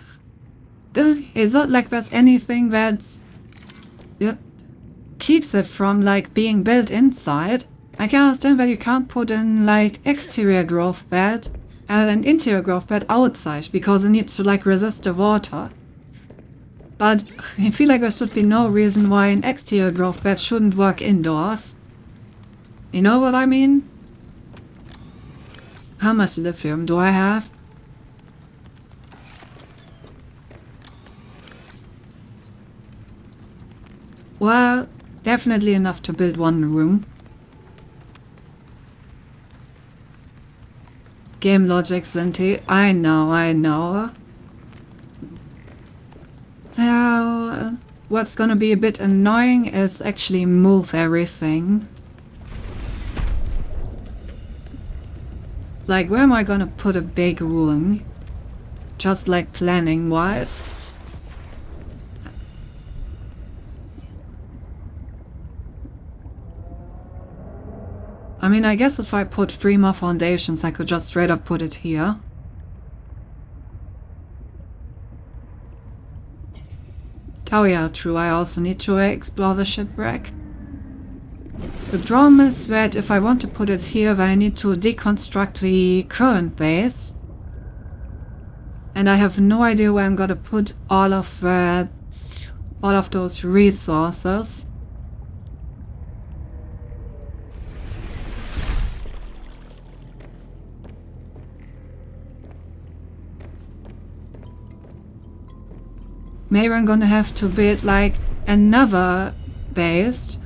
there's anything that keeps it from like being built inside? I can understand that you can't put in like exterior growth bed and an interior growth bed outside because it needs to like resist the water. But I feel like there should be no reason why an exterior growth bed shouldn't work indoors. You know what I mean? How much lithium do I have? Well, definitely enough to build one room. Game logic, Zinti. I know. Now, what's gonna be a bit annoying is actually move everything. Like, where am I gonna put a big room? Just like planning-wise. I mean, I guess if I put 3 more foundations, I could just straight up put it here. Oh yeah, true, I also need to explore the shipwreck. The problem is that if I want to put it here, then I need to deconstruct the current base. And I have no idea where I'm gonna put all of those resources. Maybe I'm gonna have to build like another base.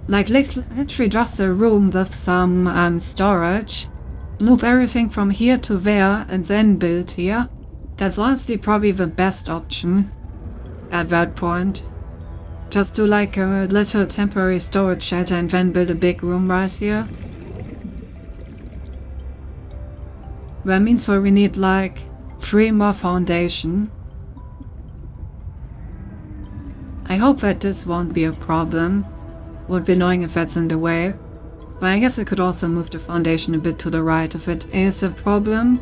Like literally just a room with some storage. Move everything from here to there and then build here. That's honestly probably the best option at that point. Just do like a little temporary storage shed and then build a big room right here. That means we need like 3 more foundation. I hope that this won't be a problem. Would be annoying if that's in the way. But I guess I could also move the foundation a bit to the right if it is a problem.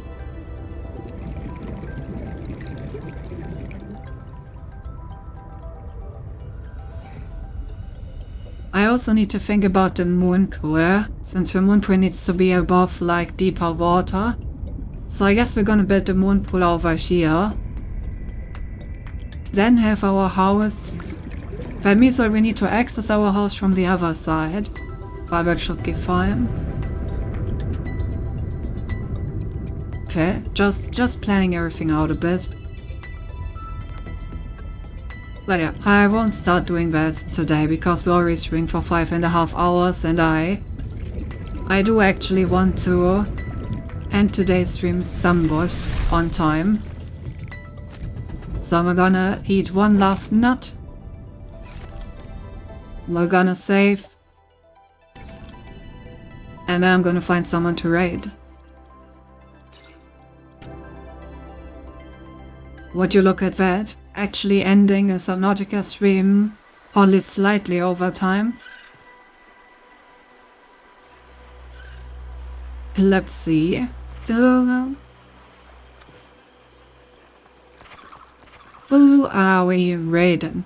I also need to think about the moon core, since the moon pool needs to be above like deeper water. So I guess we're gonna build the moon pool over here. Then have our house. That means that we need to access our house from the other side. But that should be fine. Okay, just planning everything out a bit. But yeah, I won't start doing that today because we're already streaming for 5.5 hours and I do actually want to end today's stream somewhat on time. So I'm gonna eat one last nut. We're gonna save. And then I'm gonna find someone to raid. Would you look at that? Actually ending a Subnautica stream only slightly over time. Let's see. Who are we raiding?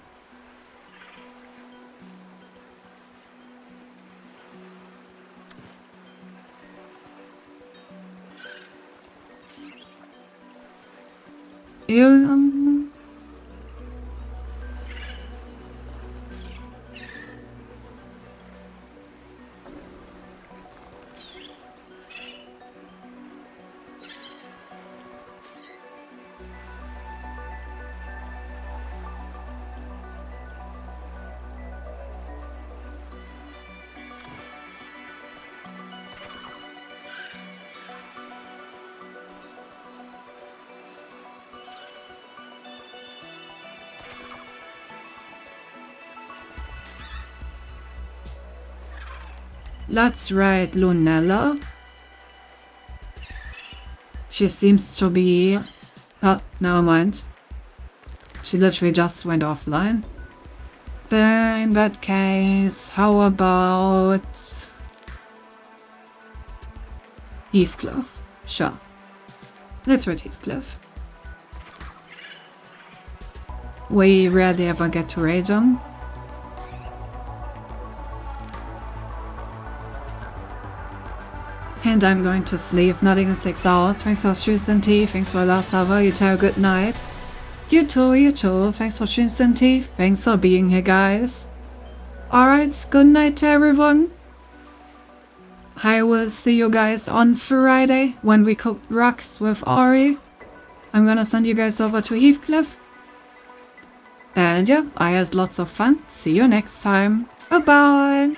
Let's raid Lunella. She seems to be... Oh, never mind. She literally just went offline. Then in that case, how about... Heathcliff? Sure. Let's raid Heathcliff. We rarely ever get to raid them. And I'm going to sleep, not even 6 hours. Thanks for streams and tea. Thanks for last hour. You tell good night. You too. Thanks for streams and tea. Thanks for being here, guys. Alright, good night to everyone. I will see you guys on Friday when we cook rocks with Ori. I'm gonna send you guys over to Heathcliff. And yeah, I had lots of fun. See you next time. Bye bye.